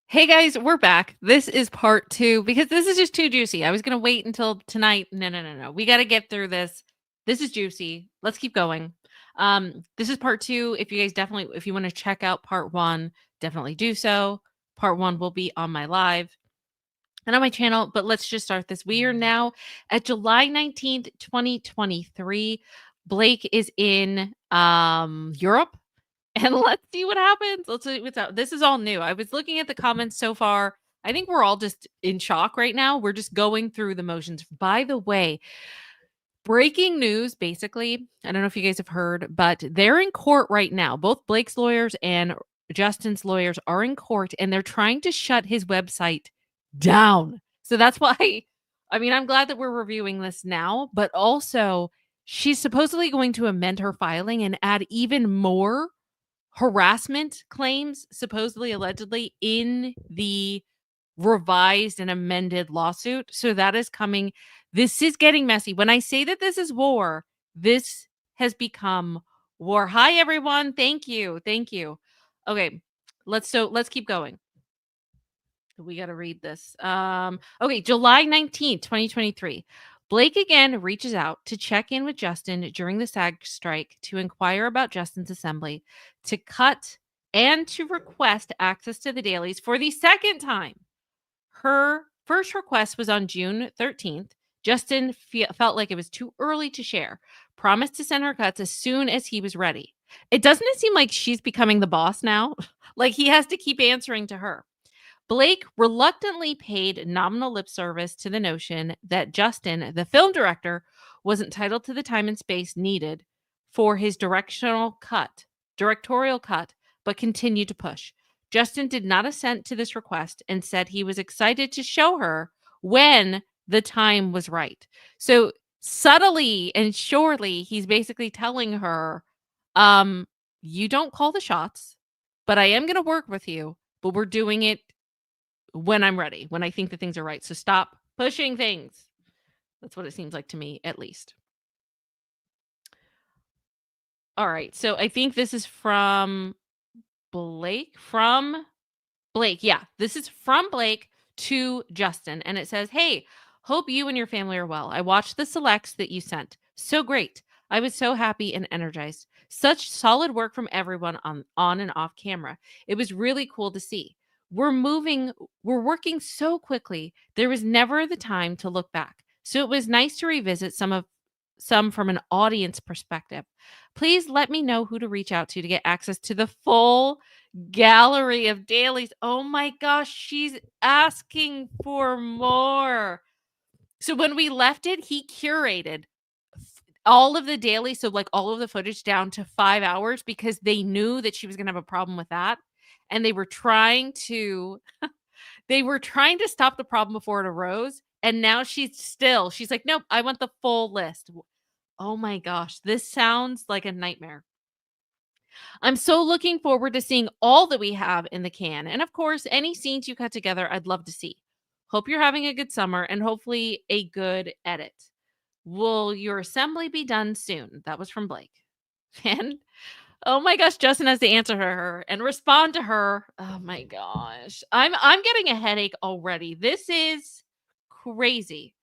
Hey guys, we're back. This is part two because this is just too juicy. I was going to wait until tonight. No, no, no, no. We got to get through this. This is juicy. Let's keep going. This is part two. If you guys definitely, if you want to check out part one, definitely do so. Part one will be on my live and on my channel, but let's just start this. We are now at July 19th, 2023. Blake is in Europe and let's see what happens. Let's see what's out. This is all new. I was looking at the comments so far. I think we're all just in shock right now. We're just going through the motions. By the way, breaking news basically. I don't know if you guys have heard, but they're in court right now. Both Blake's lawyers and Justin's lawyers are in court and they're trying to shut his website down. So that's why I'm glad that we're reviewing this now, but also she's supposedly going to amend her filing and add even more harassment claims, supposedly, allegedly, in the revised and amended lawsuit. So that is coming. This is getting messy. When I say that this is war, this has become war. Hi, everyone. Thank you. Thank you. Okay, let's keep going. We got to read this. Okay, July 19th, 2023. Blake again reaches out to check in with Justin during the SAG strike to inquire about Justin's assembly, to cut and to request access to the dailies for the second time. Her first request was on June 13th. Justin felt like it was too early to share, promised to send her cuts as soon as he was ready. Doesn't it seem like she's becoming the boss now? Like he has to keep answering to her. Blake reluctantly paid nominal lip service to the notion that Justin, the film director, was entitled to the time and space needed for his directorial cut, but continued to push. Justin did not assent to this request and said he was excited to show her when the time was right. So subtly and surely, he's basically telling her, you don't call the shots, but I am going to work with you, but we're doing it when I'm ready, when I think that things are right. So stop pushing things. That's what it seems like to me, at least. All right. So I think this is from Blake. Yeah, this is from Blake to Justin. And it says, "Hey, hope you and your family are well. I watched the selects that you sent. So great. I was so happy and energized. Such solid work from everyone on and off camera. It was really cool to see. We're working so quickly. There was never the time to look back. So it was nice to revisit some from an audience perspective. Please let me know who to reach out to get access to the full gallery of dailies." Oh my gosh, she's asking for more. So when we left it, he curated all of the dailies, so like all of the footage down to 5 hours because they knew that she was going to have a problem with that, and they were trying to stop the problem before it arose, and now she's like, "Nope, I want the full list." Oh my gosh, this sounds like a nightmare. I'm so looking forward to seeing all that we have in the can. And of course, any scenes you cut together, I'd love to see. Hope you're having a good summer and hopefully a good edit. Will your assembly be done soon? That was from Blake. And oh my gosh, Justin has to answer her and respond to her. Oh my gosh. I'm getting a headache already. This is crazy.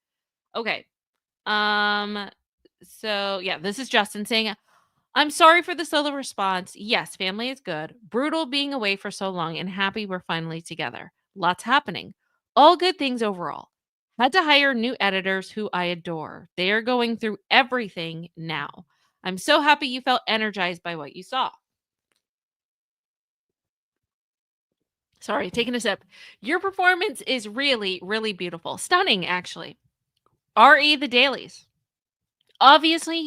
Okay. Um so yeah, this is Justin saying, "I'm sorry for the solo response. Yes, family is good. Brutal being away for so long and happy we're finally together. Lots happening. All good things overall. Had to hire new editors who I adore. They are going through everything now. I'm so happy you felt energized by what you saw." Sorry, taking a sip. "Your performance is really, really beautiful. Stunning, actually. RE the dailies. Obviously,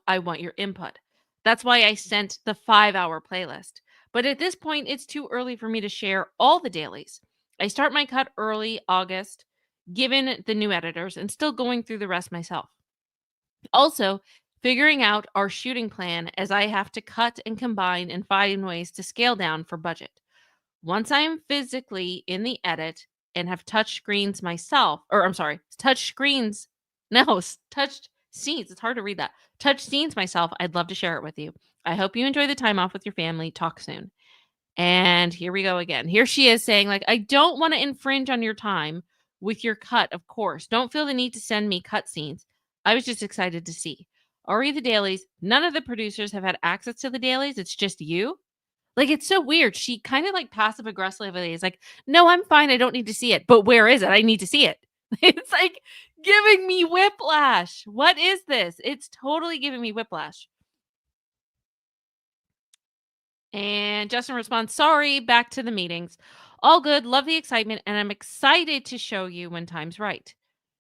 I want your input. That's why I sent the 5-hour playlist. But at this point, it's too early for me to share all the dailies. I start my cut early August, given the new editors, and still going through the rest myself. Also, figuring out our shooting plan as I have to cut and combine and find ways to scale down for budget. Once I am physically in the edit and have touch screens myself, or I'm sorry, touch screens, no, touched scenes. It's hard to read that. Touch scenes myself. I'd love to share it with you. I hope you enjoy the time off with your family. Talk soon." And here we go again. Here she is saying, like, I don't want to infringe on your time with your cut, of course. Don't feel the need to send me cut scenes. I was just excited to see. Ari the dailies, none of the producers have had access to the dailies. It's just you. Like, it's so weird. She kind of like passive aggressively is like, no, I'm fine. I don't need to see it. But where is it? I need to see it. It's like giving me whiplash. What is this? It's totally giving me whiplash. And Justin responds, sorry, back to the meetings. All good. Love the excitement. And I'm excited to show you when time's right.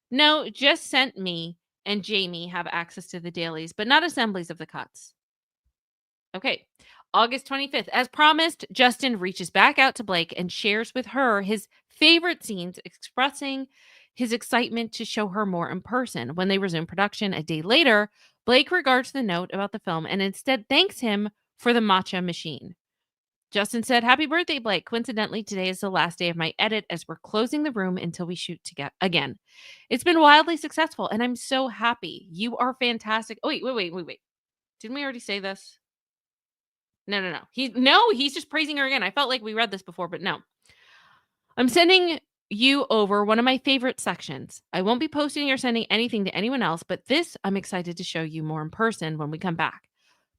No, just sent me and Jamie have access to the dailies, but not assemblies of the cuts. Okay. August 25th. As promised, Justin reaches back out to Blake and shares with her his favorite scenes, expressing his excitement to show her more in person. When they resume production a day later, Blake regards the note about the film and instead thanks him for the matcha machine. Justin said, happy birthday, Blake. Coincidentally, today is the last day of my edit as we're closing the room until we shoot together again. It's been wildly successful and I'm so happy. You are fantastic. Oh, wait. Didn't we already say this? No. He's just praising her again. I felt like we read this before, but no. I'm sending you over one of my favorite sections. I won't be posting or sending anything to anyone else, but this I'm excited to show you more in person when we come back.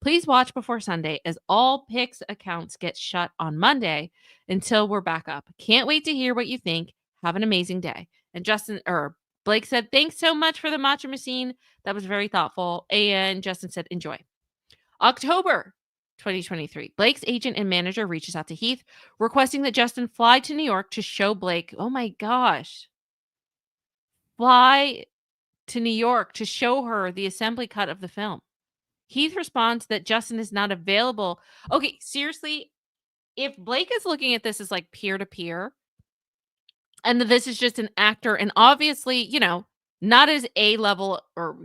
Please watch before Sunday as all Pix accounts get shut on Monday until we're back up. Can't wait to hear what you think. Have an amazing day. And Blake said, thanks so much for the matcha machine. That was very thoughtful. And Justin said, enjoy. October 2023. Blake's agent and manager reaches out to Heath, requesting that Justin fly to New York to show Blake. Oh my gosh. Fly to New York to show her the assembly cut of the film. Heath responds that Justin is not available. Okay, seriously, if Blake is looking at this as like peer to peer, and that this is just an actor, and obviously, not as A level or,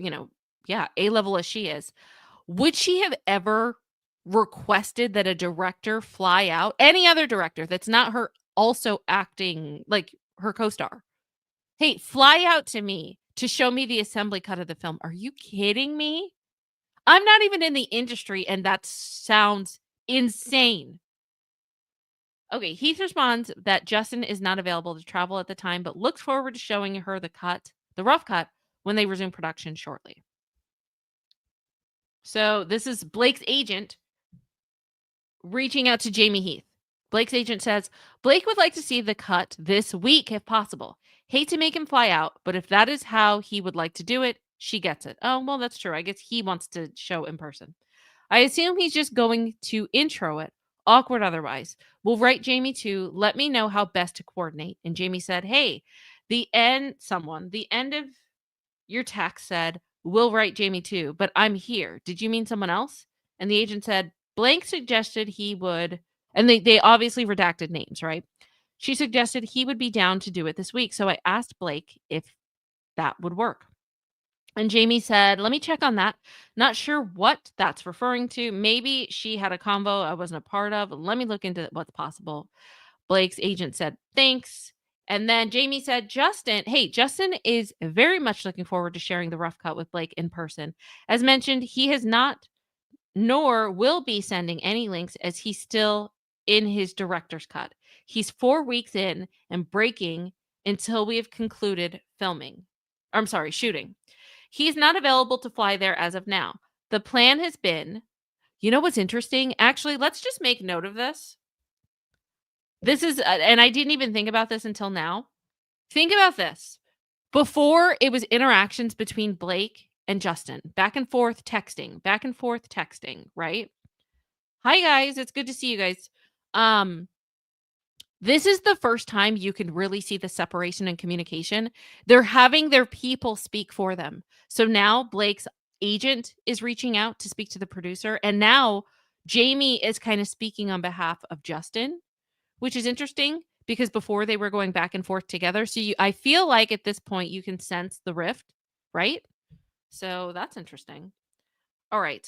A level as she is, would she have ever requested that a director fly out, any other director that's not her also acting like her co-star? Hey, fly out to me to show me the assembly cut of the film. Are you kidding me? I'm not even in the industry, and that sounds insane. Okay, Heath responds that Justin is not available to travel at the time, but looks forward to showing her the rough cut, when they resume production shortly. So this is Blake's agent reaching out to Jamie Heath. Blake's agent says, Blake would like to see the cut this week if possible. Hate to make him fly out, but if that is how he would like to do it, she gets it. Oh, well, that's true. I guess he wants to show in person. I assume he's just going to intro it. Awkward otherwise. We'll write Jamie too. Let me know how best to coordinate. And Jamie said, hey, the end of your text said, we'll write Jamie too, but I'm here. Did you mean someone else? And the agent said, Blank suggested he would, and they obviously redacted names, right? She suggested he would be down to do it this week. So I asked Blake if that would work. And Jamie said, let me check on that. Not sure what that's referring to. Maybe she had a convo I wasn't a part of. Let me look into what's possible. Blake's agent said, thanks. And then Jamie said, Justin is very much looking forward to sharing the rough cut with Blake in person. As mentioned, he has not, nor will be sending any links as he's still in his director's cut. He's 4 weeks in and breaking until we have concluded shooting. He's not available to fly there as of now. The plan has been, you know what's interesting? Actually, let's just make note of this. This is, and I didn't even think about this until now. Think about this. Before, it was interactions between Blake and Justin, back and forth texting, right? Hi, guys. It's good to see you guys. This is the first time you can really see the separation in communication. They're having their people speak for them. So now Blake's agent is reaching out to speak to the producer. And now Jamie is kind of speaking on behalf of Justin, which is interesting because before they were going back and forth together. So I feel like at this point you can sense the rift, right? So that's interesting. All right.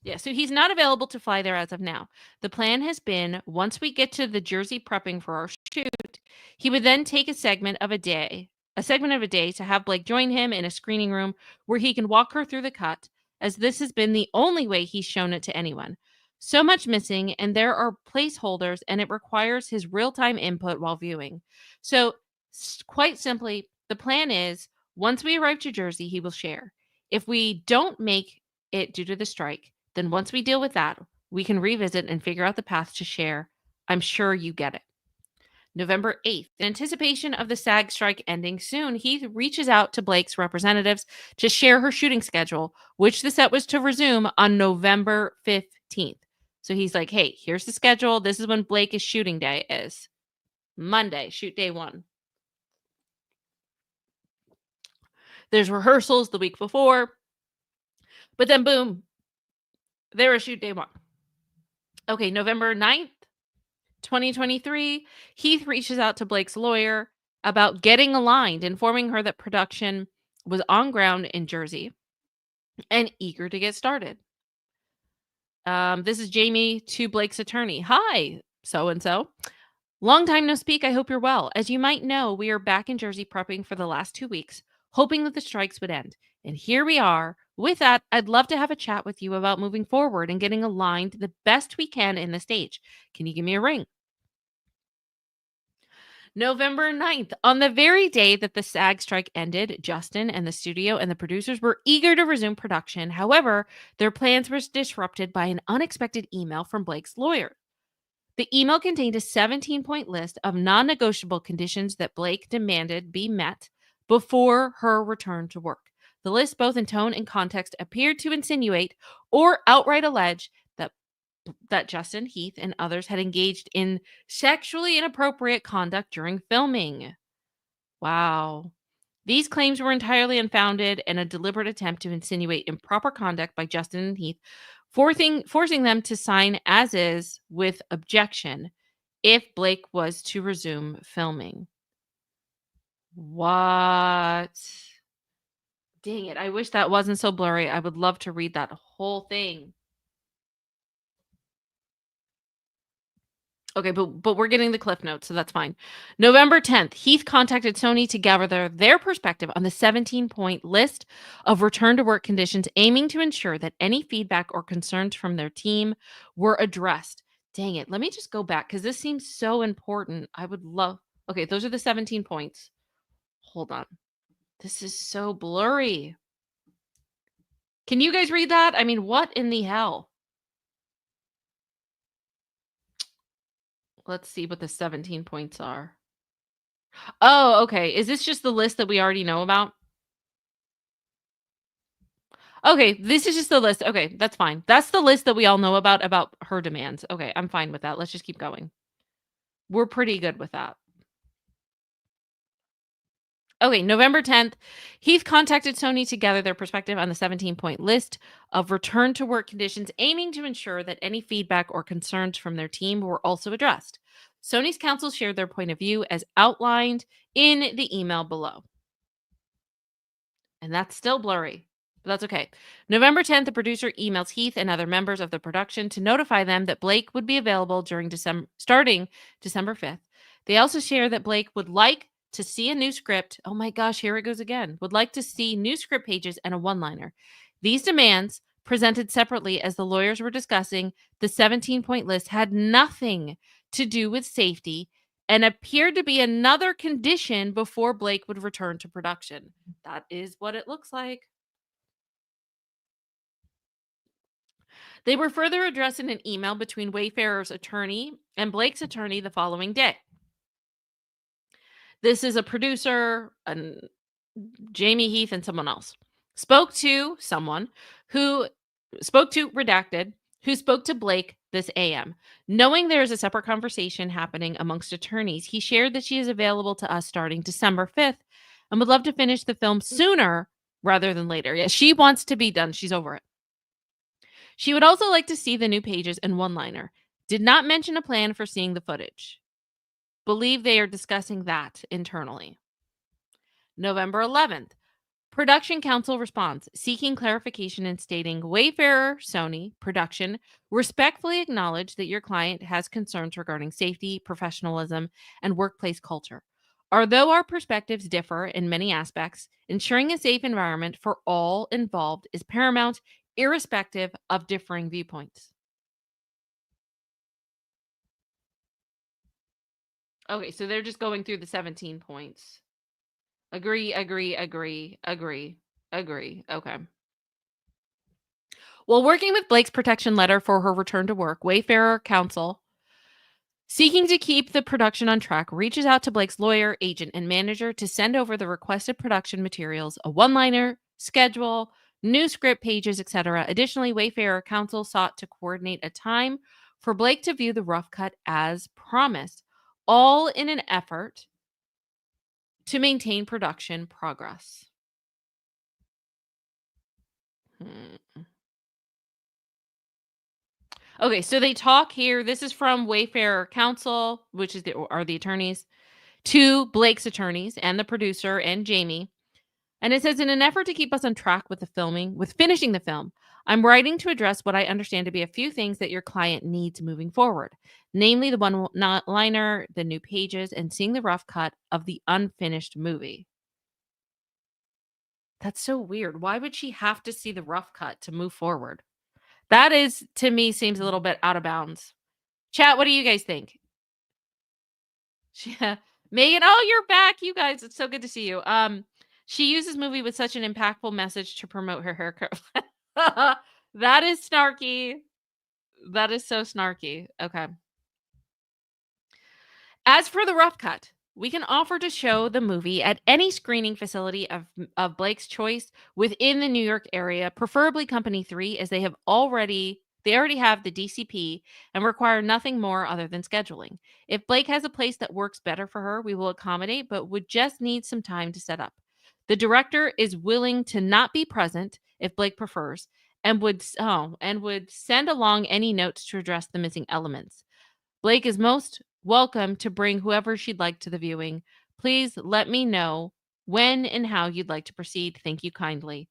Yeah, so he's not available to fly there as of now. The plan has been, once we get to the Jersey prepping for our shoot, he would then take a segment of a day to have Blake join him in a screening room where he can walk her through the cut, as this has been the only way he's shown it to anyone. So much missing, and there are placeholders, and it requires his real time input while viewing. So, quite simply, the plan is once we arrive to Jersey, he will share. If we don't make it due to the strike, then once we deal with that, we can revisit and figure out the path to share. I'm sure you get it. November 8th. In anticipation of the SAG strike ending soon, Heath reaches out to Blake's representatives to share her shooting schedule, which the set was to resume on November 15th. So he's like, hey, here's the schedule. This is when Blake's shooting day is. Monday, shoot day one. There's rehearsals the week before, but then boom, there was shoot day one. Okay, November 9th, 2023, Heath reaches out to Blake's lawyer about getting aligned, informing her that production was on ground in Jersey and eager to get started. This is Jamie to Blake's attorney. Hi, so and so. Long time no speak. I hope you're well. As you might know, we are back in Jersey prepping for the last 2 weeks, hoping that the strikes would end. And here we are. With that, I'd love to have a chat with you about moving forward and getting aligned the best we can in the stage. Can you give me a ring? November 9th, on the very day that the SAG strike ended, Justin and the studio and the producers were eager to resume production. However, their plans were disrupted by an unexpected email from Blake's lawyer. The email contained a 17-point list of non negotiable conditions that Blake demanded be met before her return to work. The list, both in tone and context, appeared to insinuate or outright allege that Justin, Heath, and others had engaged in sexually inappropriate conduct during filming. Wow. These claims were entirely unfounded and a deliberate attempt to insinuate improper conduct by Justin and Heath, forcing them to sign as is with objection if Blake was to resume filming. What? Dang it. I wish that wasn't so blurry. I would love to read that whole thing. Okay, but we're getting the cliff notes, so that's fine. November 10th, Heath contacted Sony to gather their perspective on the 17-point list of return to work conditions, aiming to ensure that any feedback or concerns from their team were addressed. Dang it. Let me just go back because this seems so important. I would love. Okay, those are the 17 points. Hold on. This is so blurry. Can you guys read that? I mean, what in the hell? Let's see what the 17 points are. Oh, okay. Is this just the list that we already know about? Okay, this is just the list. Okay, that's fine. That's the list that we all know about her demands. Okay, I'm fine with that. Let's just keep going. We're pretty good with that. Okay, November 10th, Heath contacted Sony to gather their perspective on the 17-point list of return to work conditions, aiming to ensure that any feedback or concerns from their team were also addressed. Sony's counsel shared their point of view as outlined in the email below. And that's still blurry, but that's okay. November 10th, the producer emails Heath and other members of the production to notify them that Blake would be available starting December 5th. They also share that Blake would like to see a new script. Oh my gosh, here it goes again. Would like to see new script pages and a one-liner. These demands, presented separately as the lawyers were discussing the 17-point list, had nothing to do with safety and appeared to be another condition before Blake would return to production. That is what it looks like. They were further addressed in an email between Wayfarer's attorney and Blake's attorney the following day. This is a producer, and Jamie Heath, and someone else. Spoke to redacted, who spoke to Blake this AM. Knowing there is a separate conversation happening amongst attorneys, he shared that she is available to us starting December 5th and would love to finish the film sooner rather than later. Yeah, she wants to be done. She's over it. She would also like to see the new pages and one-liner. Did not mention a plan for seeing the footage. Believe they are discussing that internally. November 11th. Production Council responds, seeking clarification and stating, Wayfarer, Sony, production, respectfully acknowledge that your client has concerns regarding safety, professionalism, and workplace culture. Although our perspectives differ in many aspects, ensuring a safe environment for all involved is paramount, irrespective of differing viewpoints. Okay, so they're just going through the 17 points. Agree, agree, agree, agree, agree. Okay. While working with Blake's protection letter for her return to work, Wayfarer Counsel, seeking to keep the production on track, reaches out to Blake's lawyer, agent, and manager to send over the requested production materials, a one-liner, schedule, new script pages, etc. Additionally, Wayfarer Counsel sought to coordinate a time for Blake to view the rough cut as promised, all in an effort to maintain production progress. Hmm. Okay, so they talk here. This is from Wayfarer Counsel, which is are the attorneys, to Blake's attorneys and the producer and Jamie. And it says, in an effort to keep us on track with finishing the film, I'm writing to address what I understand to be a few things that your client needs moving forward, namely the one liner, the new pages, and seeing the rough cut of the unfinished movie. That's so weird. Why would she have to see the rough cut to move forward? That is, to me, seems a little bit out of bounds. Chat, what do you guys think? Yeah. Megan, oh, you're back, you guys. It's so good to see you. She used this movie with such an impactful message to promote her haircut. That is snarky. That is so snarky. Okay. As for the rough cut, we can offer to show the movie at any screening facility of Blake's choice within the New York area, preferably Company 3, as they already have the DCP and require nothing more other than scheduling. If Blake has a place that works better for her, we will accommodate, but would just need some time to set up. The director is willing to not be present if Blake prefers, and would send along any notes to address the missing elements. Blake is most welcome to bring whoever she'd like to the viewing. Please let me know when and how you'd like to proceed. Thank you kindly.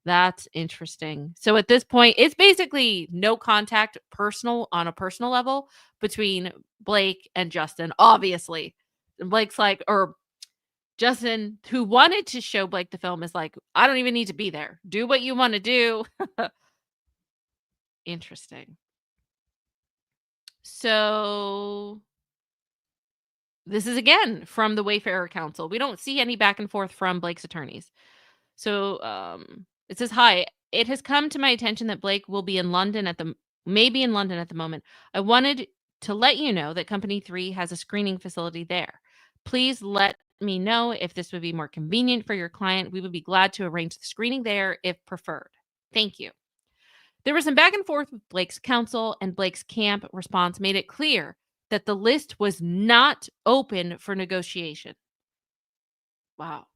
That's interesting. So at this point, it's basically no contact on a personal level between Blake and Justin, obviously. And Blake's like, or Justin, who wanted to show Blake the film, is like, I don't even need to be there. Do what you want to do. Interesting. So this is again from the Wayfarer Council. We don't see any back and forth from Blake's attorneys. So it says, "Hi, it has come to my attention that Blake will be in London maybe in London at the moment. I wanted to let you know that Company 3 has a screening facility there. Please let me know if this would be more convenient for your client. We would be glad to arrange the screening there if preferred. Thank you." There was some back and forth with Blake's counsel, and Blake's camp response made it clear that the list was not open for negotiation. Wow.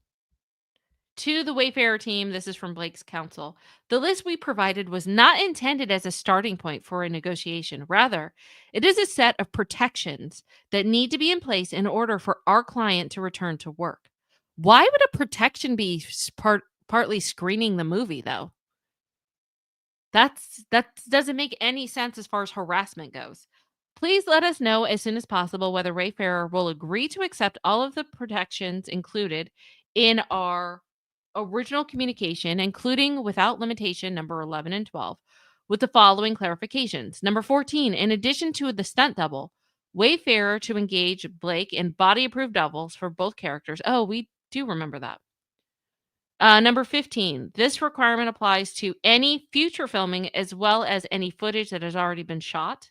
To the Wayfarer team, this is from Blake's counsel. The list we provided was not intended as a starting point for a negotiation. Rather, it is a set of protections that need to be in place in order for our client to return to work. Why would a protection be partly screening the movie, though? That doesn't make any sense as far as harassment goes. Please let us know as soon as possible whether Wayfarer will agree to accept all of the protections included in our original communication, including without limitation number 11 and 12, with the following clarifications. Number 14, in addition to the stunt double, Wayfarer to engage Blake in body approved doubles for both characters. Oh, we do remember that. Number 15, this requirement applies to any future filming as well as any footage that has already been shot.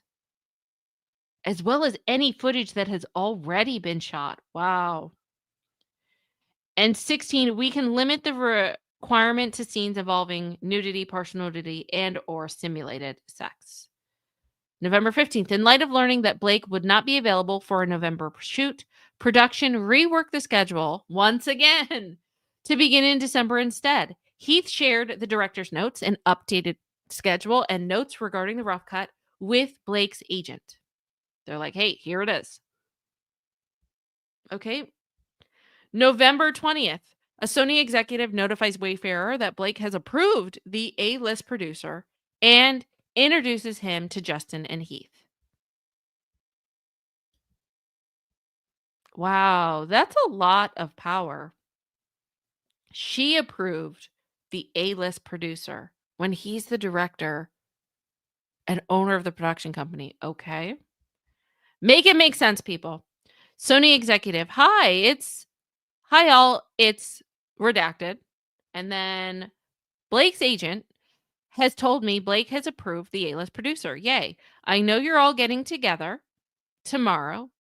As well as any footage that has already been shot. Wow. And 16, we can limit the requirement to scenes involving nudity, partial nudity, and or simulated sex. November 15th, in light of learning that Blake would not be available for a November shoot, production reworked the schedule once again to begin in December instead. Heath shared the director's notes and updated schedule and notes regarding the rough cut with Blake's agent. They're like, hey, here it is. Okay. November 20th, a Sony executive notifies Wayfarer that Blake has approved the A-list producer and introduces him to Justin and Heath. Wow, that's a lot of power. She approved the A-list producer when he's the director and owner of the production company. Okay. Make it make sense, people. Sony executive, hi all, it's redacted. And then Blake's agent has told me Blake has approved the A-list producer. Yay. I know you're all getting together tomorrow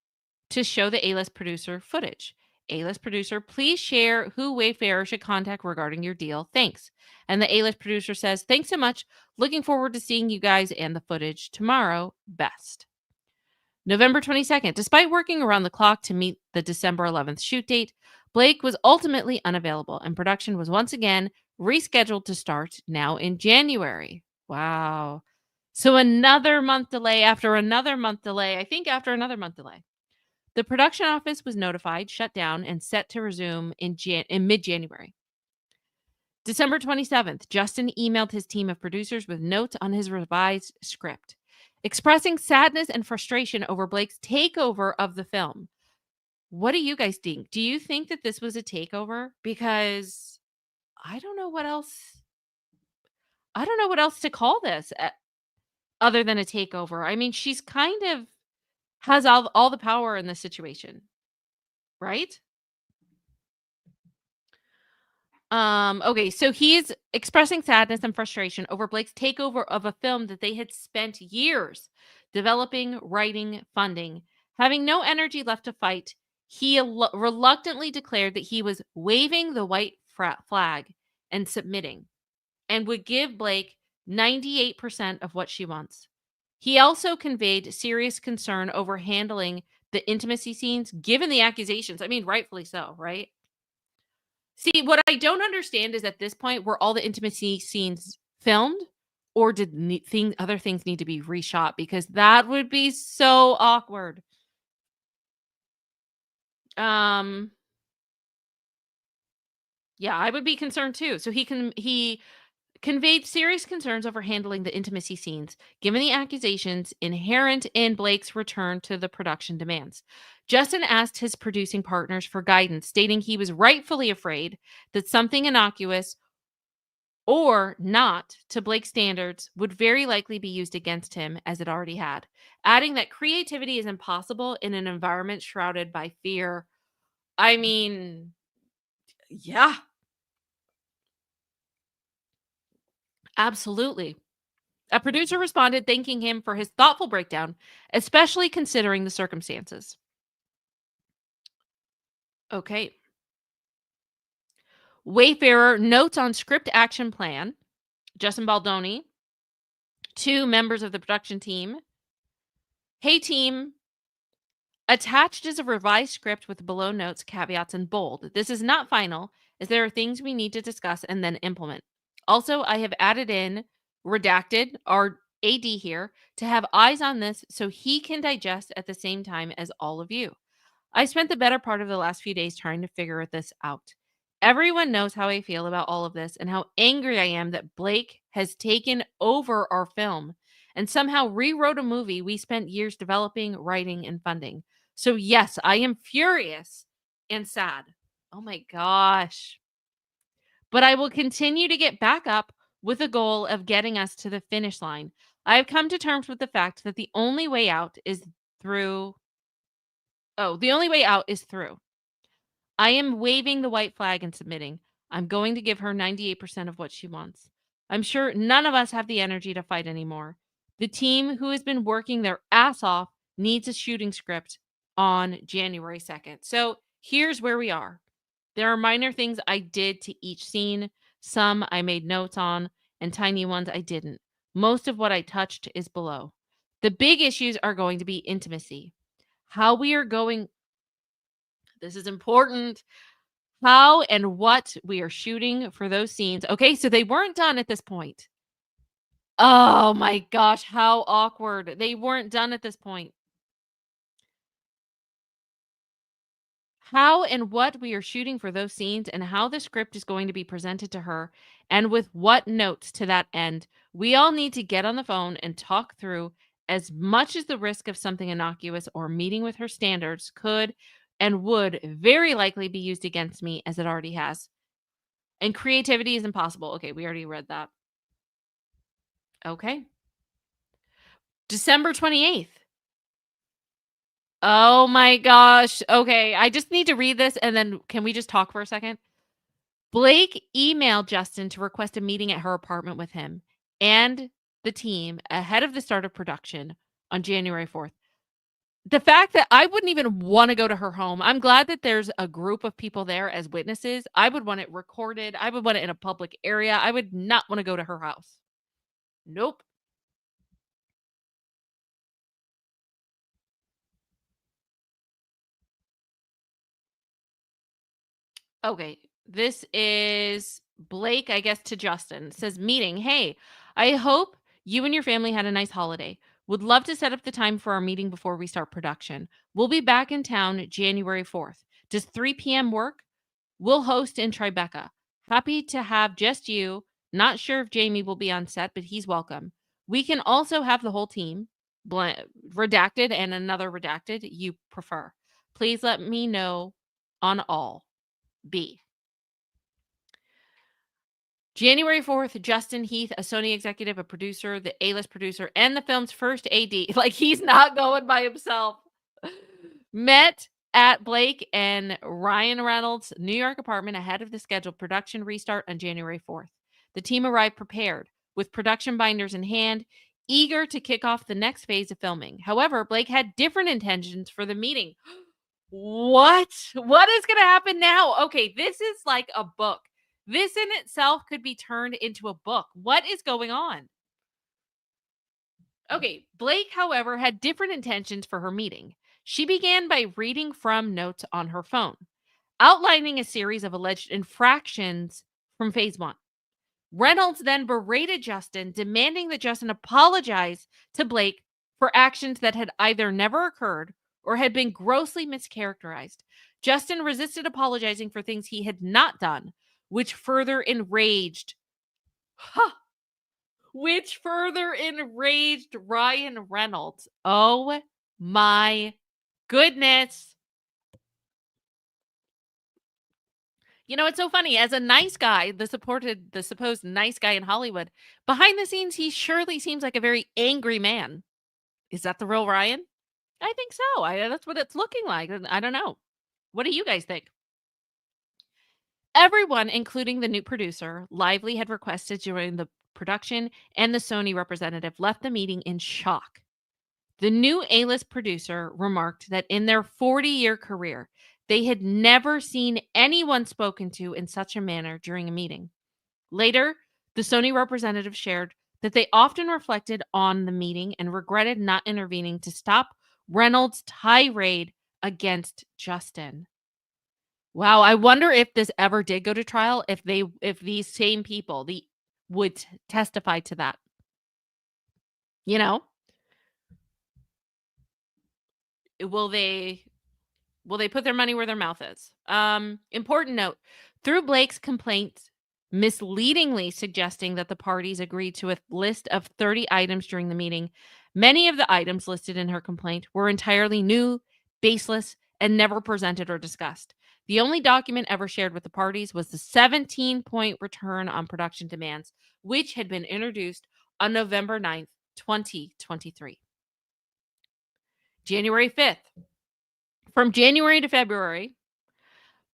to show the A-list producer footage. A-list producer, please share who Wayfarer should contact regarding your deal. Thanks. And the A-list producer says, thanks so much. Looking forward to seeing you guys and the footage tomorrow. Best. November 22nd. Despite working around the clock to meet the December 11th shoot date, Blake was ultimately unavailable and production was once again rescheduled to start now in January. Wow. So another month delay after another month delay. I think after another month delay. The production office was notified, shut down, and set to resume in mid-January. December 27th, Justin emailed his team of producers with notes on his revised script, expressing sadness and frustration over Blake's takeover of the film. What do you guys think? Do you think that this was a takeover? Because I don't know what else to call this other than a takeover. I mean, she's kind of has all the power in this situation, right? Okay, so he's expressing sadness and frustration over Blake's takeover of a film that they had spent years developing, writing, funding. Having no energy left to fight, he reluctantly declared that he was waving the white flag and submitting and would give Blake 98% of what she wants. He also conveyed serious concern over handling the intimacy scenes given the accusations. I mean, rightfully so, right? See, what I don't understand is at this point, were all the intimacy scenes filmed, or did other things need to be reshot? Because that would be so awkward. Um, yeah, I would be concerned too. So he conveyed serious concerns over handling the intimacy scenes, given the accusations inherent in Blake's return to the production demands. Justin asked his producing partners for guidance, stating he was rightfully afraid that something innocuous or not to Blake's standards would very likely be used against him as it already had, adding that creativity is impossible in an environment shrouded by fear. I mean, yeah, absolutely. A producer responded thanking him for his thoughtful breakdown, especially considering the circumstances. Okay. Wayfarer notes on script action plan. Justin Baldoni, two members of the production team. Hey, team, attached is a revised script with below notes, caveats, and bold. This is not final, as there are things we need to discuss and then implement. Also, I have added in redacted, our AD here, to have eyes on this so he can digest at the same time as all of you. I spent the better part of the last few days trying to figure this out. Everyone knows how I feel about all of this and how angry I am that Blake has taken over our film and somehow rewrote a movie we spent years developing, writing, and funding. So, yes, I am furious and sad. Oh my gosh. But I will continue to get back up with a goal of getting us to the finish line. I have come to terms with the fact that the only way out is through. Oh, the only way out is through. I am waving the white flag and submitting. I'm going to give her 98% of what she wants. I'm sure none of us have the energy to fight anymore. The team who has been working their ass off needs a shooting script on January 2nd. So here's where we are. There are minor things I did to each scene. Some I made notes on, and tiny ones I didn't. Most of what I touched is below. The big issues are going to be intimacy. How we are going, this is important. How and what we are shooting for those scenes. Okay, so they weren't done at this point. Oh my gosh, how awkward. They weren't done at this point. How and what we are shooting for those scenes and how the script is going to be presented to her and with what notes to that end. We all need to get on the phone and talk through as much as the risk of something innocuous or meeting with her standards could and would very likely be used against me as it already has. And creativity is impossible. Okay, we already read that. Okay. December 28th. Oh my gosh. Okay, I just need to read this and then can we just talk for a second? Blake emailed Justin to request a meeting at her apartment with him and the team ahead of the start of production on January 4th. The fact that I wouldn't even wanna go to her home, I'm glad that there's a group of people there as witnesses. I would want it recorded. I would want it in a public area. I would not wanna go to her house. Nope. Okay. This is Blake, I guess, to Justin. It says, meeting. Hey, I hope you and your family had a nice holiday. Would love to set up the time for our meeting before we start production. We'll be back in town January 4th. Does 3 p.m. work? We'll host in Tribeca. Happy to have just you. Not sure if Jamie will be on set, but he's welcome. We can also have the whole team, redacted and another redacted you prefer. Please let me know on all. B. January 4th, Justin Heath, a Sony executive, a producer, the A-list producer, and the film's first AD. Like, he's not going by himself. Met at Blake and Ryan Reynolds' New York apartment ahead of the scheduled production restart on January 4th. The team arrived prepared, with production binders in hand, eager to kick off the next phase of filming. However, Blake had different intentions for the meeting. What? What is going to happen now? Okay, this is like a book. This in itself could be turned into a book. What is going on? Okay, Blake, however, had different intentions for her meeting. She began by reading from notes on her phone, outlining a series of alleged infractions from phase one. Reynolds then berated Justin, demanding that Justin apologize to Blake for actions that had either never occurred or had been grossly mischaracterized. Justin resisted apologizing for things he had not done, which further enraged huh, which further enraged Ryan Reynolds. Oh my goodness. You know, it's so funny. As a nice guy, the supposed nice guy in Hollywood, behind the scenes, he surely seems like a very angry man. Is that the real Ryan? I think so. That's what it's looking like. I don't know. What do you guys think? Everyone, including the new producer, Lively had requested during the production, and the Sony representative left the meeting in shock. The new A-list producer remarked that in their 40-year career, they had never seen anyone spoken to in such a manner during a meeting. Later, the Sony representative shared that they often reflected on the meeting and regretted not intervening to stop Reynolds' tirade against Justin. Wow, I wonder if this ever did go to trial, if these same people would testify to that. You know? Will they Will they put their money where their mouth is? Important note, through Blake's complaint, misleadingly suggesting that the parties agreed to a list of 30 items during the meeting, many of the items listed in her complaint were entirely new, baseless, and never presented or discussed. The only document ever shared with the parties was the 17-point return on production demands, which had been introduced on November 9th, 2023. January 5th. From January to February,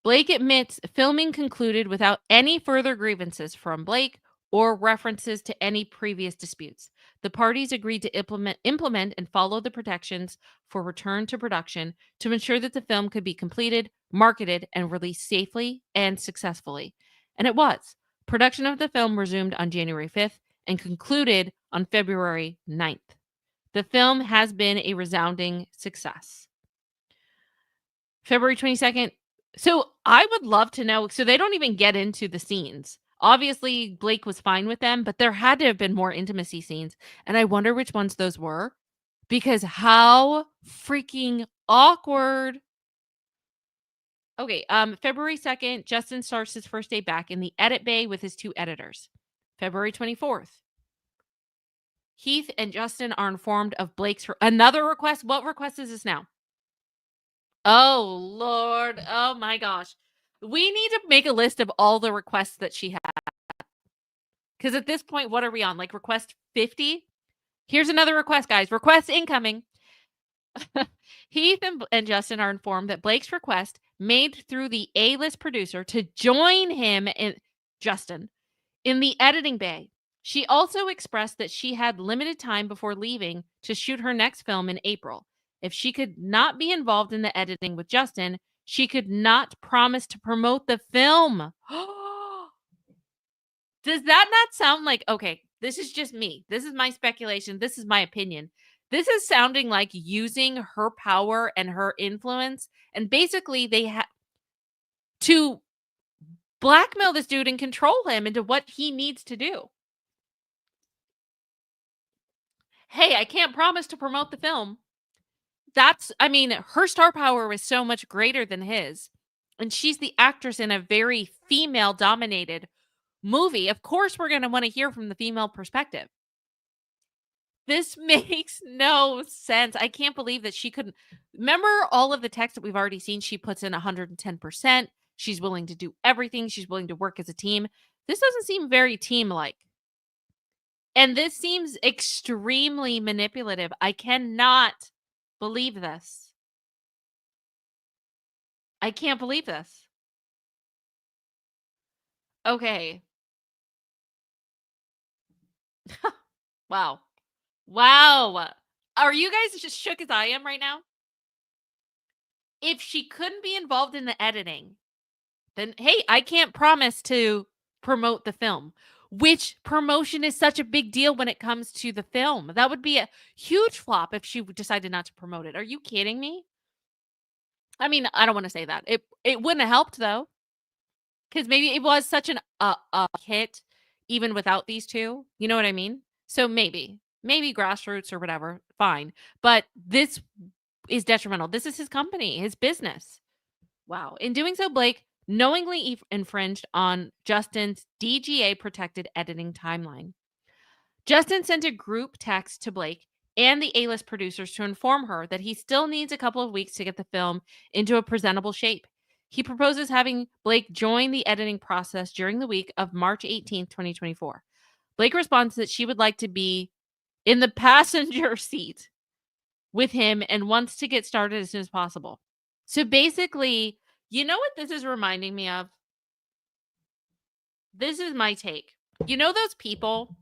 Blake admits filming concluded without any further grievances from Blake or references to any previous disputes. The parties agreed to implement and follow the protections for return to production to ensure that the film could be completed, marketed, and released safely and successfully. And it was. Production of the film resumed on January 5th and concluded on February 9th. The film has been a resounding success. February 22nd. So I would love to know. So they don't even get into the scenes. Obviously, Blake was fine with them, but there had to have been more intimacy scenes. And I wonder which ones those were because how freaking awkward. Okay, February 2nd, Justin starts his first day back in the edit bay with his two editors. February 24th, Heath and Justin are informed of Blake's another request. What request is this now? Oh, Lord. Oh, my gosh. We need to make a list of all the requests that she had. Because at this point, what are we on? Like request 50? Here's another request, guys. Request incoming. Heath and Justin are informed that Blake's request made through the A-list producer to join him in Justin in the editing bay. She also expressed that she had limited time before leaving to shoot her next film in April. If she could not be involved in the editing with Justin, she could not promise to promote the film. Does that not sound like, okay, this is just me. This is my speculation. This is my opinion. This is sounding like using her power and her influence. And basically, they have to blackmail this dude and control him into what he needs to do. Hey, I can't promise to promote the film. I mean, her star power is so much greater than his. And she's the actress in a very female dominated movie. Of course, we're going to want to hear from the female perspective. This makes no sense. I can't believe that she couldn't remember all of the text that we've already seen. She puts in 110%. She's willing to do everything. She's willing to work as a team. This doesn't seem very team-like. And this seems extremely manipulative. I cannot believe this. I can't believe this. Okay. Wow. Wow. Are you guys just shook as I am right now? If she couldn't be involved in the editing, then hey, I can't promise to promote the film. Which promotion is such a big deal when it comes to the film? That would be a huge flop if she decided not to promote it. Are you kidding me? I mean, I don't want to say that. It wouldn't have helped though, because maybe it was such an a hit even without these two. You know what I mean? So maybe grassroots or whatever, fine. But this is detrimental. This is his company, his business. Wow. In doing so, Blake knowingly infringed on Justin's DGA protected editing timeline. Justin sent a group text to Blake and the A-list producers to inform her that he still needs a couple of weeks to get the film into a presentable shape. He proposes having Blake join the editing process during the week of March 18th, 2024. Blake responds that she would like to be in the passenger seat with him and wants to get started as soon as possible. So basically, you know what this is reminding me of? This is my take. You know those people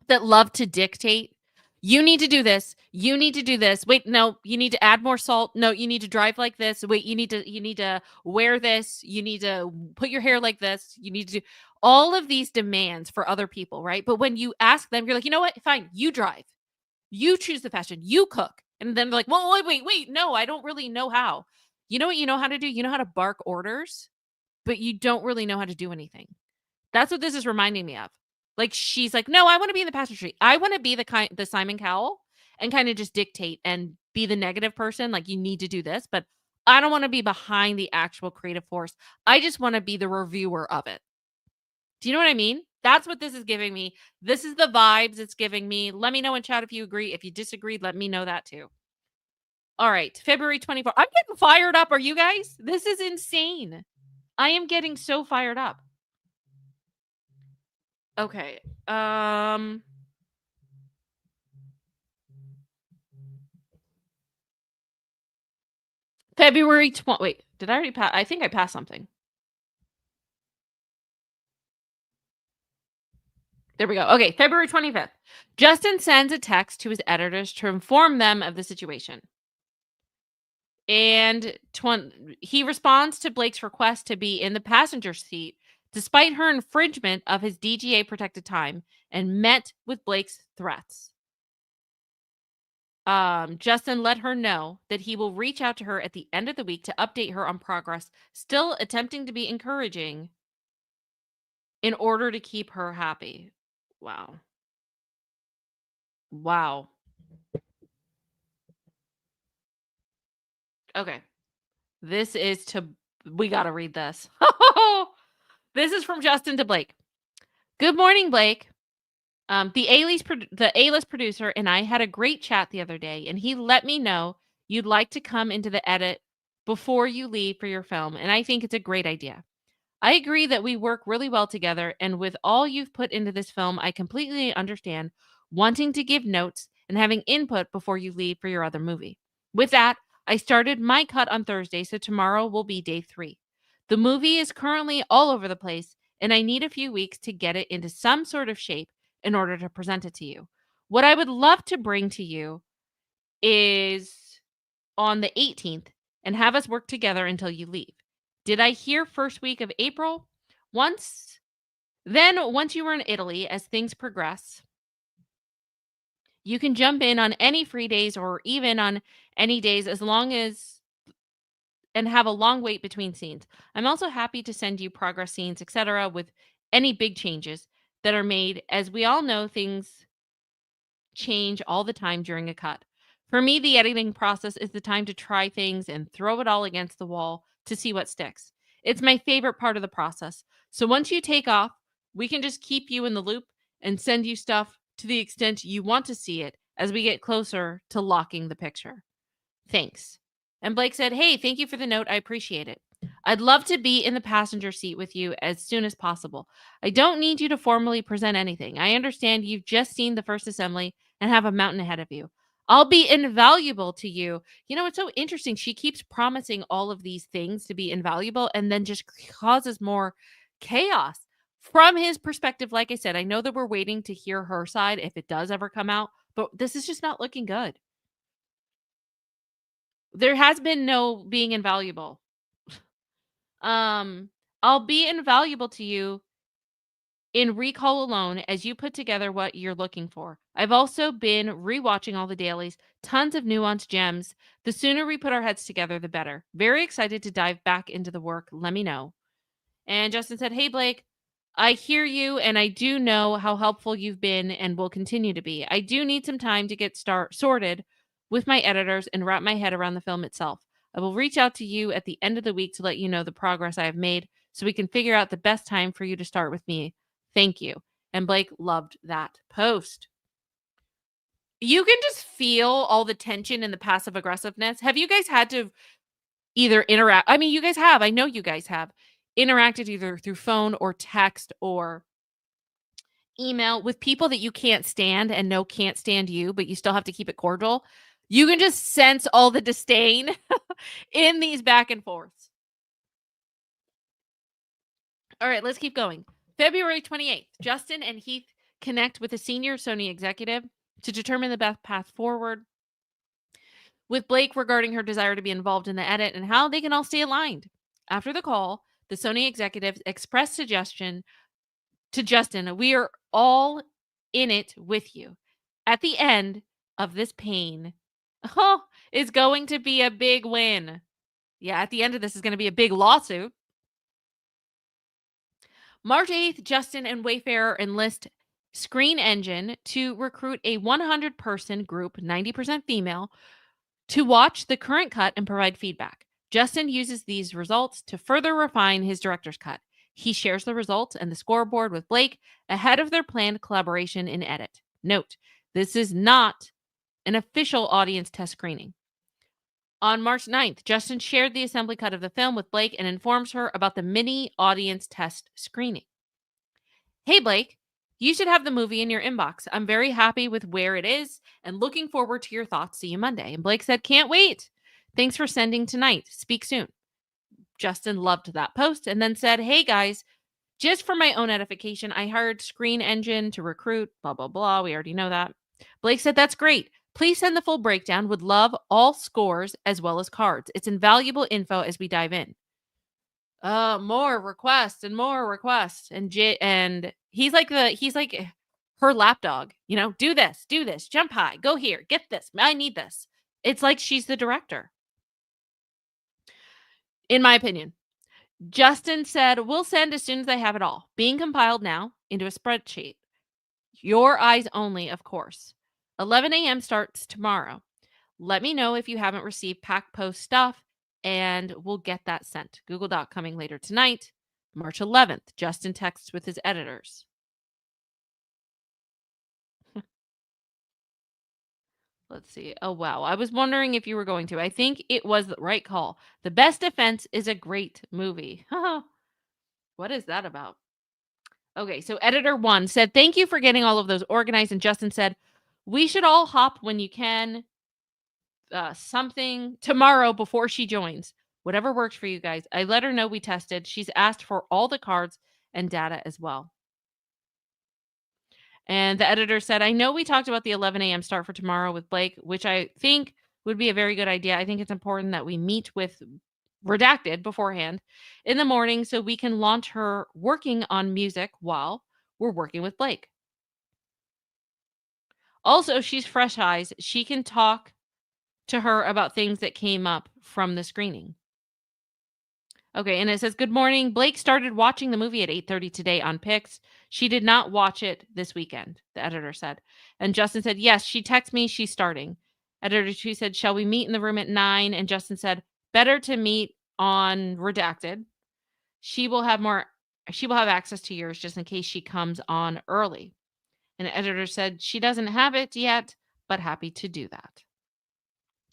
that love to dictate? You need to do this. You need to do this. Wait, no, you need to add more salt. No, you need to drive like this. Wait, you need to wear this. You need to put your hair like this. You need to do all of these demands for other people, right? But when you ask them, you're like, you know what? Fine, you drive. You choose the fashion. You cook. And then they're like, well, wait. No, I don't really know how. You know what you know how to do? You know how to bark orders, but you don't really know how to do anything. That's what this is reminding me of. Like she's like, no, I want to be in the passenger seat. I want to be the Simon Cowell and kind of just dictate and be the negative person. Like you need to do this, but I don't want to be behind the actual creative force. I just want to be the reviewer of it. Do you know what I mean? That's what this is giving me. This is the vibes it's giving me. Let me know in chat if you agree. If you disagree, let me know that too. All right, February 24th. I'm getting fired up. Are you guys? This is insane. I am getting so fired up. Okay. February 20. Wait, did I already pass? I think I passed something. There we go. Okay, February 25th. Justin sends a text to his editors to inform them of the situation. And he responds to Blake's request to be in the passenger seat despite her infringement of his DGA protected time and met with Blake's threats. Justin let her know that he will reach out to her at the end of the week to update her on progress, still attempting to be encouraging in order to keep her happy. Wow. Wow. Okay. We got to read this. This is from Justin to Blake. Good morning, Blake. The A-list producer and I had a great chat the other day, and he let me know you'd like to come into the edit before you leave for your film, and I think it's a great idea. I agree that we work really well together, and with all you've put into this film, I completely understand wanting to give notes and having input before you leave for your other movie. With that, I started my cut on Thursday, so tomorrow will be day 3. The movie is currently all over the place, and I need a few weeks to get it into some sort of shape in order to present it to you. What I would love to bring to you is on the 18th and have us work together until you leave. Did I hear first week of April? Once once you were in Italy, as things progress, you can jump in on any free days or even on any days as long as and have a long wait between scenes. I'm also happy to send you progress scenes, etc., with any big changes that are made. As we all know, things change all the time during a cut. For me, the editing process is the time to try things and throw it all against the wall to see what sticks. It's my favorite part of the process. So once you take off, we can just keep you in the loop and send you stuff to the extent you want to see it as we get closer to locking the picture. Thanks. And Blake said, "Hey, thank you for the note. I appreciate it. I'd love to be in the passenger seat with you as soon as possible. I don't need you to formally present anything. I understand you've just seen the first assembly and have a mountain ahead of you. I'll be invaluable to you." You know, it's so interesting. She keeps promising all of these things to be invaluable and then just causes more chaos. From his perspective, like I said, I know that we're waiting to hear her side if it does ever come out, but this is just not looking good. There has been no being invaluable. Um, I'll be invaluable to you in recall alone as you put together what you're looking for. I've also been rewatching all the dailies, tons of nuanced gems. The sooner we put our heads together, the better. Very excited to dive back into the work. Let me know. And Justin said, "Hey, Blake, I hear you, and I do know how helpful you've been and will continue to be. I do need some time to get sorted with my editors and wrap my head around the film itself. I will reach out to you at the end of the week to let you know the progress I have made so we can figure out the best time for you to start with me. Thank you." And Blake loved that post. You can just feel all the tension and the passive aggressiveness. Have you guys had to either interact? I mean, you guys have. I know you guys have interacted either through phone or text or email with people that you can't stand and know can't stand you, but you still have to keep it cordial. You can just sense all the disdain in these back and forths. All right, let's keep going. February 28th, Justin and Heath connect with a senior Sony executive to determine the best path forward with Blake regarding her desire to be involved in the edit and how they can all stay aligned. After the call, the Sony executives expressed suggestion to Justin, "We are all in it with you. At the end of this pain, oh, is going to be a big win." Yeah, at the end of this is going to be a big lawsuit. March 8th, Justin and Wayfarer enlist Screen Engine to recruit a 100-person group, 90% female, to watch the current cut and provide feedback. Justin uses these results to further refine his director's cut. He shares the results and the scoreboard with Blake ahead of their planned collaboration in edit. Note, this is not an official audience test screening. On March 9th, Justin shared the assembly cut of the film with Blake and informs her about the mini audience test screening. "Hey, Blake, you should have the movie in your inbox. I'm very happy with where it is and looking forward to your thoughts. See you Monday." And Blake said, "Can't wait. Thanks for sending tonight. Speak soon." Justin loved that post and then said, "Hey, guys, just for my own edification, I hired Screen Engine to recruit, blah, blah, blah." We already know that. Blake said, "That's great. Please send the full breakdown. Would love all scores as well as cards. It's invaluable info as we dive in." More requests and more requests. And he's like her lapdog, do this, jump high, go here, get this. I need this. It's like she's the director, in my opinion. Justin said, "We'll send as soon as I have it all. Being compiled now into a spreadsheet. Your eyes only, of course. 11 a.m. starts tomorrow. Let me know if you haven't received pack post stuff and we'll get that sent. Google Doc coming later tonight." March 11th, Justin texts with his editors. Let's see. Oh, wow. I was wondering if you were going to. I think it was the right call. The Best Defense is a great movie. What is that about? Okay, so editor 1 said, "Thank you for getting all of those organized." And Justin said, "We should all hop when you can." something tomorrow before she joins. Whatever works for you guys. I let her know we tested. She's asked for all the cards and data as well. And the editor said, I know we talked about the 11 a.m. start for tomorrow with Blake, which I think would be a very good idea. I think it's important that we meet with Redacted beforehand in the morning so we can launch her working on music while we're working with Blake. Also, she's fresh eyes. She can talk to her about things that came up from the screening. Okay, and it says, "Good morning. Blake started watching the movie at 8:30 today on Pix. She did not watch it this weekend," the editor said. And Justin said, "Yes, she texted me she's starting." Editor 2 said, "Shall we meet in the room at 9?" And Justin said, "Better to meet on Redacted. She will have more she will have access to yours just in case she comes on early." And the editor said, "She doesn't have it yet, but happy to do that."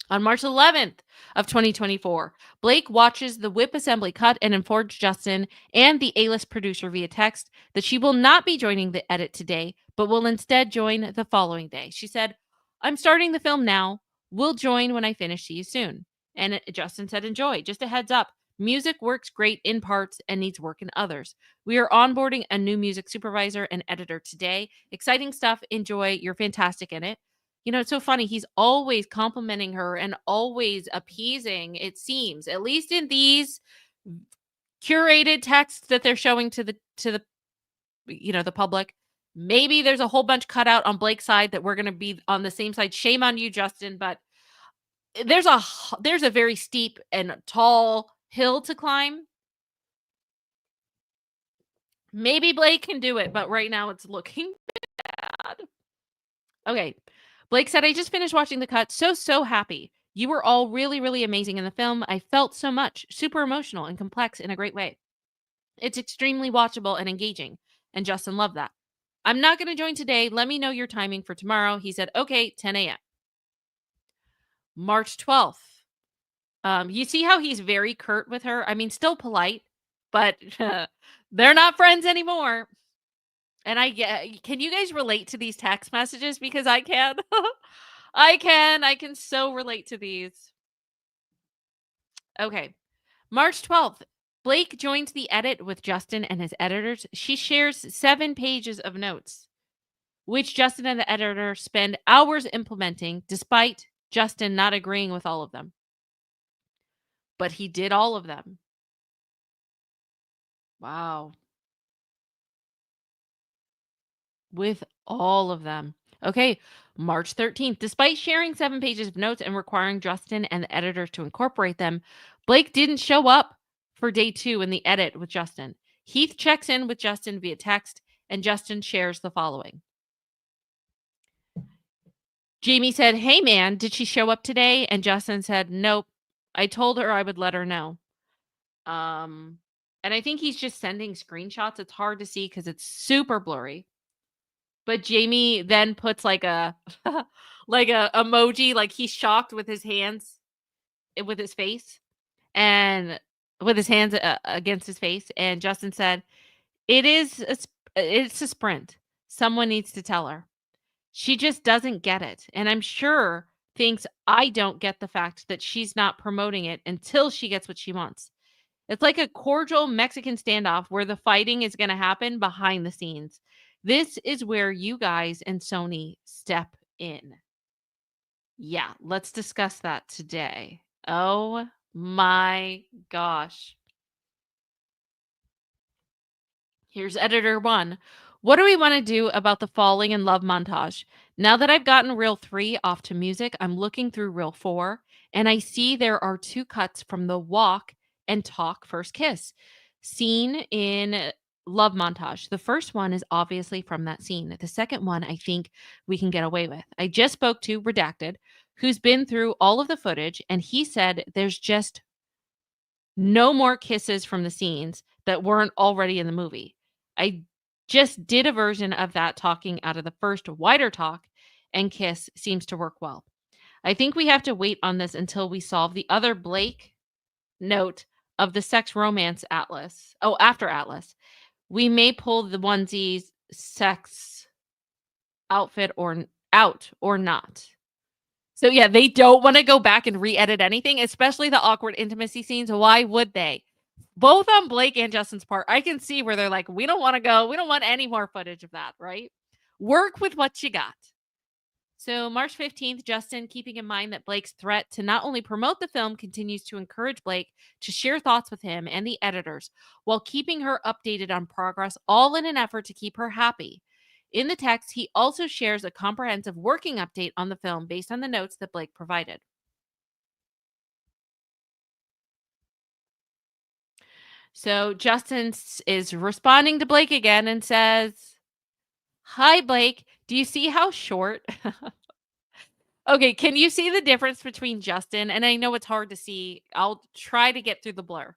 On March 11th of 2024, Blake watches the whip assembly cut and informs Justin and the A-list producer via text that she will not be joining the edit today, but will instead join the following day. She said, "I'm starting the film now. We'll join when I finish. See you soon." And Justin said, "Enjoy. Just a heads up. Music works great in parts and needs work in others. We are onboarding a new music supervisor and editor today. Exciting stuff. Enjoy. You're fantastic in it." It's so funny. He's always complimenting her and always appeasing, it seems, at least in these curated texts that they're showing to the public. Maybe there's a whole bunch cut out on Blake's side that we're going to be on the same side. Shame on you, Justin, but there's a very steep and tall hill to climb. Maybe Blake can do it, but right now it's looking bad. Okay. Blake said, "I just finished watching the cut. So happy. You were all really, really amazing in the film. I felt so much. Super emotional and complex in a great way. It's extremely watchable and engaging." And Justin loved that. "I'm not going to join today. Let me know your timing for tomorrow." He said, "Okay, 10 a.m. March 12th. You see how he's very curt with her? I mean, still polite, but they're not friends anymore. And can you guys relate to these text messages? Because I can. I can so relate to these. Okay. March 12th. Blake joins the edit with Justin and his editors. She shares 7 pages of notes, which Justin and the editor spend hours implementing, despite Justin not agreeing with all of them. But he did all of them. Wow. With all of them. Okay, March 13th. Despite sharing 7 pages of notes and requiring Justin and the editors to incorporate them, Blake didn't show up for day 2 in the edit with Justin. Heath checks in with Justin via text, and Justin shares the following. Jamie said, "Hey man, did she show up today?" And Justin said, "Nope. I told her I would let her know." And I think he's just sending screenshots. It's hard to see because it's super blurry. But Jamie then puts like a like a emoji, like he's shocked with his hands, with his face, and with his hands against his face. And Justin said, It's a sprint. Someone needs to tell her. She just doesn't get it, and I'm sure thinks I don't get the fact that she's not promoting it until she gets what she wants. It's like a cordial Mexican standoff where the fighting is going to happen behind the scenes. This is where you guys and Sony step in. Yeah, let's discuss that today. Oh my gosh. Here's editor 1. What do we want to do about the falling in love montage? Now that I've gotten reel 3 off to music, I'm looking through reel 4 and I see there are 2 cuts from the walk and talk first kiss scene in love montage. The first one is obviously from that scene. The second one I think we can get away with. I just spoke to Redacted, who's been through all of the footage, and he said there's just no more kisses from the scenes that weren't already in the movie. I just did a version of that talking out of the first wider talk, and kiss seems to work well. I think we have to wait on this until we solve the other Blake note of the sex romance Atlas. Oh, after Atlas. We may pull the onesie's sex outfit or out or not. So yeah, they don't want to go back and re-edit anything, especially the awkward intimacy scenes. Why would they? Both on Blake and Justin's part, I can see where they're like, we don't want to go. We don't want any more footage of that, right? Work with what you got. So, March 15th, Justin, keeping in mind that Blake's threat to not only promote the film, continues to encourage Blake to share thoughts with him and the editors while keeping her updated on progress, all in an effort to keep her happy. In the text, he also shares a comprehensive working update on the film based on the notes that Blake provided. So, Justin is responding to Blake again and says, "Hi, Blake. Do you see how short?" Okay, can you see the difference between Justin? And I know it's hard to see. I'll try to get through the blur.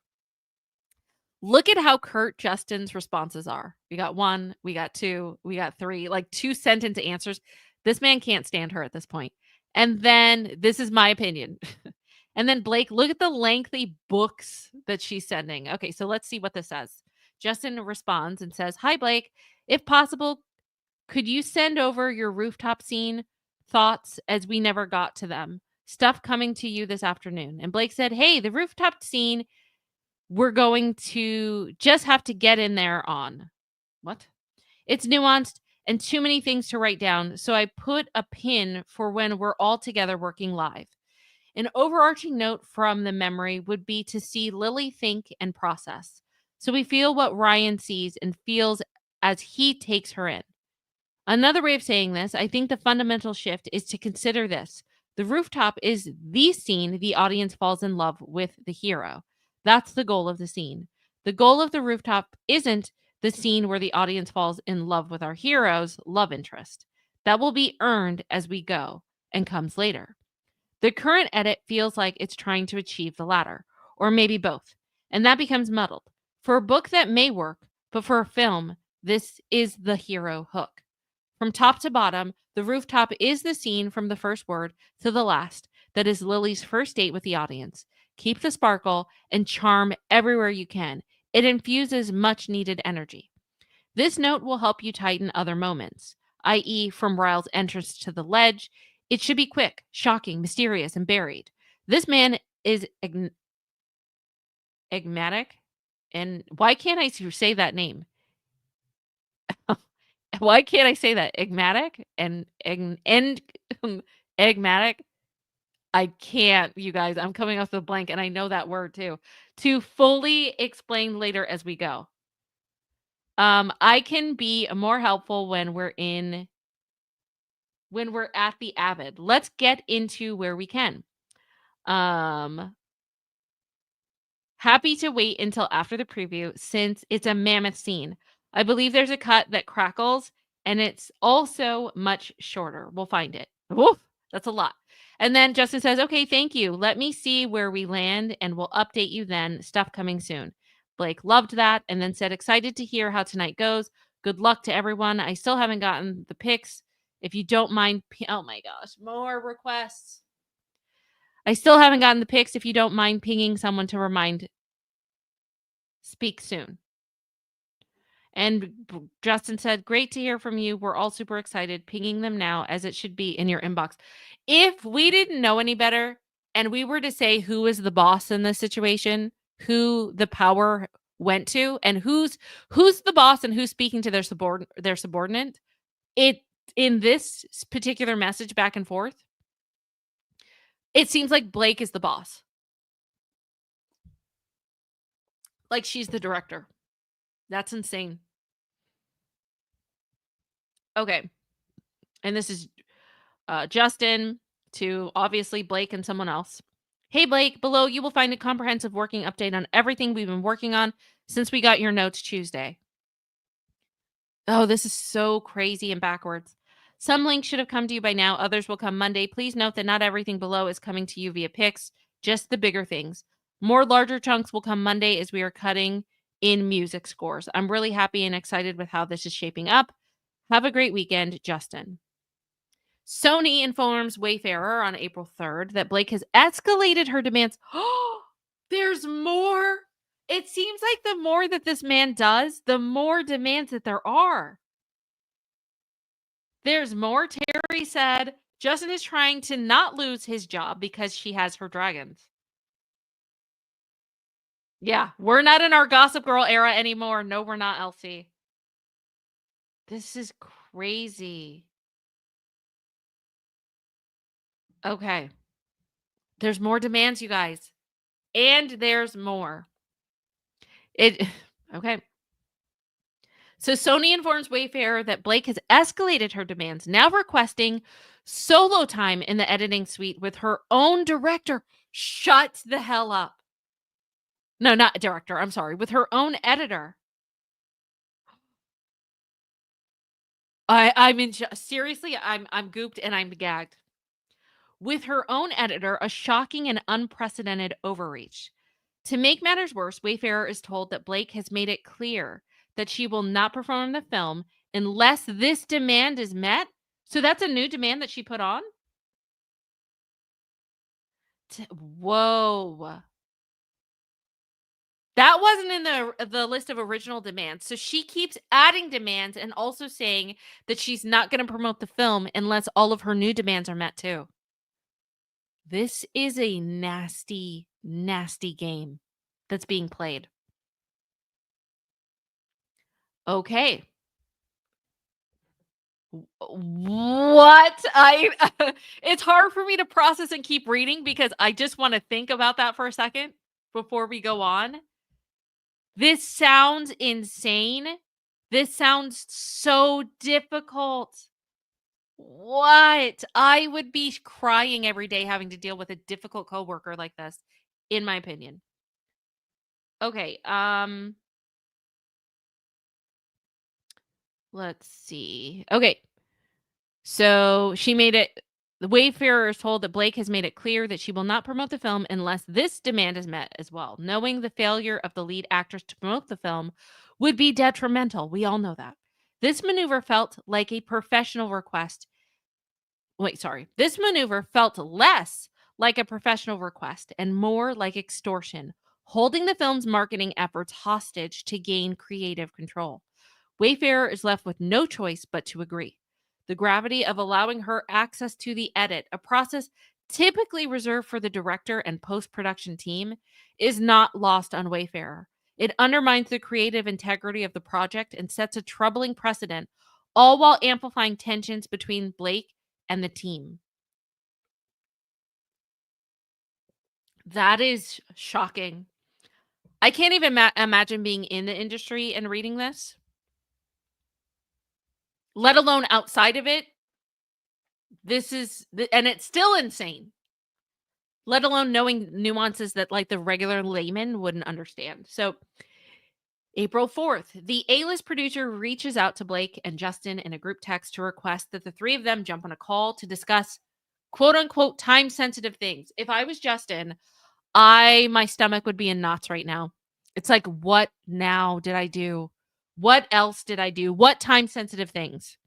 Look at how curt Justin's responses are. We got 1, we got 2, we got 3, like 2 sentence answers. This man can't stand her at this point. And then this is my opinion. And then Blake, look at the lengthy books that she's sending. Okay, so let's see what this says. Justin responds and says, "Hi, Blake. If possible, could you send over your rooftop scene thoughts as we never got to them? Stuff coming to you this afternoon." And Blake said, "Hey, the rooftop scene, we're going to just have to get in there on." What? "It's nuanced and too many things to write down, so I put a pin for when we're all together working live. An overarching note from the memory would be to see Lily think and process. So we feel what Ryan sees and feels as he takes her in. Another way of saying this, I think the fundamental shift is to consider this. The rooftop is the scene the audience falls in love with the hero. That's the goal of the scene. The goal of the rooftop isn't the scene where the audience falls in love with our hero's love interest. That will be earned as we go and comes later. The current edit feels like it's trying to achieve the latter, or maybe both, and that becomes muddled. For a book that may work, but for a film, this is the hero hook. From top to bottom, the rooftop is the scene from the first word to the last that is Lily's first date with the audience. Keep the sparkle and charm everywhere you can. It infuses much needed energy. This note will help you tighten other moments, i.e., from Ryle's entrance to the ledge. It should be quick, shocking, mysterious, and buried. This man is enigmatic. And why can't I say that name? Why can't I say that? Enigmatic and enigmatic. I can't, you guys. I'm coming off the blank, and I know that word too. To fully explain later as we go. I can be more helpful when we're at the Avid. Let's get into where we can. Happy to wait until after the preview since it's a mammoth scene. I believe there's a cut that crackles and it's also much shorter. We'll find it. Woof, that's a lot. And then Justin says, "Okay, thank you. Let me see where we land and we'll update you then. Stuff coming soon." Blake loved that and then said, "Excited to hear how tonight goes. Good luck to everyone. I still haven't gotten the pics. If you don't mind, oh my gosh, more requests. I still haven't gotten the pics. If you don't mind pinging someone to remind, speak soon." And Justin said, "Great to hear from you. We're all super excited. Pinging them now as it should be in your inbox." If we didn't know any better and we were to say who is the boss in this situation, who the power went to, and who's the boss and who's speaking to their subordinate, it in this particular message back and forth, it seems like Blake is the boss. Like she's the director. That's insane. Okay. And this is Justin to obviously Blake and someone else. "Hey, Blake, below you will find a comprehensive working update on everything we've been working on since we got your notes Tuesday." Oh, this is so crazy and backwards. "Some links should have come to you by now. Others will come Monday. Please note that not everything below is coming to you via Pix, just the bigger things. More larger chunks will come Monday as we are cutting in music scores. I'm really happy and excited with how this is shaping up. Have a great weekend, Justin." Sony informs Wayfarer on April 3rd that Blake has escalated her demands. Oh, there's more. It seems like the more that this man does, the more demands that there are. There's more, Terry said. Justin is trying to not lose his job because she has her dragons. Yeah, we're not in our Gossip Girl era anymore. No, we're not, Elsie. This is crazy. Okay. There's more demands, you guys. And there's more. It okay. So Sony informs Wayfarer that Blake has escalated her demands, now requesting solo time in the editing suite with her own director. Shut the hell up. No, not director. I'm sorry. With her own editor. I'm in seriously, I'm gooped and I'm gagged. With her own editor, a shocking and unprecedented overreach. To make matters worse, Wayfarer is told that Blake has made it clear that she will not perform in the film unless this demand is met. So that's a new demand that she put on? Whoa. That wasn't in the list of original demands. So she keeps adding demands and also saying that she's not going to promote the film unless all of her new demands are met too. This is a nasty, nasty game that's being played. Okay. What? It's hard for me to process and keep reading because I just want to think about that for a second before we go on. This sounds insane. This sounds so difficult. What? I would be crying every day having to deal with a difficult coworker like this, in my opinion. Okay, let's see. Okay. So she made it the Wayfarer is told that Blake has made it clear that she will not promote the film unless this demand is met as well. Knowing the failure of the lead actress to promote the film would be detrimental. We all know that. This maneuver felt like a professional request. Wait, sorry. This maneuver felt less like a professional request and more like extortion, holding the film's marketing efforts hostage to gain creative control. Wayfarer is left with no choice but to agree. The gravity of allowing her access to the edit, a process typically reserved for the director and post production team, is not lost on Wayfarer. It undermines the creative integrity of the project and sets a troubling precedent, all while amplifying tensions between Blake and the team. That is shocking. I can't even imagine being in the industry and reading this, let alone outside of it. This is, and it's still insane, let alone knowing nuances that like the regular layman wouldn't understand. So, April 4th, the A-list producer reaches out to Blake and Justin in a group text to request that the three of them jump on a call to discuss quote unquote time sensitive things. If I was Justin, my stomach would be in knots right now. It's like, what now did I do? What else did I do? What time sensitive things?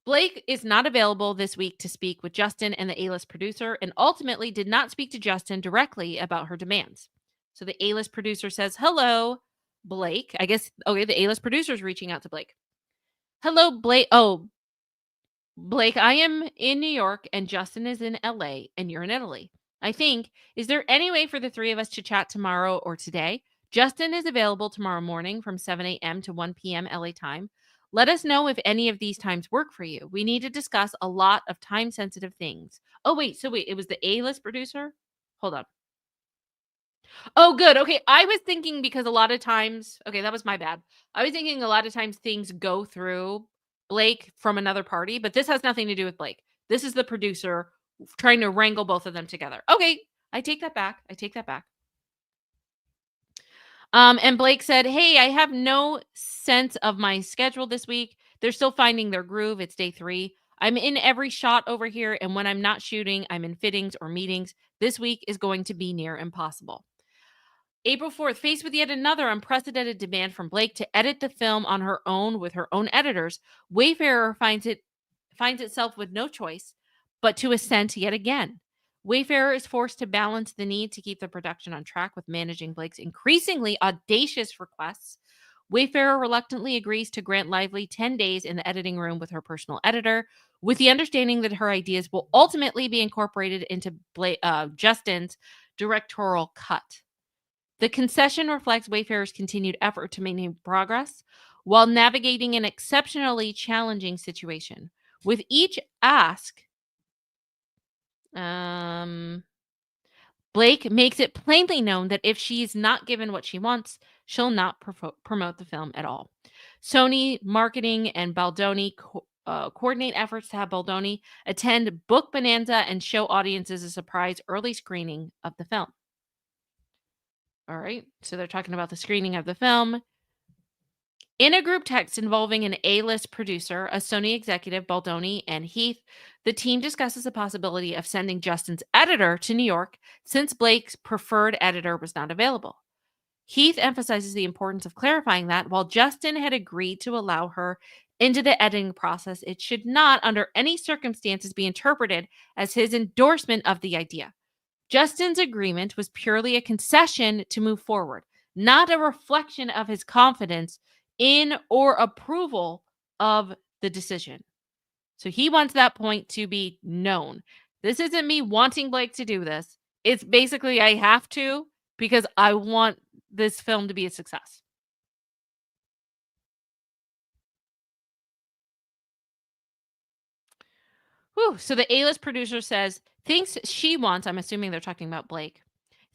Blake is not available this week to speak with Justin and the A-list producer and ultimately did not speak to Justin directly about her demands. So the A-list producer says, "Hello, Blake." I guess, okay, the A-list producer is reaching out to Blake. "Hello, Blake. Oh, Blake, I am in New York and Justin is in LA and you're in Italy. I think, is there any way for the three of us to chat tomorrow or today? Justin is available tomorrow morning from 7 a.m. to 1 p.m. LA time. Let us know if any of these times work for you. We need to discuss a lot of time sensitive things." Oh, wait. So, wait, it was the A-list producer? Hold on. Oh, good. Okay. I was thinking because a lot of times, okay, that was my bad. I was thinking a lot of times things go through Blake from another party, but this has nothing to do with Blake. This is the producer trying to wrangle both of them together. Okay. I take that back. I take that back. And Blake said, "Hey, I have no sense of my schedule this week. They're still finding their groove. It's day 3. I'm in every shot over here, and when I'm not shooting, I'm in fittings or meetings. This week is going to be near impossible." April 4th, faced with yet another unprecedented demand from Blake to edit the film on her own with her own editors, Wayfarer finds itself with no choice but to assent yet again. Wayfarer is forced to balance the need to keep the production on track with managing Blake's increasingly audacious requests, Wayfarer reluctantly agrees to grant Lively 10 days in the editing room with her personal editor, with the understanding that her ideas will ultimately be incorporated into Justin's directorial cut. The concession reflects Wayfarer's continued effort to maintain progress while navigating an exceptionally challenging situation. With each ask, um, Blake makes it plainly known that if she's not given what she wants, she'll not promote the film at all. Sony Marketing and Baldoni coordinate efforts to have Baldoni attend Book Bonanza and show audiences a surprise early screening of the film. All right, so they're talking about the screening of the film. In a group text involving an A-list producer, a Sony executive, Baldoni, and Heath, the team discusses the possibility of sending Justin's editor to New York since Blake's preferred editor was not available. Heath emphasizes the importance of clarifying that while Justin had agreed to allow her into the editing process, it should not, under any circumstances, be interpreted as his endorsement of the idea. Justin's agreement was purely a concession to move forward, not a reflection of his confidence in or approval of the decision. So he wants that point to be known. This isn't me wanting Blake to do this. It's basically I have to because I want this film to be a success. Whew. So the A-list producer says, thinks she wants, I'm assuming they're talking about Blake,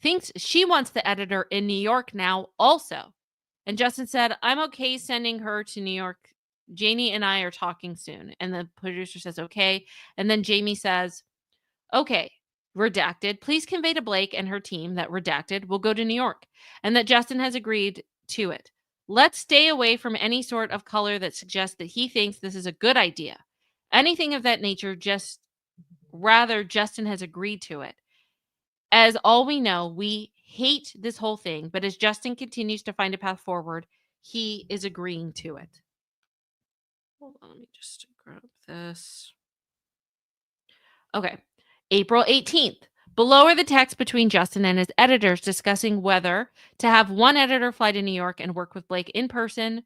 thinks she wants the editor in New York now also. And Justin said, I'm okay sending her to New York. Janie and I are talking soon. And the producer says, okay. And then Jamie says, okay, redacted. Please convey to Blake and her team that redacted will go to New York and that Justin has agreed to it. Let's stay away from any sort of color that suggests that he thinks this is a good idea. Anything of that nature, just rather Justin has agreed to it. As all we know, we hate this whole thing, but as Justin continues to find a path forward, he is agreeing to it. Hold on, let me just grab this. Okay. April 18th. Below are the texts between Justin and his editors discussing whether to have one editor fly to New York and work with Blake in person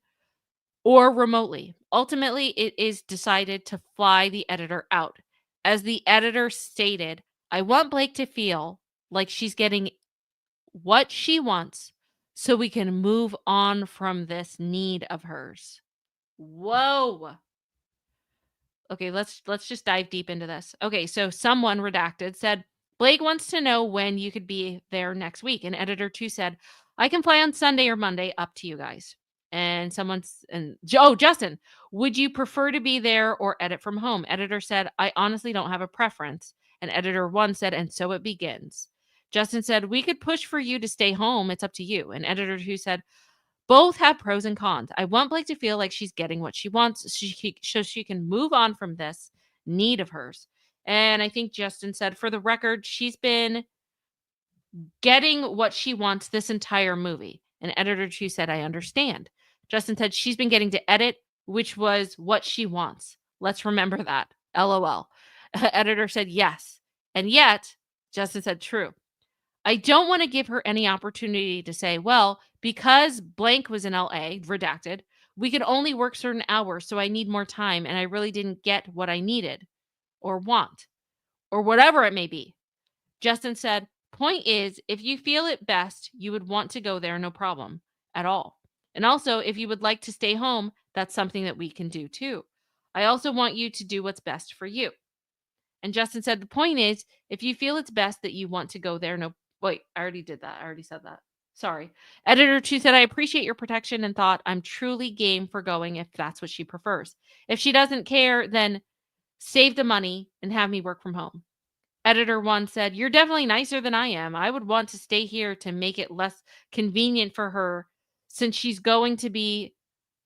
or remotely. Ultimately, it is decided to fly the editor out. As the editor stated, I want Blake to feel like she's getting what she wants so we can move on from this need of hers. Whoa. Okay, let's just dive deep into this. Okay, so someone redacted said Blake wants to know when you could be there next week. And editor 2 said, I can fly on Sunday or Monday, up to you guys. And Justin, would you prefer to be there or edit from home? Editor said, I honestly don't have a preference. And editor 1 said, and so it begins. Justin said, we could push for you to stay home. It's up to you. And editor 2 said, both have pros and cons. I want Blake to feel like she's getting what she wants so she can move on from this need of hers. And I think Justin said, for the record, she's been getting what she wants this entire movie. And editor 2 said, I understand. Justin said, she's been getting to edit, which was what she wants. Let's remember that. LOL. Editor said, yes. And yet, Justin said, true. I don't want to give her any opportunity to say, well, because blank was in LA, redacted, we could only work certain hours, so I need more time, and I really didn't get what I needed or want, or whatever it may be. Justin said, point is, if you feel it best, you would want to go there, no problem at all. And also, if you would like to stay home, that's something that we can do too. I also want you to do what's best for you. And Justin said, the point is, if you feel it's best that you want to go there, no. Wait, I already did that. I already said that. Sorry. Editor 2 said, I appreciate your protection and thought I'm truly game for going if that's what she prefers. If she doesn't care, then save the money and have me work from home. Editor 1 said, you're definitely nicer than I am. I would want to stay here to make it less convenient for her since she's going to be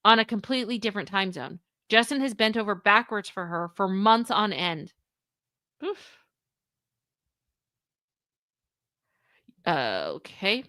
on a completely different time zone. Justin has bent over backwards for her for months on end. Oof. Okay.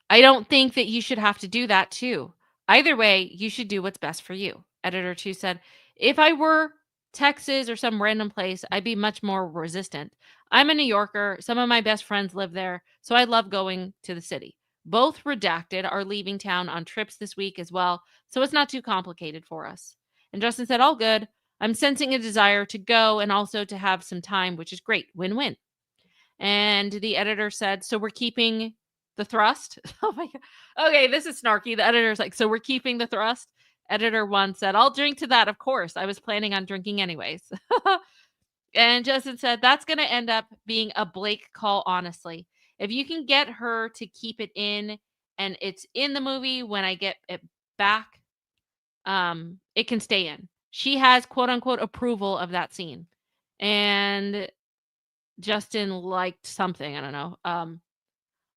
I don't think that you should have to do that too. Either way, you should do what's best for you. Editor 2 said, if I were Texas or some random place, I'd be much more resistant. I'm a New Yorker. Some of my best friends live there, so I love going to the city. Both redacted are leaving town on trips this week as well, so it's not too complicated for us. And Justin said, all good. I'm sensing a desire to go and also to have some time, which is great. Win-win. And the editor said, so we're keeping the thrust. Oh my God. Okay, this is snarky. The editor's like, so we're keeping the thrust. Editor one said, I'll drink to that, of course. I was planning on drinking anyways. And Justin said, that's going to end up being a Blake call, honestly. If you can get her to keep it in and it's in the movie when I get it back, it can stay in. She has quote unquote approval of that scene. And Justin liked something. I don't know.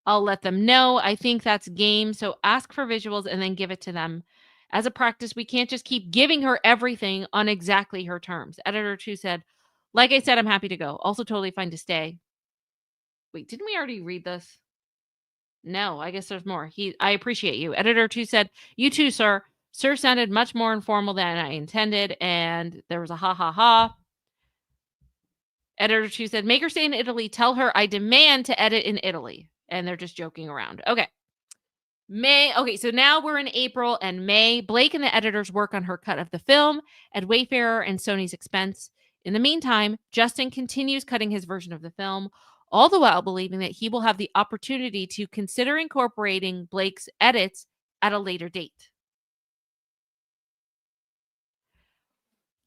I'll let them know. I think that's game. So ask for visuals and then give it to them. As a practice, we can't just keep giving her everything on exactly her terms. Editor 2 said, like I said, I'm happy to go. Also totally fine to stay. Wait, didn't we already read this? No, I guess there's more. I appreciate you. Editor 2 said, you too, sir. Sir sounded much more informal than I intended. And there was a ha ha ha. Editor 2 said, make her stay in Italy. Tell her I demand to edit in Italy. And they're just joking around. Okay. Okay, so now we're in April and May. Blake and the editors work on her cut of the film at Wayfarer and Sony's expense. In the meantime, Justin continues cutting his version of the film, all the while believing that he will have the opportunity to consider incorporating Blake's edits at a later date.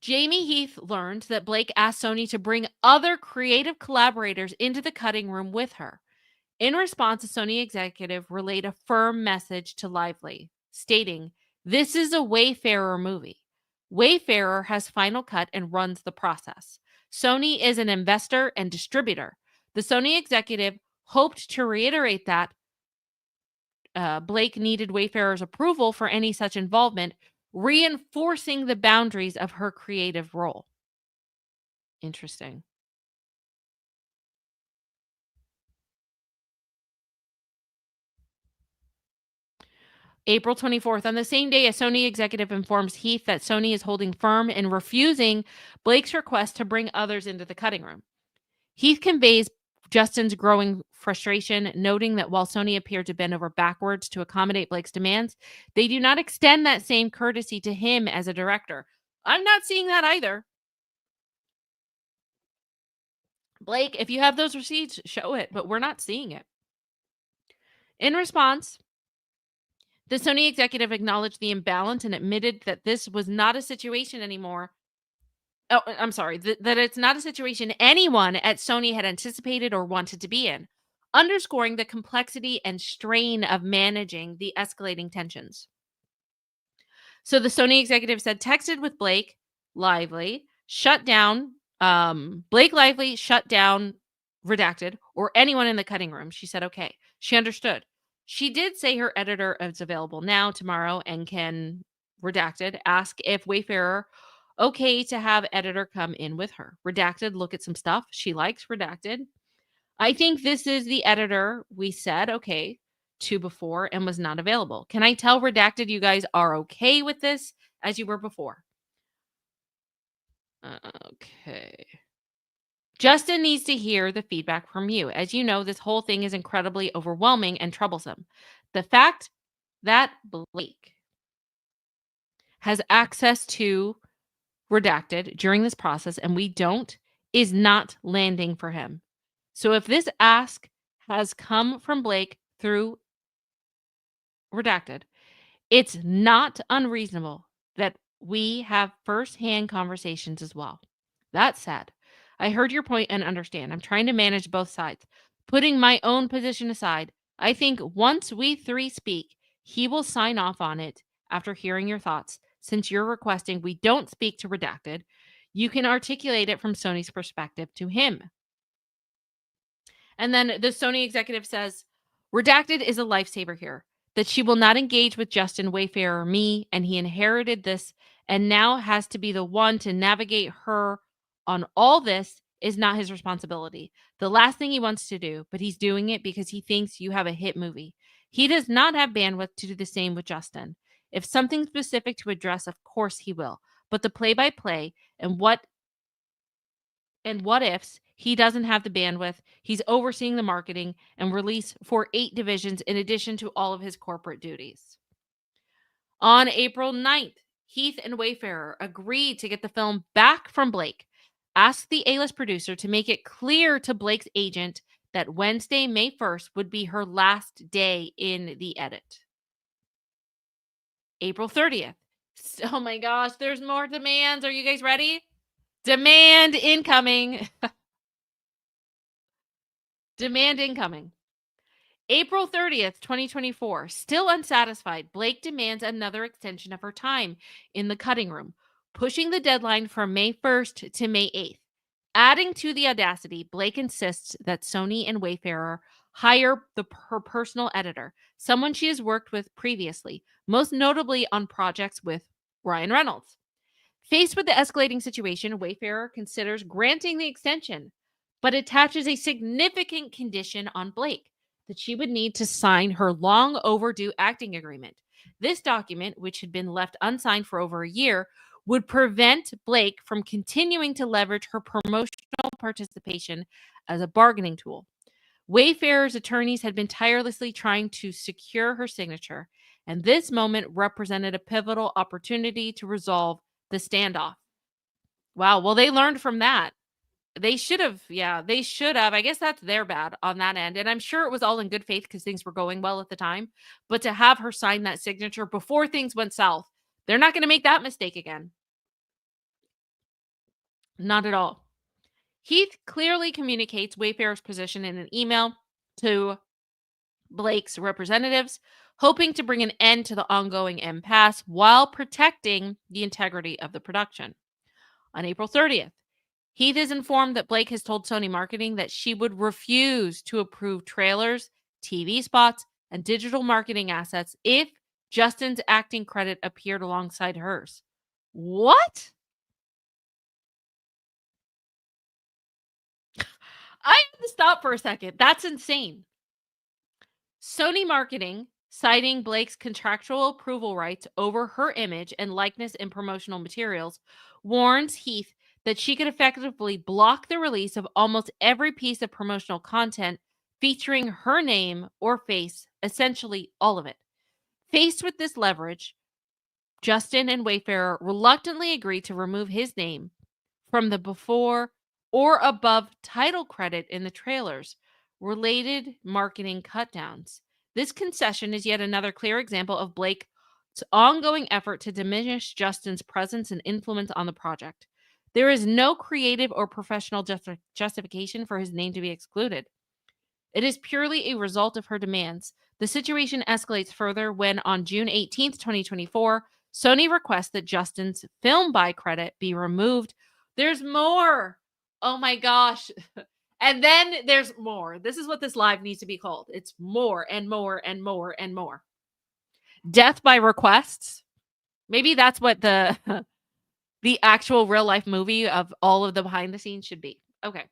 Jamie Heath learned that Blake asked Sony to bring other creative collaborators into the cutting room with her. In response, a Sony executive relayed a firm message to Lively, stating, this is a Wayfarer movie. Wayfarer has final cut and runs the process. Sony is an investor and distributor. The Sony executive hoped to reiterate that Blake needed Wayfarer's approval for any such involvement, reinforcing the boundaries of her creative role. Interesting. April 24th, on the same day, a Sony executive informs Heath that Sony is holding firm in refusing Blake's request to bring others into the cutting room. Heath conveys Justin's growing frustration, noting that while Sony appeared to bend over backwards to accommodate Blake's demands, they do not extend that same courtesy to him as a director. I'm not seeing that either. Blake, if you have those receipts, show it, but we're not seeing it. In response, the Sony executive acknowledged the imbalance and admitted that this was not a situation anymore. Oh, I'm sorry, that it's not a situation anyone at Sony had anticipated or wanted to be in, underscoring the complexity and strain of managing the escalating tensions. So the Sony executive said, texted with Blake Lively, shut down, Blake Lively, shut down, redacted, or anyone in the cutting room. She said, okay. She understood. She did say her editor is available now, tomorrow, and can, redacted, ask if Wayfarer okay to have editor come in with her. Redacted, look at some stuff she likes. Redacted, I think this is the editor we said okay to before and was not available. Can I tell redacted you guys are okay with this as you were before? Okay. Justin needs to hear the feedback from you. As you know, this whole thing is incredibly overwhelming and troublesome. The fact that Blake has access to redacted during this process and we don't is not landing for him. So if this ask has come from Blake through redacted, it's not unreasonable that we have firsthand conversations as well. That said, I heard your point and understand. I'm trying to manage both sides. Putting my own position aside, I think once we three speak, he will sign off on it after hearing your thoughts. Since you're requesting we don't speak to redacted, you can articulate it from Sony's perspective to him. And then the Sony executive says, redacted is a lifesaver here, that she will not engage with Justin, Wayfarer, or me, and he inherited this and now has to be the one to navigate her on all this is not his responsibility. The last thing he wants to do, but he's doing it because he thinks you have a hit movie. He does not have bandwidth to do the same with Justin. If something specific to address, of course he will. But the play-by-play and what And what ifs he doesn't have the bandwidth, he's overseeing the marketing and release for 8 divisions in addition to all of his corporate duties. On April 9th, Heath and Wayfarer agreed to get the film back from Blake, asked the A-list producer to make it clear to Blake's agent that Wednesday, May 1st would be her last day in the edit. April 30th. Oh my gosh, there's more demands. Are you guys ready? Demand incoming. Demand incoming. April 30th, 2024. Still unsatisfied, Blake demands another extension of her time in the cutting room, pushing the deadline from May 1st to May 8th. Adding to the audacity, Blake insists that Sony and Wayfarer hire her personal editor, someone she has worked with previously, most notably on projects with Ryan Reynolds. Faced with the escalating situation, Wayfarer considers granting the extension, but attaches a significant condition on Blake that she would need to sign her long overdue acting agreement. This document, which had been left unsigned for over a year, would prevent Blake from continuing to leverage her promotional participation as a bargaining tool. Wayfarer's attorneys had been tirelessly trying to secure her signature, and this moment represented a pivotal opportunity to resolve the standoff. Wow. Well, they learned from that. They should have. Yeah, they should have. I guess that's their bad on that end. And I'm sure it was all in good faith because things were going well at the time. But to have her sign that signature before things went south, they're not going to make that mistake again. Not at all. Heath clearly communicates Wayfarer's position in an email to Blake's representatives, hoping to bring an end to the ongoing impasse while protecting the integrity of the production. On April 30th, Heath is informed that Blake has told Sony Marketing that she would refuse to approve trailers, TV spots, and digital marketing assets if Justin's acting credit appeared alongside hers. What? I have to stop for a second. That's insane. Sony Marketing, citing Blake's contractual approval rights over her image and likeness in promotional materials, warns Heath that she could effectively block the release of almost every piece of promotional content featuring her name or face, essentially all of it. Faced with this leverage, Justin and Wayfarer reluctantly agree to remove his name from the before or above title credit in the trailers, related marketing cutdowns. This concession is yet another clear example of Blake's ongoing effort to diminish Justin's presence and influence on the project. There is no creative or professional justification for his name to be excluded. It is purely a result of her demands. The situation escalates further when, on June 18th, 2024, Sony requests that Justin's film buy credit be removed. There's more. Oh my gosh. And then there's more. This is what this live needs to be called. It's more and more and more and more. Death by requests. Maybe that's what the the actual real life movie of all of the behind the scenes should be. Okay.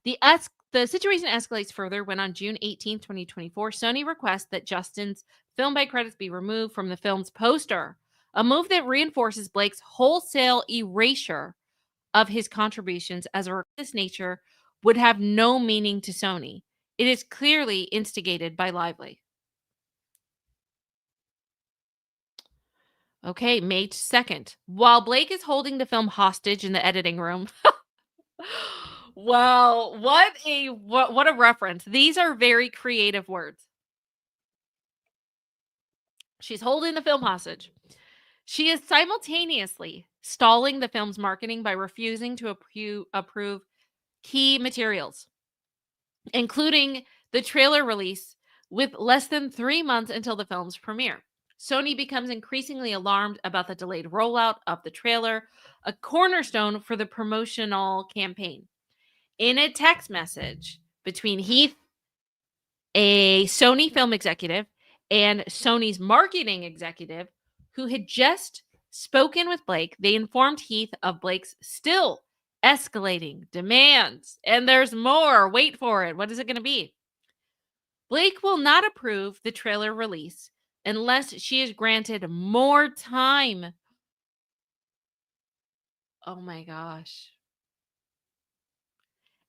The situation escalates further when on June 18th, 2024, Sony requests that Justin's film by credits be removed from the film's poster, a move that reinforces Blake's wholesale erasure of his contributions as a this nature would have no meaning to Sony. It is clearly instigated by Lively. Okay, May 2nd. While Blake is holding the film hostage in the editing room. Wow, what a reference. These are very creative words. She's holding the film hostage. She is simultaneously stalling the film's marketing by refusing to approve key materials, including the trailer release with less than 3 months until the film's premiere. Sony becomes increasingly alarmed about the delayed rollout of the trailer, a cornerstone for the promotional campaign. In a text message between Heath, a Sony film executive, and Sony's marketing executive, who had just spoken with Blake, they informed Heath of Blake's still escalating demands. And there's more. Wait for it. What is it going to be? Blake will not approve the trailer release unless she is granted more time. Oh my gosh.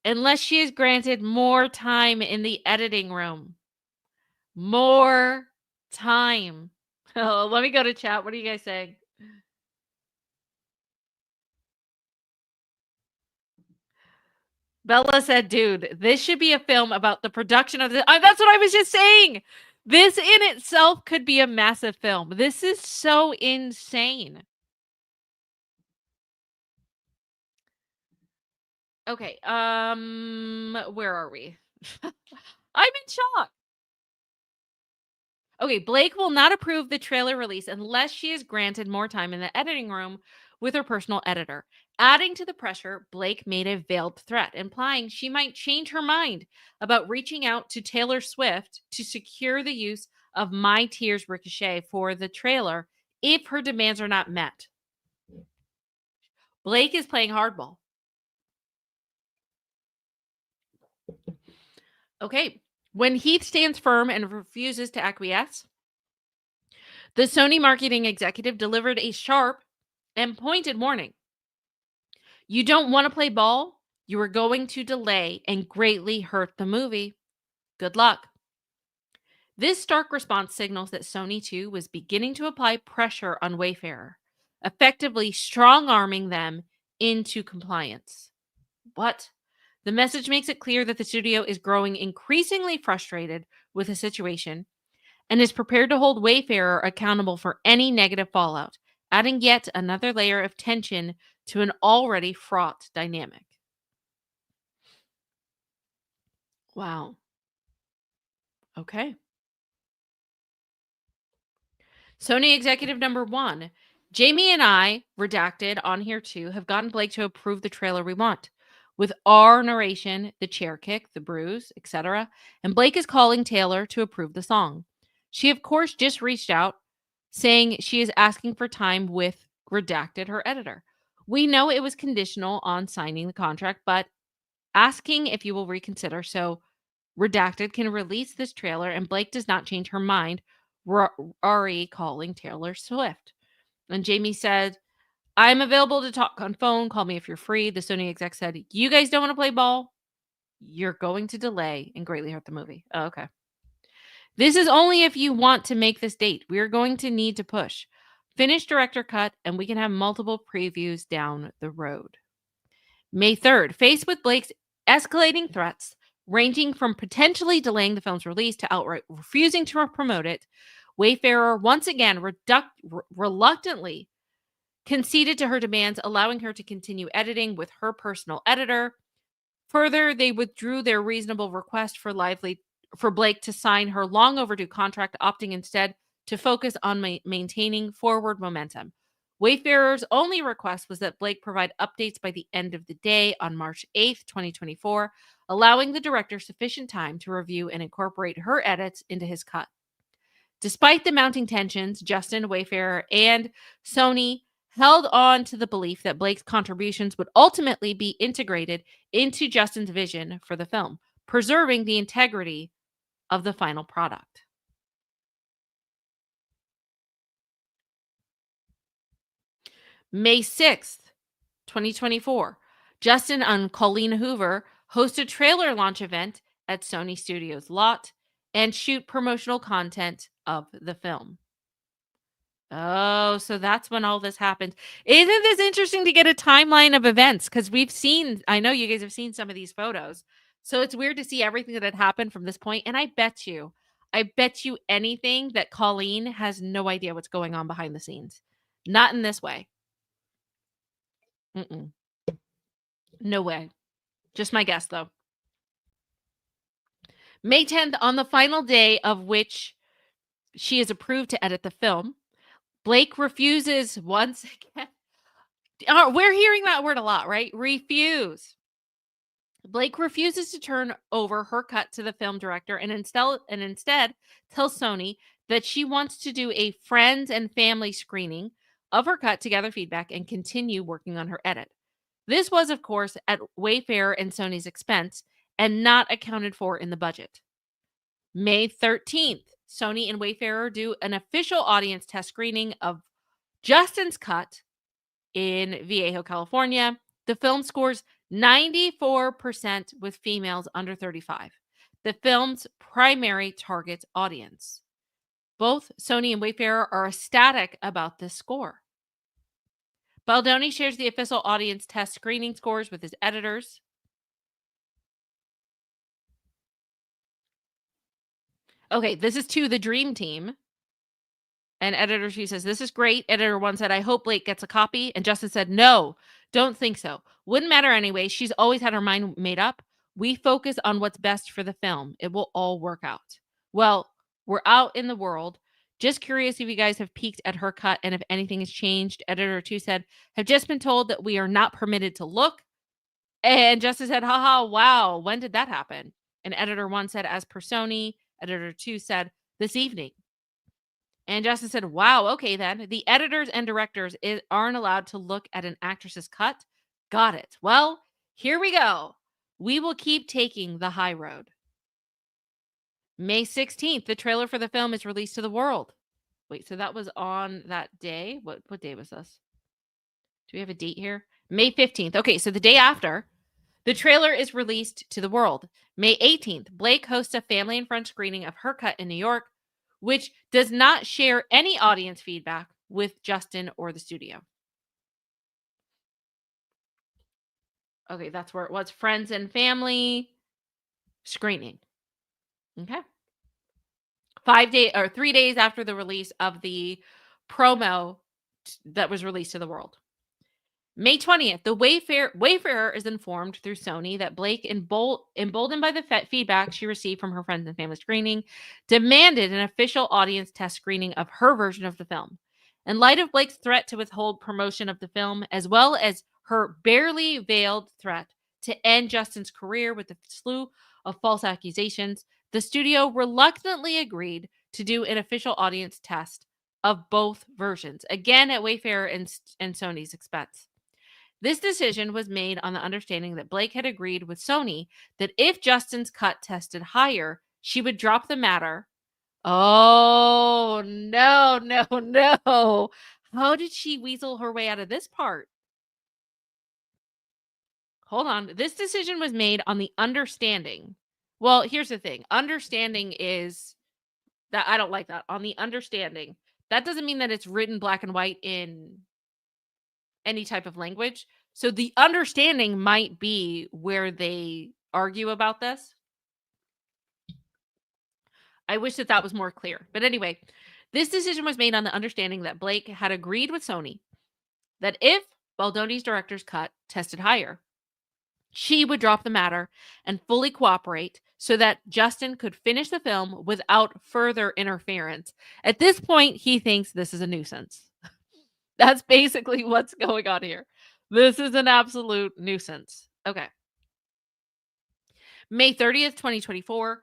unless she is granted more time in the editing room. More time. Oh, let me go to chat. What are you guys saying? Bella said, dude, this should be a film about the production of the. That's what I was just saying. This in itself could be a massive film. This is so insane. Okay, where are we? I'm in shock. Okay, Blake will not approve the trailer release unless she is granted more time in the editing room with her personal editor. Adding to the pressure, Blake made a veiled threat, implying she might change her mind about reaching out to Taylor Swift to secure the use of My Tears Ricochet for the trailer if her demands are not met. Blake is playing hardball. Okay, when Heath stands firm and refuses to acquiesce, the Sony marketing executive delivered a sharp and pointed warning. You don't want to play ball? You are going to delay and greatly hurt the movie. Good luck. This stark response signals that Sony too was beginning to apply pressure on Wayfarer, effectively strong arming them into compliance. What? The message makes it clear that the studio is growing increasingly frustrated with the situation and is prepared to hold Wayfarer accountable for any negative fallout, adding yet another layer of tension to an already fraught dynamic. Wow. Okay. Sony executive number one. Jamie and I, redacted on here too, have gotten Blake to approve the trailer we want. With our narration, the chair kick, the bruise, etc. And Blake is calling Taylor to approve the song. She, of course, just reached out saying she is asking for time with redacted, her editor. We know it was conditional on signing the contract, but asking if you will reconsider so Redacted can release this trailer and Blake does not change her mind. Ari calling Taylor Swift. And Jamie said, I'm available to talk on phone. Call me if you're free. The Sony exec said, you guys don't want to play ball? You're going to delay and greatly hurt the movie. Oh, okay. This is only if you want to make this date. We are going to need to push. Finish director cut and we can have multiple previews down the road. May 3rd, faced with Blake's escalating threats, ranging from potentially delaying the film's release to outright refusing to promote it, Wayfarer once again reluctantly conceded to her demands, allowing her to continue editing with her personal editor. Further, they withdrew their reasonable request for Blake to sign her long overdue contract, opting instead to focus on maintaining forward momentum. Wayfarer's only request was that Blake provide updates by the end of the day on March 8th, 2024, allowing the director sufficient time to review and incorporate her edits into his cut. Despite the mounting tensions, Justin, Wayfarer, and Sony held on to the belief that Blake's contributions would ultimately be integrated into Justin's vision for the film, preserving the integrity of the final product. May 6th, 2024, Justin and Colleen Hoover host a trailer launch event at Sony Studios lot and shoot promotional content of the film. Oh, so that's when all this happened. Isn't this interesting to get a timeline of events? Because I know you guys have seen some of these photos. So it's weird to see everything that had happened from this point. And I bet you anything that Colleen has no idea what's going on behind the scenes. Not in this way. Mm-mm. No way. Just my guess, though. May 10th, on the final day of which she is approved to edit the film, Blake refuses once again. We're hearing that word a lot, right? Refuse. Blake refuses to turn over her cut to the film director and instead tells Sony that she wants to do a friends and family screening of her cut to gather feedback and continue working on her edit. This was, of course, at Wayfarer and Sony's expense and not accounted for in the budget. May 13th, Sony and Wayfarer do an official audience test screening of Justin's cut in Vallejo, California. The film scores 94% with females under 35, the film's primary target audience. Both Sony and Wayfarer are ecstatic about this score. Baldoni shares the official audience test screening scores with his editors. Okay, this is to the Dream Team. And editor she says, "This is great." Editor one said, "I hope Blake gets a copy." And Justin said, "No, don't think so. Wouldn't matter anyway. She's always had her mind made up. We focus on what's best for the film. It will all work out." Well, we're out in the world. Just curious if you guys have peeked at her cut and if anything has changed. Editor two said, "Have just been told that we are not permitted to look." And Justin said, "Haha, wow. When did that happen?" And editor one said, "As per Sony." Editor two said, "This evening." And Justin said, "Wow, okay then. The editors and directors aren't allowed to look at an actress's cut. Got it. Well, here we go. We will keep taking the high road." May 16th, the trailer for the film is released to the world. Wait, so that was on that day? What day was this? Do we have a date here? May 15th. Okay, so the day after, the trailer is released to the world. May 18th, Blake hosts a family and friend screening of Her Cut in New York, which does not share any audience feedback with Justin or the studio. Okay, that's where it was. Friends and family screening. Okay. 3 days after the release of the promo that was released to the world. May 20th, the Wayfarer is informed through Sony that Blake, emboldened by the feedback she received from her friends and family screening, demanded an official audience test screening of her version of the film. In light of Blake's threat to withhold promotion of the film, as well as her barely veiled threat to end Justin's career with a slew of false accusations, the studio reluctantly agreed to do an official audience test of both versions, again at Wayfarer and Sony's expense. This decision was made on the understanding that Blake had agreed with Sony that if Justin's cut tested higher, she would drop the matter. Oh, no, no, no. How did she weasel her way out of this part? Hold on. This decision was made on the understanding. Well, here's the thing. Understanding is that I don't like that. On the understanding. That doesn't mean that it's written black and white in any type of language. So the understanding might be where they argue about this. I wish that was more clear. But anyway, this decision was made on the understanding that Blake had agreed with Sony that if Baldoni's director's cut tested higher, she would drop the matter and fully cooperate so that Justin could finish the film without further interference. At this point, he thinks this is a nuisance. That's basically what's going on here. This is an absolute nuisance. Okay. May 30th, 2024,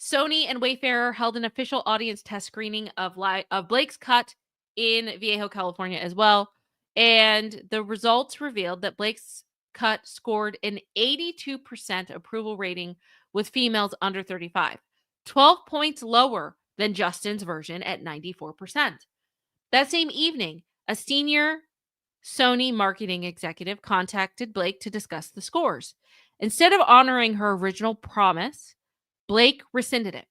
Sony and Wayfarer held an official audience test screening of Blake's cut in Viejo, California as well. And the results revealed that Blake's cut scored an 82% approval rating with females under 35, 12 points lower than Justin's version at 94%. That same evening, a senior Sony marketing executive contacted Blake to discuss the scores. Instead of honoring her original promise, Blake rescinded it,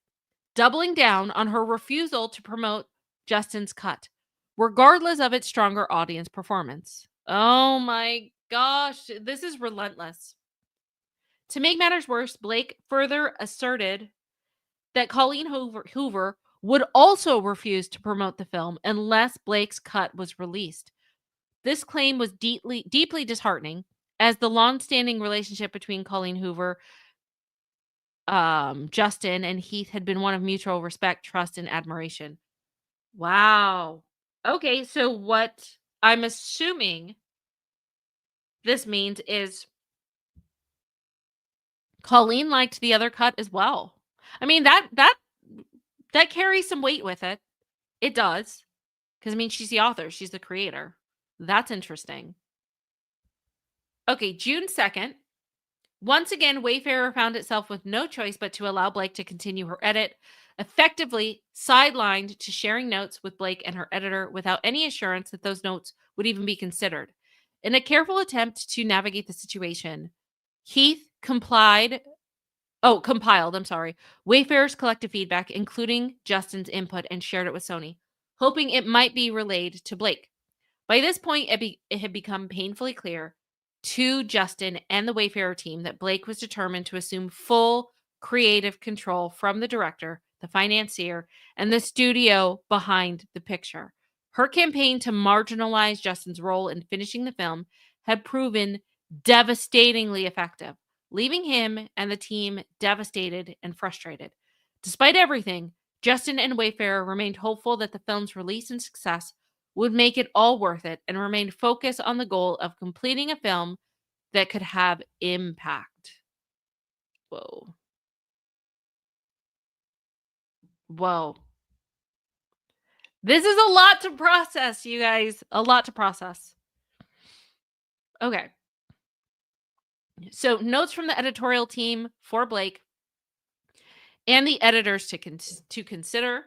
doubling down on her refusal to promote Justin's cut, regardless of its stronger audience performance. Oh my gosh, this is relentless. To make matters worse, Blake further asserted that Colleen Hoover would also refuse to promote the film unless Blake's cut was released. This claim was deeply disheartening, as the long-standing relationship between Colleen Hoover, Justin, and Heath had been one of mutual respect, trust, and admiration. Wow. Okay, so what I'm assuming this means is Colleen liked the other cut as well. I mean, that carries some weight with it. It does. Because, I mean, she's the author. She's the creator. That's interesting. Okay, June 2nd. Once again, Wayfarer found itself with no choice but to allow Blake to continue her edit, effectively sidelined to sharing notes with Blake and her editor without any assurance that those notes would even be considered. In a careful attempt to navigate the situation, Heath compiled, Wayfarer's collective feedback, including Justin's input, and shared it with Sony, hoping it might be relayed to Blake. By this point, it had become painfully clear to Justin and the Wayfarer team that Blake was determined to assume full creative control from the director, the financier, and the studio behind the picture. Her campaign to marginalize Justin's role in finishing the film had proven devastatingly effective, leaving him and the team devastated and frustrated. Despite everything, Justin and Wayfarer remained hopeful that the film's release and success would make it all worth it, and remained focused on the goal of completing a film that could have impact. Whoa. Whoa. This is a lot to process, you guys. A lot to process. Okay. So, notes from the editorial team for Blake and the editors to consider.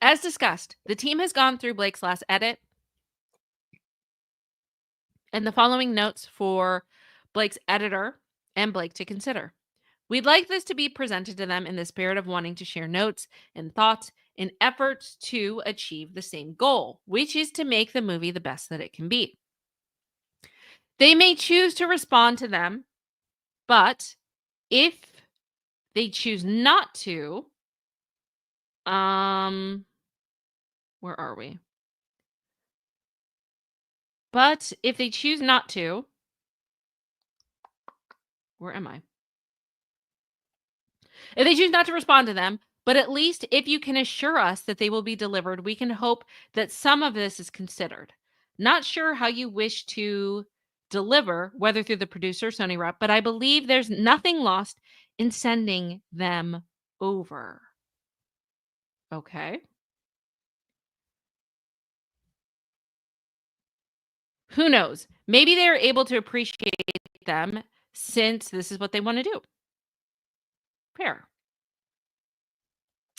As discussed, the team has gone through Blake's last edit, and the following notes for Blake's editor and Blake to consider. We'd like this to be presented to them in the spirit of wanting to share notes and thoughts in efforts to achieve the same goal, which is to make the movie the best that it can be. They may choose to respond to them, but if they choose not to, where are we? But if they choose not to, where am I? If they choose not to respond to them, but at least if you can assure us that they will be delivered, we can hope that some of this is considered. Not sure how you wish to deliver, whether through the producer, Sony rep, but I believe there's nothing lost in sending them over. Okay. Who knows? Maybe they're able to appreciate them since this is what they want to do. Fair.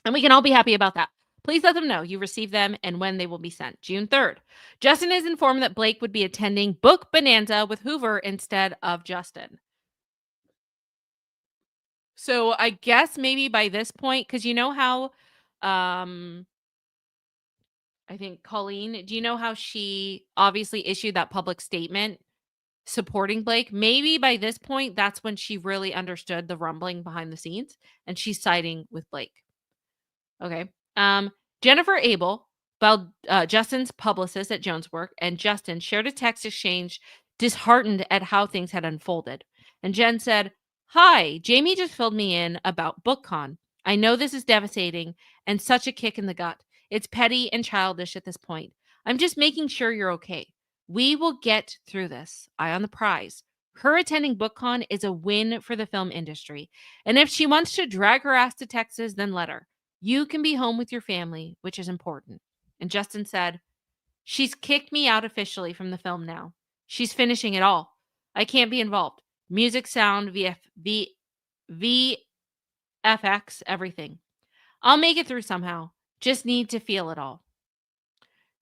And we can all be happy about that. Please let them know you received them and when they will be sent. June 3rd. Justin is informed that Blake would be attending Book Bonanza with Hoover instead of Justin. So I guess maybe by this point, because you know how I think Colleen, do you know how she obviously issued that public statement supporting Blake? Maybe by this point, that's when she really understood the rumbling behind the scenes and she's siding with Blake. Okay. Jennifer Abel, Justin's publicist at Jones Work, and Justin shared a text exchange disheartened at how things had unfolded. And Jen said, "Hi, Jamie just filled me in about BookCon. I know this is devastating and such a kick in the gut. It's petty and childish at this point. I'm just making sure you're okay. We will get through this. Eye on the prize. Her attending BookCon is a win for the film industry. And if she wants to drag her ass to Texas, then let her. You can be home with your family, which is important." And Justin said, "She's kicked me out officially from the film now. She's finishing it all. I can't be involved. Music, sound, VFX, everything. I'll make it through somehow. Just need to feel it all."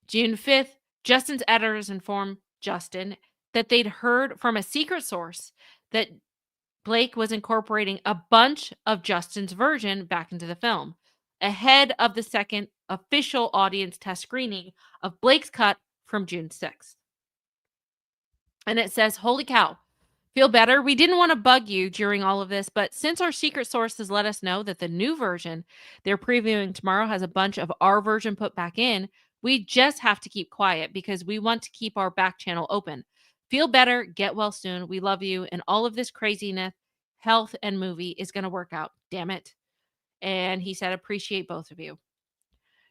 June 5th, Justin's editors informed Justin that they'd heard from a secret source that Blake was incorporating a bunch of Justin's version back into the film, ahead of the second official audience test screening of Blake's cut from June 6th. And it says, "Holy cow, feel better? We didn't want to bug you during all of this, but since our secret sources let us know that the new version they're previewing tomorrow has a bunch of our version put back in, we just have to keep quiet because we want to keep our back channel open. Feel better, get well soon. We love you, and all of this craziness, health, and movie is going to work out. Damn it." And he said, "Appreciate both of you."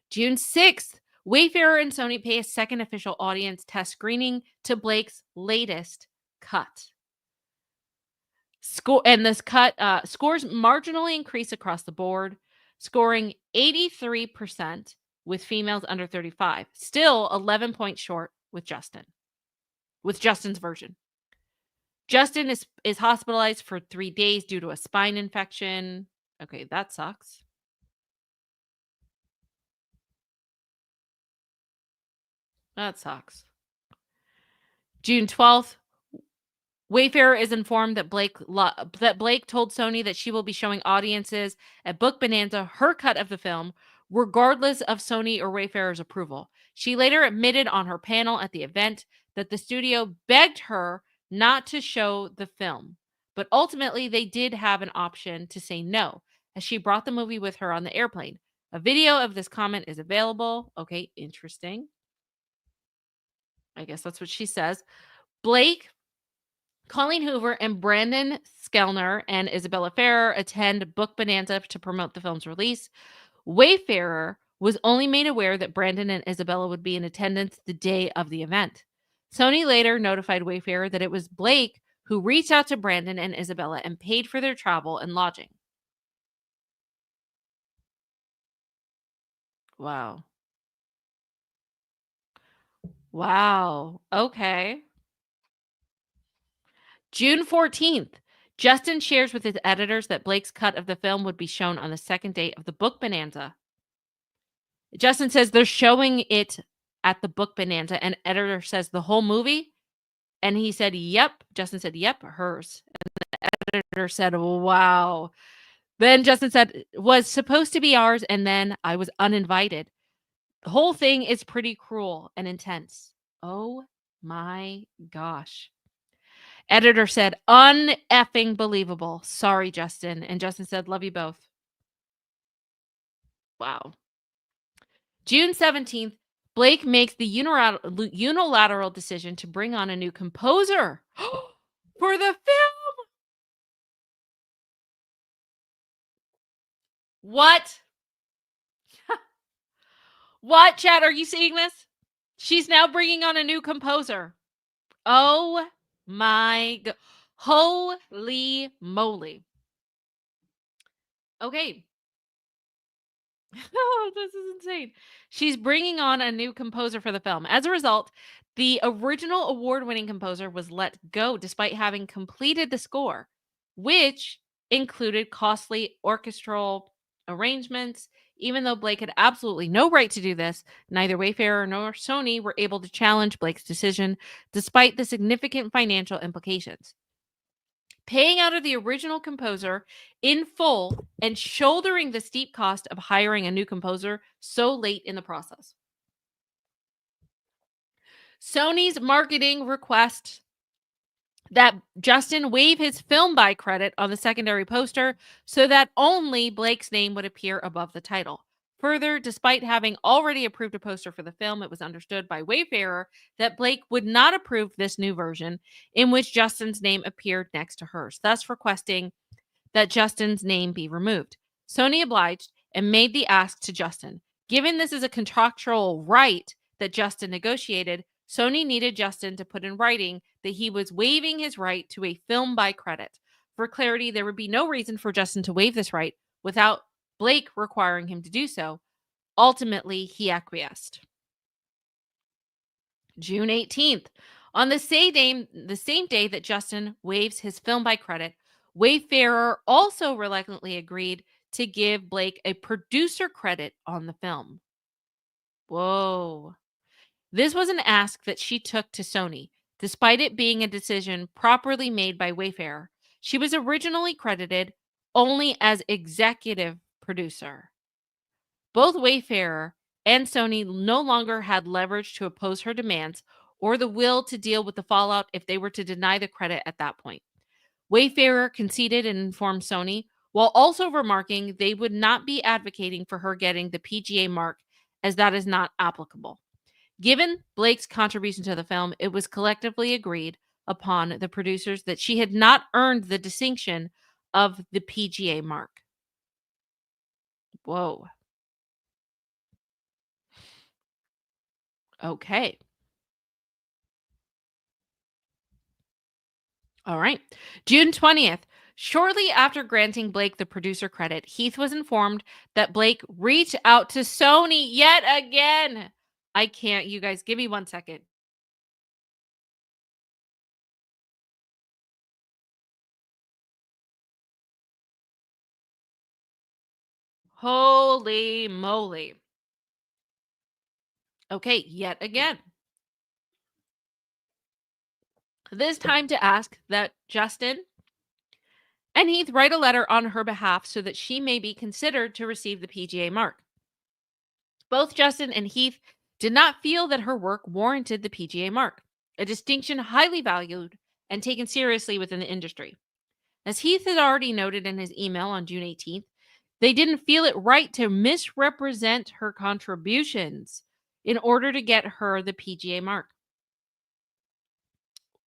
June 6th, Wayfarer and Sony pay a second official audience test screening to Blake's latest cut. This cut scores marginally increase across the board, scoring 83% with females under 35, still 11 points short with Justin's version. Justin is hospitalized for 3 days due to a spine infection. Okay, that sucks. That sucks. June 12th, Wayfarer is informed that Blake told Sony that she will be showing audiences at Book Bonanza her cut of the film, regardless of Sony or Wayfarer's approval. She later admitted on her panel at the event that the studio begged her not to show the film, but ultimately they did have an option to say no, as she brought the movie with her on the airplane. A video of this comment is available. Okay, interesting. I guess that's what she says. Blake, Colleen Hoover, and Brandon Skellner and Isabella Ferrer attend Book Bonanza to promote the film's release. Wayfarer was only made aware that Brandon and Isabella would be in attendance the day of the event. Sony later notified Wayfarer that it was Blake who reached out to Brandon and Isabella and paid for their travel and lodging. Wow. Wow. Okay. June 14th, Justin shares with his editors that Blake's cut of the film would be shown on the second day of the Book Bonanza. Justin says they're showing it at the Book Bonanza, and editor says the whole movie. And he said, yep. Justin said, yep, hers. And the editor said, wow. Then Justin said, was supposed to be ours, and then I was uninvited. The whole thing is pretty cruel and intense. Oh my gosh. Editor said, uneffing believable. Sorry, Justin. And Justin said, love you both. Wow. June 17th, Blake makes the unilateral decision to bring on a new composer for the film. What? What, Chad? Are you seeing this? She's now bringing on a new composer. Oh my god. Holy moly. Okay. Oh, this is insane. She's bringing on a new composer for the film. As a result, the original award-winning composer was let go despite having completed the score, which included costly orchestral arrangements. Even though Blake had absolutely no right to do this, neither Wayfarer nor Sony were able to challenge Blake's decision despite the significant financial implications. Paying out of the original composer in full and shouldering the steep cost of hiring a new composer so late in the process. Sony's marketing request that Justin waive his film buy credit on the secondary poster so that only Blake's name would appear above the title. Further, despite having already approved a poster for the film, it was understood by Wayfarer that Blake would not approve this new version in which Justin's name appeared next to hers, thus requesting that Justin's name be removed. Sony obliged and made the ask to Justin. Given this is a contractual right that Justin negotiated, Sony needed Justin to put in writing that he was waiving his right to a film by credit. For clarity, there would be no reason for Justin to waive this right without Blake requiring him to do so. Ultimately, he acquiesced. June 18th. On the same day that Justin waives his film by credit, Wayfarer also reluctantly agreed to give Blake a producer credit on the film. Whoa. This was an ask that she took to Sony, despite it being a decision properly made by Wayfarer. She was originally credited only as executive producer. Both Wayfarer and Sony no longer had leverage to oppose her demands or the will to deal with the fallout if they were to deny the credit at that point. Wayfarer conceded and informed Sony, while also remarking they would not be advocating for her getting the PGA mark as that is not applicable. Given Blake's contribution to the film, it was collectively agreed upon the producers that she had not earned the distinction of the PGA mark. Whoa. Okay. All right. June 20th. Shortly after granting Blake the producer credit, Heath was informed that Blake reached out to Sony yet again. I can't, you guys. Give me 1 second. Holy moly. Okay, yet again. This time to ask that Justin and Heath write a letter on her behalf so that she may be considered to receive the PGA mark. Both Justin and Heath did not feel that her work warranted the PGA mark, a distinction highly valued and taken seriously within the industry. As Heath had already noted in his email on June 18th, they didn't feel it right to misrepresent her contributions in order to get her the PGA mark.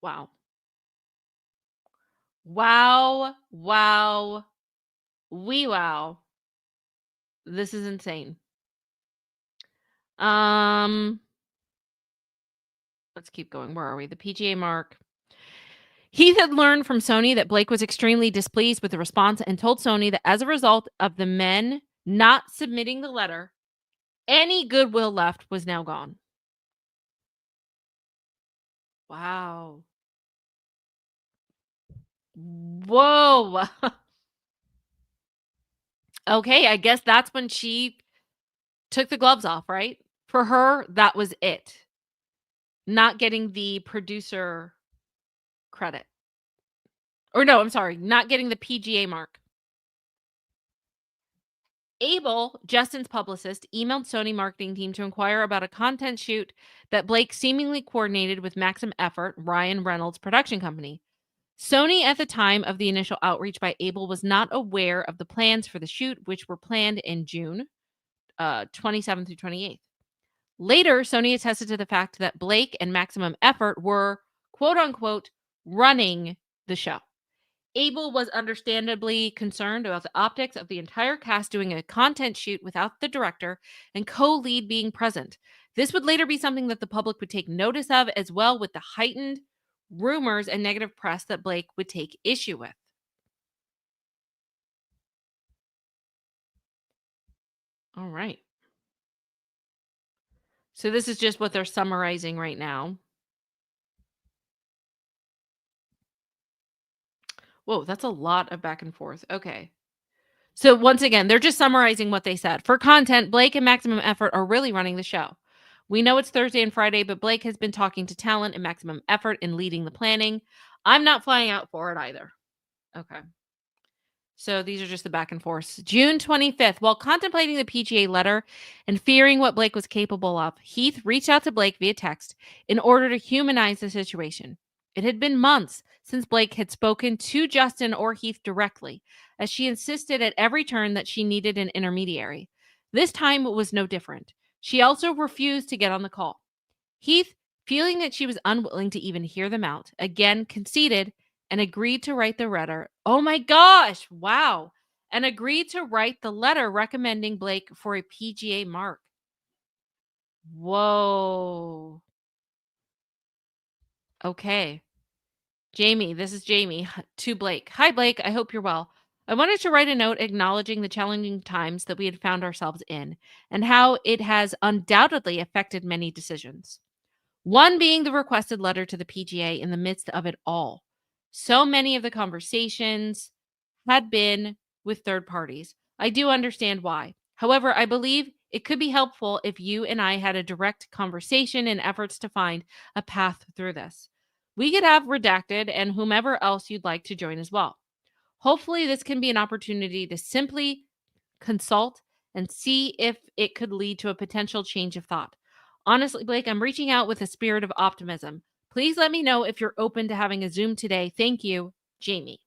Wow. Wow. Wow. Wow. This is insane. Um, let's keep going. Where are we? The PGA mark. Heath had learned from Sony that Blake was extremely displeased with the response and told Sony that as a result of the men not submitting the letter, any goodwill left was now gone. Wow. Whoa. Okay, I guess that's when she took the gloves off, right? For her, that was it. Not getting the producer credit. Or no, I'm sorry, not getting the PGA mark. Abel, Justin's publicist, emailed Sony marketing team to inquire about a content shoot that Blake seemingly coordinated with Maximum Effort, Ryan Reynolds' production company. Sony, at the time of the initial outreach by Abel, was not aware of the plans for the shoot, which were planned in June 27th through 28th. Later, Sony attested to the fact that Blake and Maximum Effort were, quote unquote, running the show. Abel was understandably concerned about the optics of the entire cast doing a content shoot without the director and co-lead being present. This would later be something that the public would take notice of, as well with the heightened rumors and negative press that Blake would take issue with. All right. So this is just what they're summarizing right now. Whoa, that's a lot of back and forth. Okay. So once again, they're just summarizing what they said. For content, Blake and Maximum Effort are really running the show. We know it's Thursday and Friday, but Blake has been talking to talent and Maximum Effort and leading the planning. I'm not flying out for it either. Okay. So these are just the back and forth. June 25th, while contemplating the PGA letter and fearing what Blake was capable of, Heath reached out to Blake via text in order to humanize the situation. It had been months since Blake had spoken to Justin or Heath directly, as she insisted at every turn that she needed an intermediary. This time it was no different. She also refused to get on the call. Heath, feeling that she was unwilling to even hear them out, again conceded and agreed to write the letter. Oh my gosh, wow. And agreed to write the letter recommending Blake for a PGA mark. Whoa. Okay. Jamie, this is Jamie to Blake. Hi, Blake. I hope you're well. I wanted to write a note acknowledging the challenging times that we had found ourselves in and how it has undoubtedly affected many decisions. One being the requested letter to the PGA in the midst of it all. So many of the conversations had been with third parties. I do understand why. However, I believe it could be helpful if you and I had a direct conversation in efforts to find a path through this. We could have redacted and whomever else you'd like to join as well. Hopefully, this can be an opportunity to simply consult and see if it could lead to a potential change of thought. Honestly, Blake, I'm reaching out with a spirit of optimism. Please let me know if you're open to having a Zoom today. Thank you, Jamie.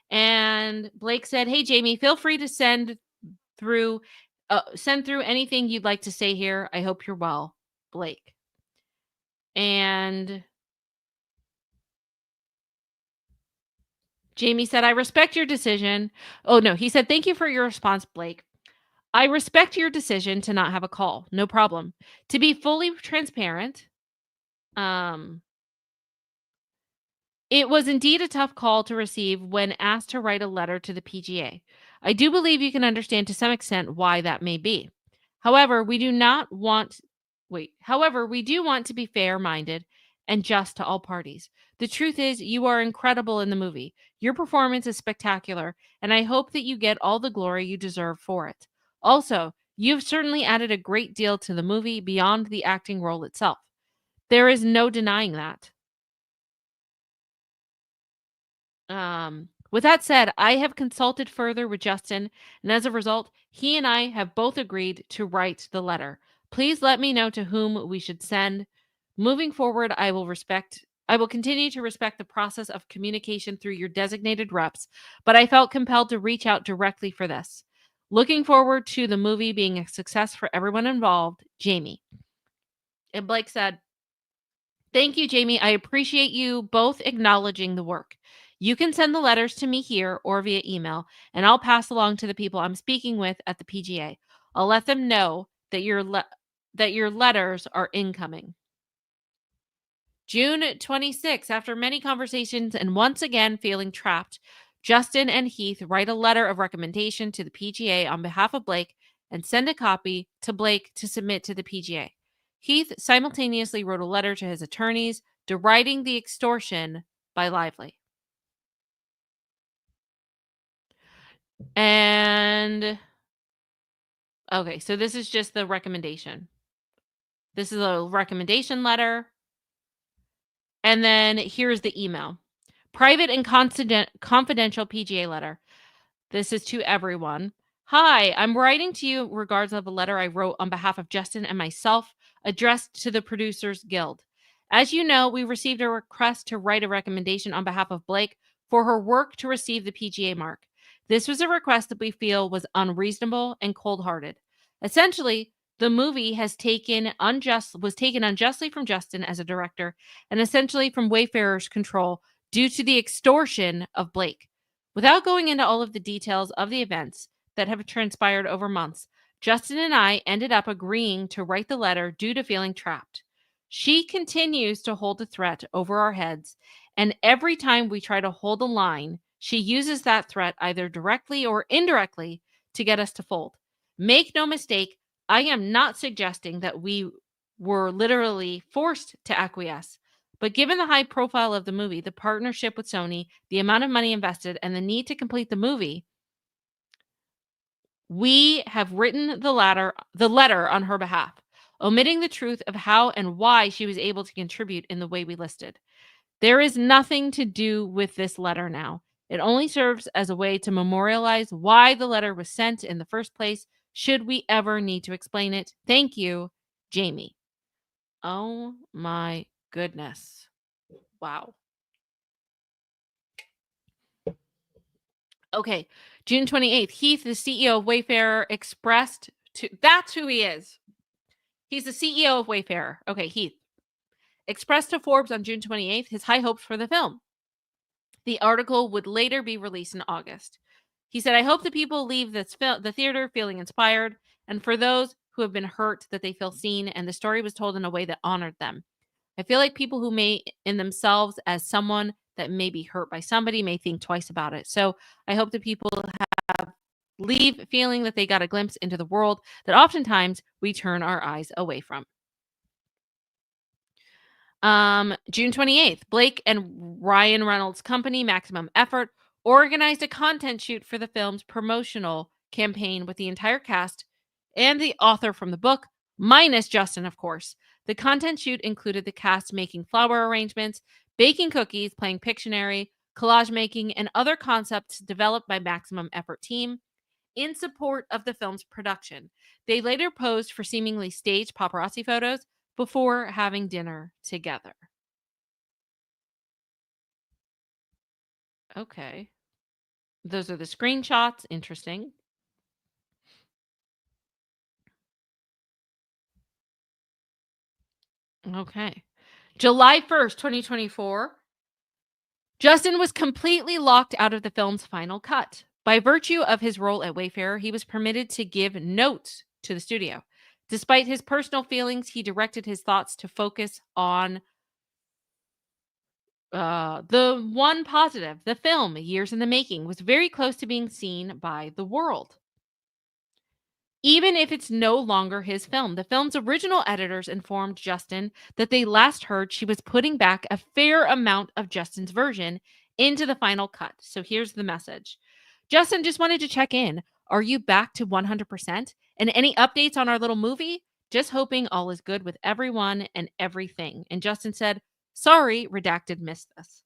And Blake said, "Hey Jamie, feel free to through send through anything you'd like to say here. I hope you're well, Blake." And Jamie said, "I respect your decision." Oh no, he said, "Thank you for your response, Blake. I respect your decision to not have a call. No problem. To be fully transparent, um it was indeed a tough call to receive when asked to write a letter to the PGA. I do believe you can understand to some extent why that may be. However, we do not want However, we do want to be fair-minded and just to all parties. The truth is, you are incredible in the movie. Your performance is spectacular, and I hope that you get all the glory you deserve for it. Also, you've certainly added a great deal to the movie beyond the acting role itself. There is no denying that. With that said, I have consulted further with Justin, and as a result, he and I have both agreed to write the letter. Please let me know to whom we should send. Moving forward, I will continue to respect the process of communication through your designated reps, but I felt compelled to reach out directly for this. Looking forward to the movie being a success for everyone involved, Jamie. And Blake said, "Thank you, Jamie. I appreciate you both acknowledging the work. You can send the letters to me here or via email, and I'll pass along to the people I'm speaking with at the PGA. I'll let them know that your letters are incoming." June 26th, after many conversations and once again feeling trapped, Justin and Heath write a letter of recommendation to the PGA on behalf of Blake and send a copy to Blake to submit to the PGA. Heath simultaneously wrote a letter to his attorneys deriding the extortion by Lively. And okay, so this is just the recommendation. This is a recommendation letter. And then here's the email. Private and confidential PGA letter. This is to everyone. Hi, I'm writing to you regards of a letter I wrote on behalf of Justin and myself addressed to the Producers Guild. As you know, we received a request to write a recommendation on behalf of Blake for her work to receive the PGA mark. This was a request that we feel was unreasonable and cold-hearted. Essentially, the movie was taken unjustly from Justin as a director and essentially from Wayfarer's control due to the extortion of Blake. Without going into all of the details of the events that have transpired over months, Justin and I ended up agreeing to write the letter due to feeling trapped. She continues to hold the threat over our heads, and every time we try to hold a line, she uses that threat either directly or indirectly to get us to fold. Make no mistake, I am not suggesting that we were literally forced to acquiesce. But given the high profile of the movie, the partnership with Sony, the amount of money invested, and the need to complete the movie, we have written the letter on her behalf, omitting the truth of how and why she was able to contribute in the way we listed. There is nothing to do with this letter now. It only serves as a way to memorialize why the letter was sent in the first place, should we ever need to explain it. Thank you, Jamie. Oh my goodness. Wow. Okay, June 28th, Heath, the CEO of Wayfarer, expressed to that's who he is. He's the CEO of Wayfarer. Okay, Heath expressed to Forbes on June 28th his high hopes for the film. The article would later be released in August. He said, "I hope the people leave the theater feeling inspired, and for those who have been hurt, that they feel seen, and the story was told in a way that honored them. I feel like people who may, in themselves, as someone that may be hurt by somebody, may think twice about it. So I hope that people leave feeling that they got a glimpse into the world that oftentimes we turn our eyes away from." June 28th, Blake and Ryan Reynolds' company, Maximum Effort, organized a content shoot for the film's promotional campaign with the entire cast and the author from the book, minus Justin, of course. The content shoot included the cast making flower arrangements, baking cookies, playing Pictionary, collage making, and other concepts developed by Maximum Effort team in support of the film's production. They later posed for seemingly staged paparazzi photos before having dinner together. Okay. Those are the screenshots. Interesting. Okay. July 1st, 2024. Justin was completely locked out of the film's final cut. By virtue of his role at Wayfarer, he was permitted to give notes to the studio. Despite his personal feelings, he directed his thoughts to focus on the one positive. The film, years in the making, was very close to being seen by the world. Even if it's no longer his film, the film's original editors informed Justin that they last heard she was putting back a fair amount of Justin's version into the final cut. So here's the message. Justin, just wanted to check in. Are you back to 100%? And any updates on our little movie? Just hoping all is good with everyone and everything. And Justin said, sorry, redacted missed this.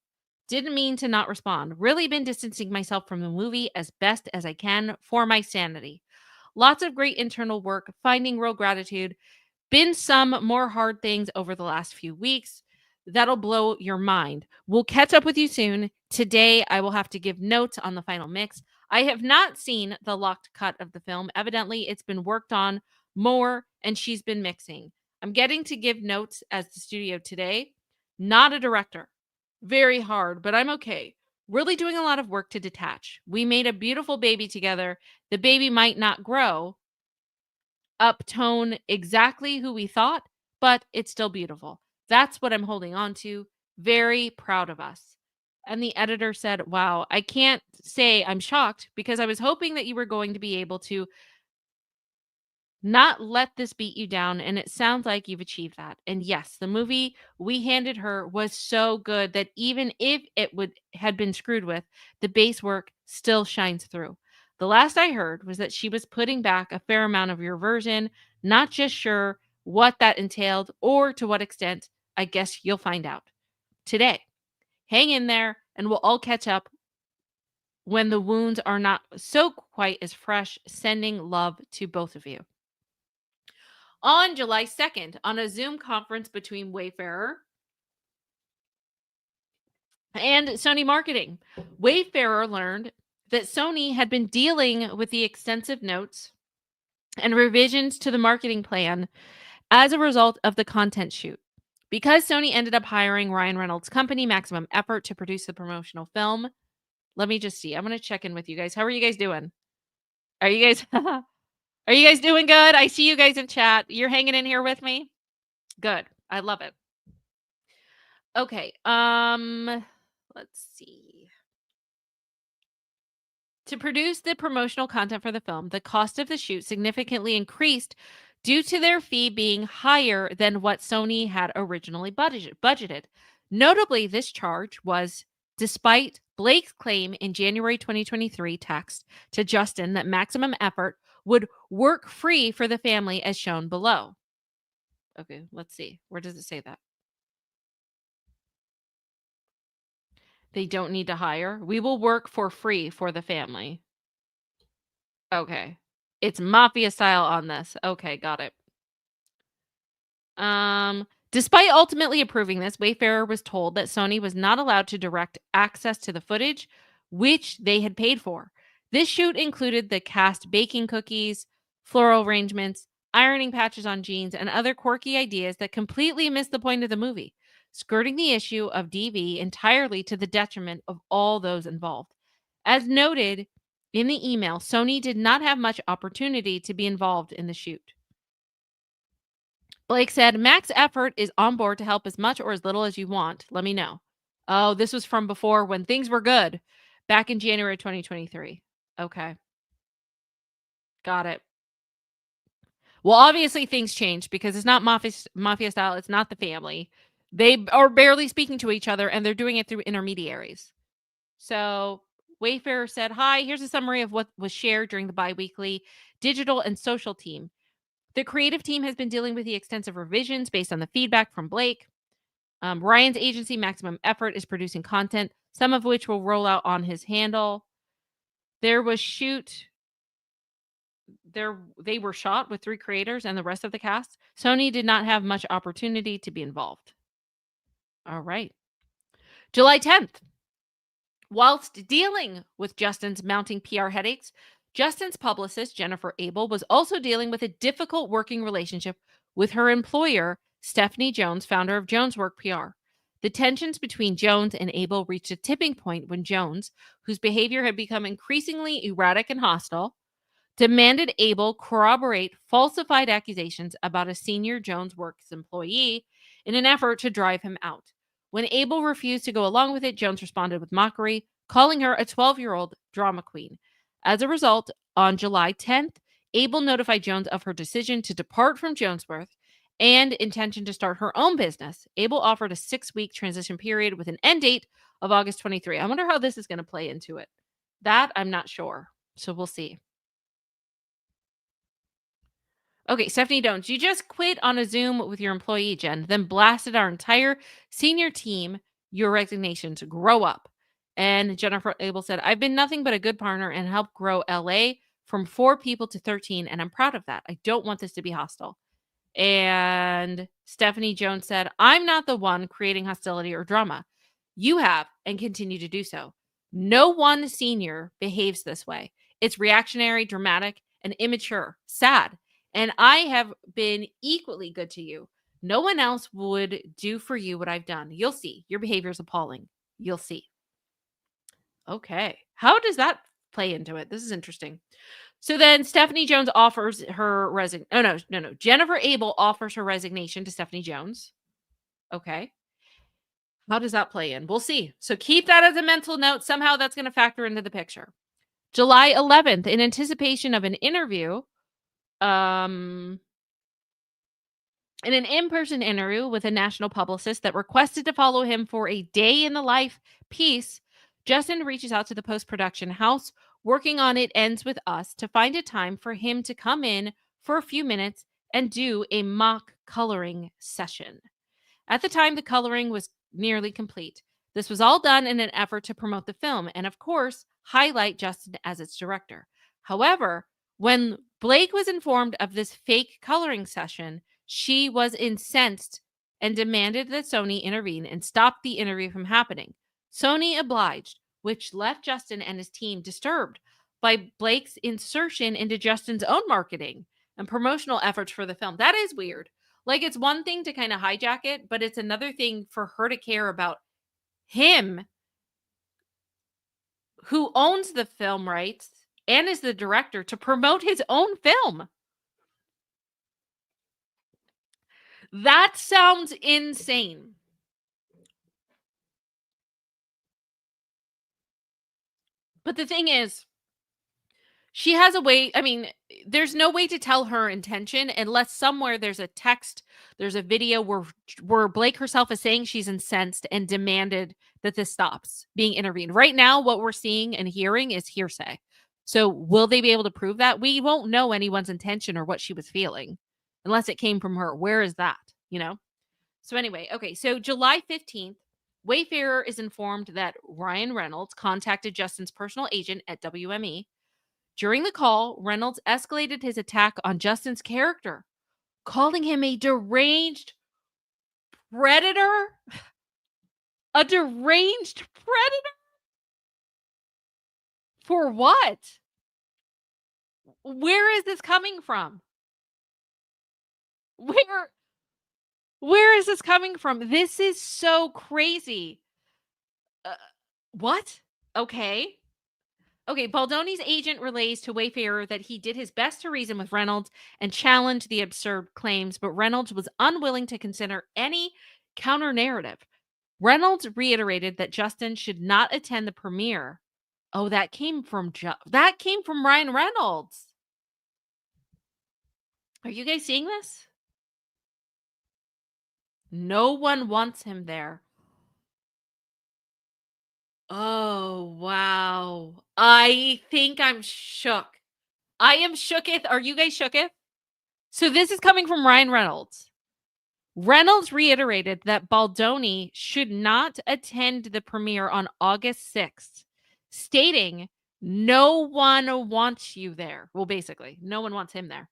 Didn't mean to not respond. Really been distancing myself from the movie as best as I can for my sanity. Lots of great internal work, finding real gratitude. Been some more hard things over the last few weeks. That'll blow your mind. We'll catch up with you soon. Today, I will have to give notes on the final mix. I have not seen the locked cut of the film. Evidently, it's been worked on more and she's been mixing. I'm getting to give notes as the studio today, not a director. Very hard, but I'm okay. Really doing a lot of work to detach. We made a beautiful baby together. The baby might not grow, uptone exactly who we thought, but it's still beautiful. That's what I'm holding on to. Very proud of us. And the editor said, wow, I can't say I'm shocked because I was hoping that you were going to be able to not let this beat you down. And it sounds like you've achieved that. And yes, the movie we handed her was so good that even if it would had been screwed with, the base work still shines through. The last I heard was that she was putting back a fair amount of your version, not just sure what that entailed or to what extent. I guess you'll find out today. Hang in there and we'll all catch up when the wounds are not so quite as fresh. Sending love to both of you. On July 2nd, on a Zoom conference between Wayfarer and Sony Marketing, Wayfarer learned that Sony had been dealing with the extensive notes and revisions to the marketing plan as a result of the content shoot. Because Sony ended up hiring Ryan Reynolds' company, Maximum Effort, to produce the promotional film. Let me just see. I'm going to check in with you guys. How are you guys doing? Are you guys are you guys doing good? I see you guys in chat. You're hanging in here with me? Good. I love it. Okay. Let's see. To produce the promotional content for the film, the cost of the shoot significantly increased due to their fee being higher than what Sony had originally budgeted. Notably, this charge was despite Blake's claim in January 2023 text to Justin that Maximum Effort would work free for the family as shown below. Okay, let's see. Where does it say that? They don't need to hire. We will work for free for the family. Okay. It's mafia style on this. Okay, got it. Despite ultimately approving this, Wayfarer was told that Sony was not allowed to direct access to the footage, which they had paid for. This shoot included the cast baking cookies, floral arrangements, ironing patches on jeans, and other quirky ideas that completely missed the point of the movie, skirting the issue of DV entirely to the detriment of all those involved. As noted in the email, Sony did not have much opportunity to be involved in the shoot. Blake said, Max Effort is on board to help as much or as little as you want. Let me know. Oh, this was from before when things were good, back in January 2023. Okay. Got it. Well, obviously things changed because it's not mafia style. It's not the family. They are barely speaking to each other and they're doing it through intermediaries. So Wayfarer said, hi, here's a summary of what was shared during the biweekly digital and social team. The creative team has been dealing with the extensive revisions based on the feedback from Blake. Ryan's agency, Maximum Effort, is producing content, some of which will roll out on his handle. They were shot with 3 creators and the rest of the cast. Sony did not have much opportunity to be involved. All right. July 10th. Whilst dealing with Justin's mounting PR headaches, Justin's publicist, Jennifer Abel, was also dealing with a difficult working relationship with her employer, Stephanie Jones, founder of Jones Work PR. The tensions between Jones and Abel reached a tipping point when Jones, whose behavior had become increasingly erratic and hostile, demanded Abel corroborate falsified accusations about a senior Jones Works employee in an effort to drive him out. When Abel refused to go along with it, Jones responded with mockery, calling her a 12-year-old drama queen. As a result, on July 10th, Abel notified Jones of her decision to depart from Jonesworth and intention to start her own business. Abel offered a 6-week transition period with an end date of August 23. I wonder how this is going to play into it. That I'm not sure. So we'll see. Okay, Stephanie Jones, you just quit on a Zoom with your employee, Jen, then blasted our entire senior team your resignation to grow up. And Jennifer Abel said, I've been nothing but a good partner and helped grow LA from 4 people to 13. And I'm proud of that. I don't want this to be hostile. And Stephanie Jones said, I'm not the one creating hostility or drama. You have and continue to do so. No one senior behaves this way. It's reactionary, dramatic, and immature, sad. And I have been equally good to you. No one else would do for you what I've done. You'll see. Your behavior is appalling. You'll see. Okay. How does that play into it? This is interesting. So then Stephanie Jones offers her oh no. Jennifer Abel offers her resignation to Stephanie Jones. Okay. How does that play in? We'll see. So keep that as a mental note. Somehow that's going to factor into the picture. July 11th, in anticipation of an interview, in an in-person interview with a national publicist that requested to follow him for a day in the life piece, Justin reaches out to the post-production house working on It Ends With Us to find a time for him to come in for a few minutes and do a mock coloring session. At the time, the coloring was nearly complete. This was all done in an effort to promote the film and, of course, highlight Justin as its director. However, when Blake was informed of this fake coloring session, she was incensed and demanded that Sony intervene and stop the interview from happening. Sony obliged, which left Justin and his team disturbed by Blake's insertion into Justin's own marketing and promotional efforts for the film. That is weird. Like, it's one thing to kind of hijack it, but it's another thing for her to care about him, who owns the film rights and is the director, to promote his own film. That sounds insane. But the thing is, she has a way, I mean, there's no way to tell her intention unless somewhere there's a text, there's a video where Blake herself is saying she's incensed and demanded that this stops being intervened. Right now, what we're seeing and hearing is hearsay. So will they be able to prove that? We won't know anyone's intention or what she was feeling unless it came from her. Where is that? You know? So anyway, okay. So July 15th, Wayfarer is informed that Ryan Reynolds contacted Justin's personal agent at WME. During the call, Reynolds escalated his attack on Justin's character, calling him a deranged predator. A deranged predator? For what? Where is this coming from? Where is this coming from? This is so crazy. What? Okay. Baldoni's agent relays to Wayfarer that he did his best to reason with Reynolds and challenge the absurd claims, but Reynolds was unwilling to consider any counter narrative. Reynolds reiterated that Justin should not attend the premiere. Oh, that came from Ryan Reynolds. Are you guys seeing this? No one wants him there. Oh, wow. I think I'm shook. I am shooketh. Are you guys shooketh? So this is coming from Ryan Reynolds. Reynolds reiterated that Baldoni should not attend the premiere on August 6th, stating, no one wants you there. Well, basically, no one wants him there.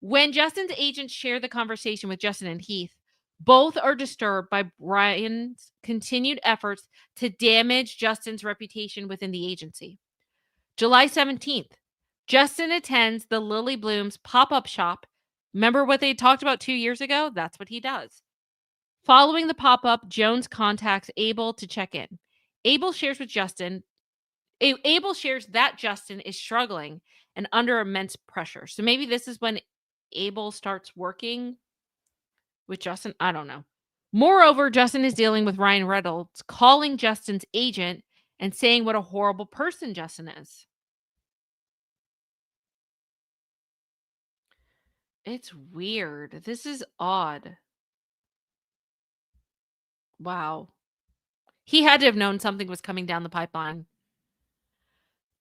When Justin's agents share the conversation with Justin and Heath, both are disturbed by Brian's continued efforts to damage Justin's reputation within the agency. July 17th, Justin attends the Lily Bloom's pop-up shop. Remember what they talked about 2 years ago? That's what he does. Following the pop-up, Jones contacts Abel to check in. Abel shares that Justin is struggling and under immense pressure. So maybe this is when Abel starts working with Justin. I don't know. Moreover, Justin is dealing with Ryan Reynolds calling Justin's agent and saying what a horrible person Justin is. It's weird. This is odd. Wow. He had to have known something was coming down the pipeline.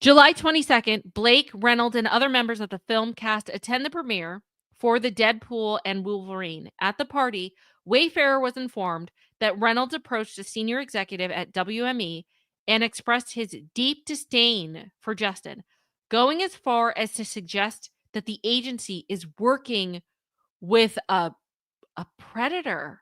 July 22nd, Blake, Reynolds, and other members of the film cast attend the premiere for the Deadpool and Wolverine. At the party, Wayfarer was informed that Reynolds approached a senior executive at WME and expressed his deep disdain for Justin, going as far as to suggest that the agency is working with a predator.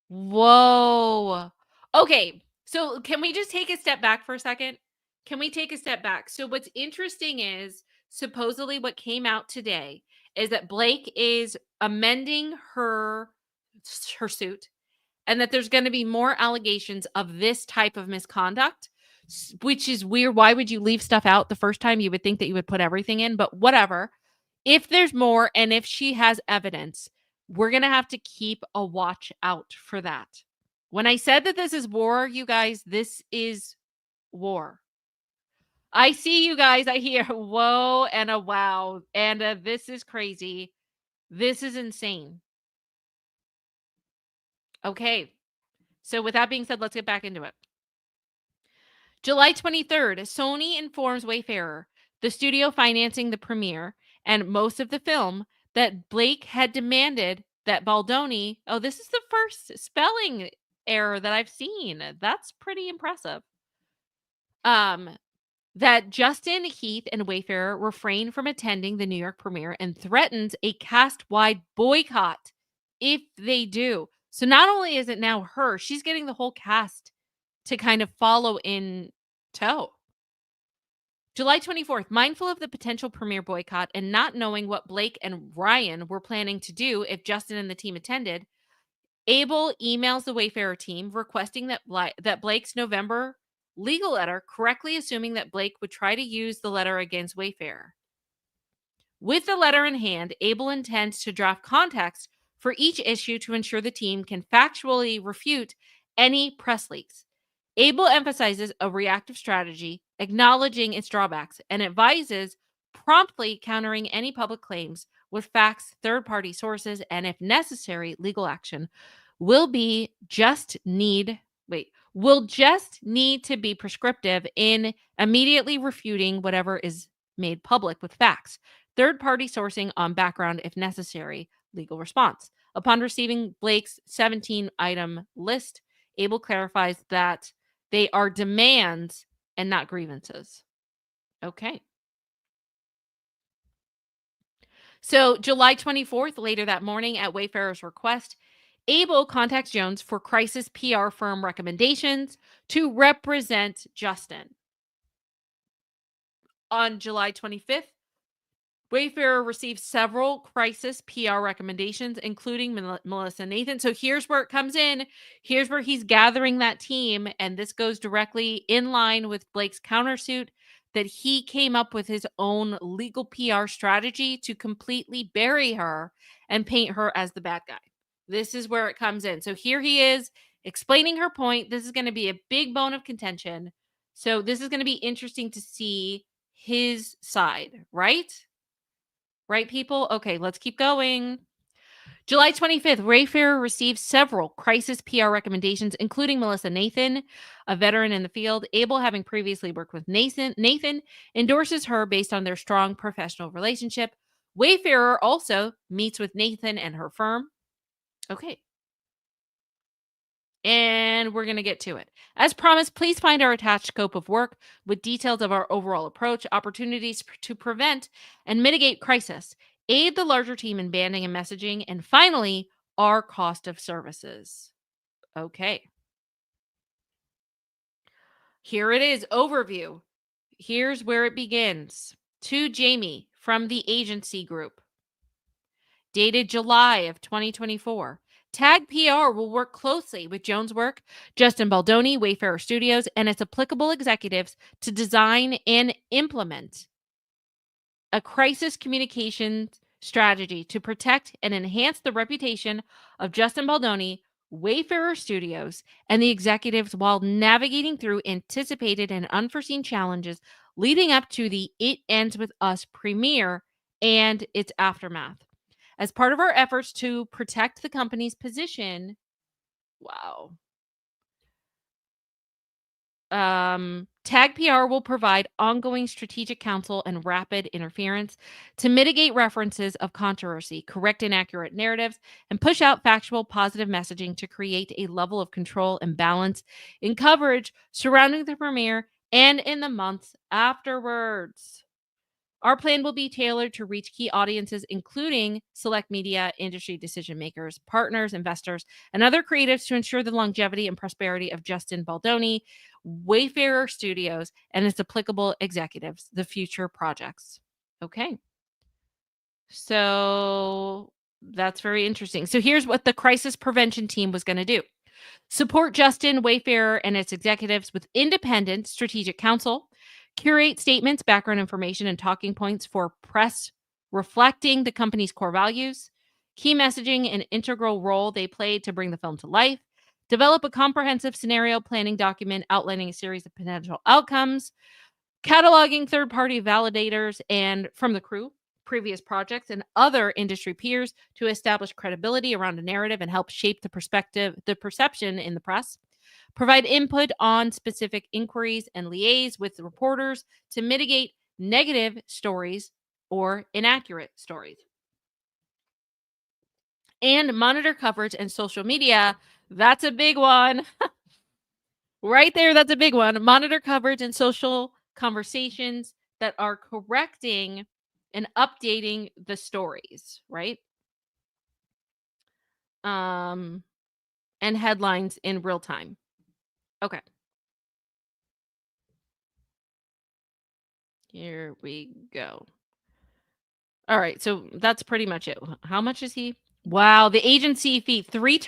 Whoa. Okay, so can we just take a step back for a second? Can we take a step back? So what's interesting is supposedly what came out today is that Blake is amending her suit and that there's going to be more allegations of this type of misconduct, which is weird. Why would you leave stuff out the first time? You would think that you would put everything in, but whatever. If there's more and if she has evidence, we're going to have to keep a watch out for that. When I said that this is war, you guys, this is war. I see you guys. I hear whoa and a wow. And this is crazy. This is insane. Okay. So, with that being said, let's get back into it. July 23rd, Sony informs Wayfarer, the studio financing the premiere and most of the film, that Blake had demanded that Baldoni, oh, this is the first spelling error that I've seen. That's pretty impressive. That Justin, Heath, and Wayfarer refrain from attending the New York premiere and threatens a cast-wide boycott if they do. So not only is it now her, she's getting the whole cast to kind of follow in tow. July 24th, mindful of the potential premiere boycott and not knowing what Blake and Ryan were planning to do if Justin and the team attended, Abel emails the Wayfarer team requesting that Blake's November legal letter, correctly assuming that Blake would try to use the letter against Wayfarer. With the letter in hand, Abel intends to draft context for each issue to ensure the team can factually refute any press leaks. Abel emphasizes a reactive strategy, acknowledging its drawbacks, and advises promptly countering any public claims with facts, third-party sources, and if necessary, legal action will just need to be prescriptive in immediately refuting whatever is made public with facts. Third-party sourcing on background if necessary, legal response. Upon receiving Blake's 17-item list, Abel clarifies that they are demands and not grievances. Okay. So July 24th, later that morning at Wayfarer's request, Abel contacts Jones for crisis PR firm recommendations to represent Justin. On July 25th, Wayfarer received several crisis PR recommendations, including Melissa Nathan. So here's where it comes in. Here's where he's gathering that team. And this goes directly in line with Blake's countersuit that he came up with his own legal PR strategy to completely bury her and paint her as the bad guy. This is where it comes in. So here he is explaining her point. This is going to be a big bone of contention. So this is going to be interesting to see his side, right? Right, people? Okay, let's keep going. July 25th, Wayfarer received several crisis PR recommendations, including Melissa Nathan, a veteran in the field. Abel, having previously worked with Nathan endorses her based on their strong professional relationship. Wayfarer also meets with Nathan and her firm. Okay. And we're going to get to it. As promised, please find our attached scope of work with details of our overall approach, opportunities to prevent and mitigate crisis, aid the larger team in banding and messaging, and finally, our cost of services. Okay. Here it is, overview. Here's where it begins. To Jamie from the agency group. Dated July of 2024. Tag PR will work closely with Jones Work, Justin Baldoni, Wayfarer Studios, and its applicable executives to design and implement a crisis communications strategy to protect and enhance the reputation of Justin Baldoni, Wayfarer Studios, and the executives while navigating through anticipated and unforeseen challenges leading up to the It Ends With Us premiere and its aftermath. As part of our efforts to protect the company's position, wow. Tag PR will provide ongoing strategic counsel and rapid interference to mitigate references of controversy, correct inaccurate narratives, and push out factual positive messaging to create a level of control and balance in coverage surrounding the premiere and in the months afterwards. Our plan will be tailored to reach key audiences, including select media, industry decision makers, partners, investors, and other creatives to ensure the longevity and prosperity of Justin Baldoni, Wayfarer Studios, and its applicable executives, the future projects. Okay. So that's very interesting. So here's what the crisis prevention team was going to do. Support Justin, Wayfarer, and its executives with independent strategic counsel. Curate statements, background information, and talking points for press reflecting the company's core values. Key messaging and integral role they played to bring the film to life. Develop a comprehensive scenario planning document outlining a series of potential outcomes. Cataloging third-party validators and from the crew, previous projects, and other industry peers to establish credibility around a narrative and help shape the perception in the press. Provide input on specific inquiries and liaise with the reporters to mitigate negative stories or inaccurate stories. And monitor coverage and social media. That's a big one. Right there, that's a big one. Monitor coverage and social conversations that are correcting and updating the stories, right? Um, and headlines in real time. Okay, here we go. All right, so that's pretty much it. How much is he? Wow, the agency fee 3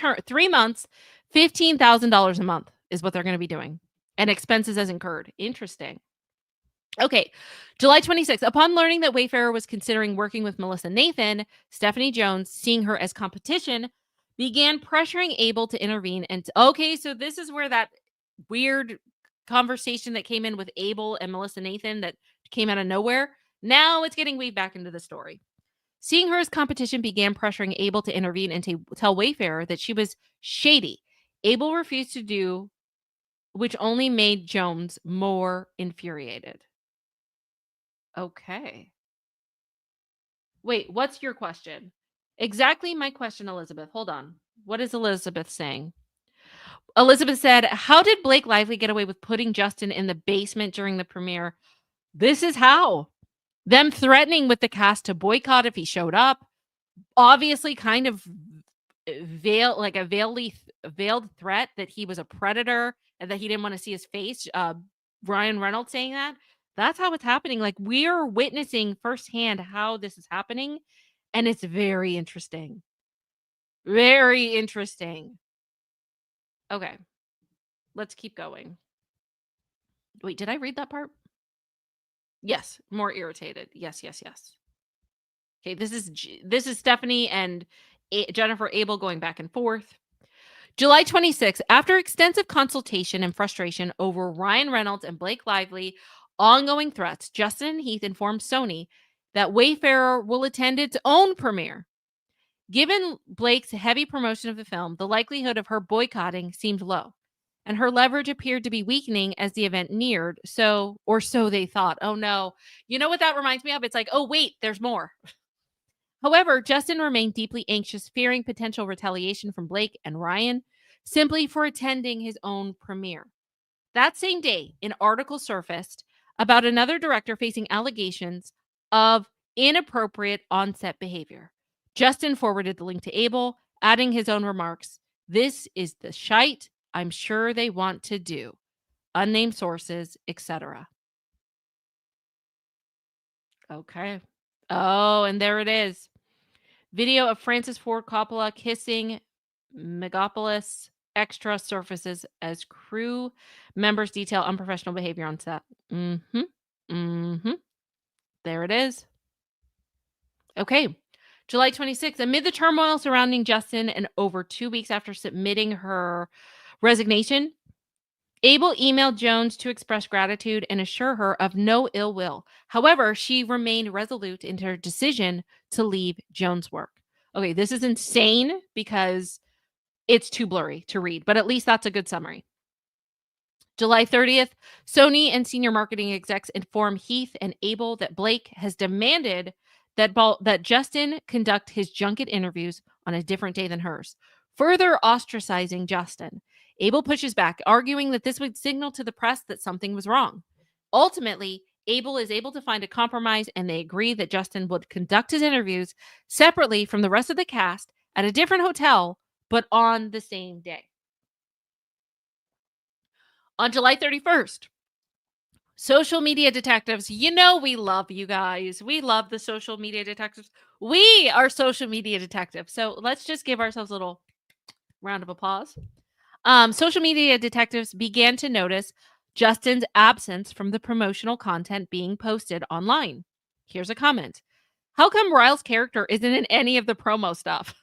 months, $15,000 a month is what they're going to be doing, and expenses as incurred. Interesting. Okay, July 26th. Upon learning that Wayfarer was considering working with Melissa Nathan, Stephanie Jones, seeing her as competition, began pressuring Abel to intervene. And okay, so this is where that weird conversation that came in with Abel and Melissa Nathan that came out of nowhere. Now it's getting weaved back into the story. Seeing her as competition began pressuring Abel to intervene and to tell Wayfarer that she was shady. Abel refused to do, which only made Jones more infuriated. Okay. Wait, what's your question? Exactly my question, Elizabeth. Hold on. What is Elizabeth saying? Elizabeth said, "How did Blake Lively get away with putting Justin in the basement during the premiere? This is how. Them threatening with the cast to boycott if he showed up. Obviously, kind of veiled threat that he was a predator and that he didn't want to see his face. Ryan Reynolds saying that. That's how it's happening. Like we are witnessing firsthand how this is happening, and it's very interesting. Very interesting. Okay, let's keep going. Wait, did I read that part? Yes, more irritated. Yes, yes, yes. Okay, this is Stephanie and Jennifer Abel going back and forth. July 26th, after extensive consultation and frustration over Ryan Reynolds and Blake Lively ongoing threats, Justin and Heath informed Sony that Wayfarer will attend its own premiere. Given Blake's heavy promotion of the film, the likelihood of her boycotting seemed low, and her leverage appeared to be weakening as the event neared. So they thought. Oh no. You know what that reminds me of? It's like, oh wait, there's more. However, Justin remained deeply anxious, fearing potential retaliation from Blake and Ryan simply for attending his own premiere. That same day, an article surfaced about another director facing allegations of inappropriate on-set behavior. Justin forwarded the link to Abel, adding his own remarks. "This is the shite I'm sure they want to do. Unnamed sources, etc." Okay. Oh, and there it is. Video of Francis Ford Coppola kissing Megapolis extra surfaces as crew members detail unprofessional behavior on set. Mm-hmm. Mm-hmm. There it is. Okay. July 26th. Amid the turmoil surrounding Justin and over 2 weeks after submitting her resignation, Abel emailed Jones to express gratitude and assure her of no ill will. However, she remained resolute in her decision to leave Jones' work. Okay, this is insane because it's too blurry to read, but at least that's a good summary. July 30th, Sony and senior marketing execs inform Heath and Abel that Blake has demanded that Justin conduct his junket interviews on a different day than hers, further ostracizing Justin. Abel pushes back, arguing that this would signal to the press that something was wrong. Ultimately, Abel is able to find a compromise and they agree that Justin would conduct his interviews separately from the rest of the cast at a different hotel, but on the same day. On July 31st, social media detectives, we love you guys. We love the social media detectives. We are social media detectives. So let's just give ourselves a little round of applause. Social media detectives began to notice Justin's absence from the promotional content being posted online. Here's a comment. How come Ryle's character isn't in any of the promo stuff?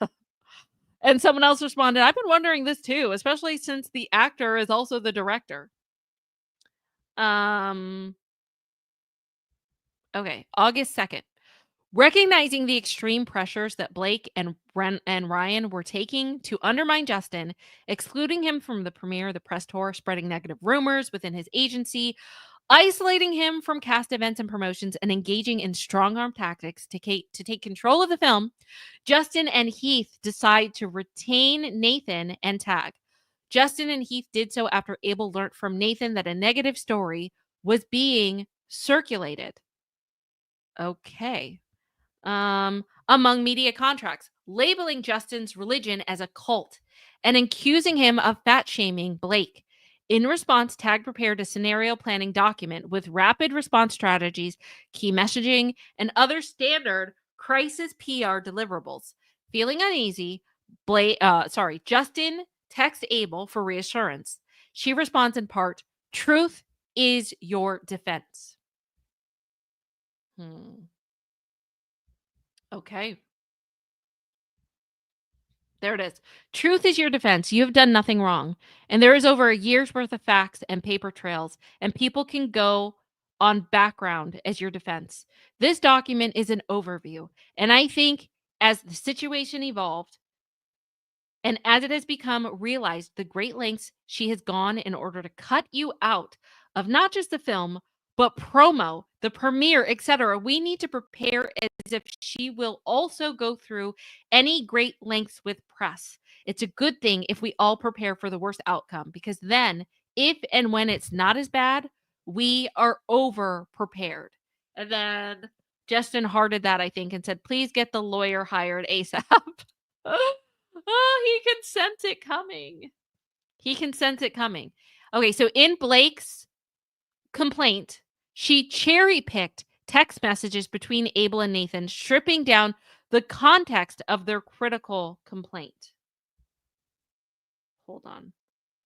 And someone else responded, I've been wondering this too, especially since the actor is also the director. Okay, August 2nd. Recognizing the extreme pressures that Blake and Ryan were taking to undermine Justin, excluding him from the premiere of the press tour, spreading negative rumors within his agency, isolating him from cast events and promotions, and engaging in strong arm tactics to take control of the film, Justin and Heath decide to retain Nathan and Tag. Justin and Heath did so after Abel learned from Nathan that a negative story was being circulated. Okay. Among media contracts, labeling Justin's religion as a cult and accusing him of fat shaming Blake. In response, Tag prepared a scenario planning document with rapid response strategies, key messaging, and other standard crisis PR deliverables. Feeling uneasy, Justin texts Abel for reassurance. She responds in part, "Truth is your defense." Okay. There it is. Truth is your defense. You have done nothing wrong. And there is over a year's worth of facts and paper trails, and people can go on background as your defense. This document is an overview. And I think as the situation evolved, and as it has become realized the great lengths she has gone in order to cut you out of not just the film, but promo, the premiere, etc., we need to prepare as if she will also go through any great lengths with press. It's a good thing if we all prepare for the worst outcome, because then, if and when it's not as bad, we are over prepared. And then Justin hearted that, I think, and said, please get the lawyer hired ASAP. Oh, he can sense it coming. He can sense it coming. Okay, so in Blake's complaint, she cherry-picked text messages between Abel and Nathan, stripping down the context of their critical complaint. Hold on.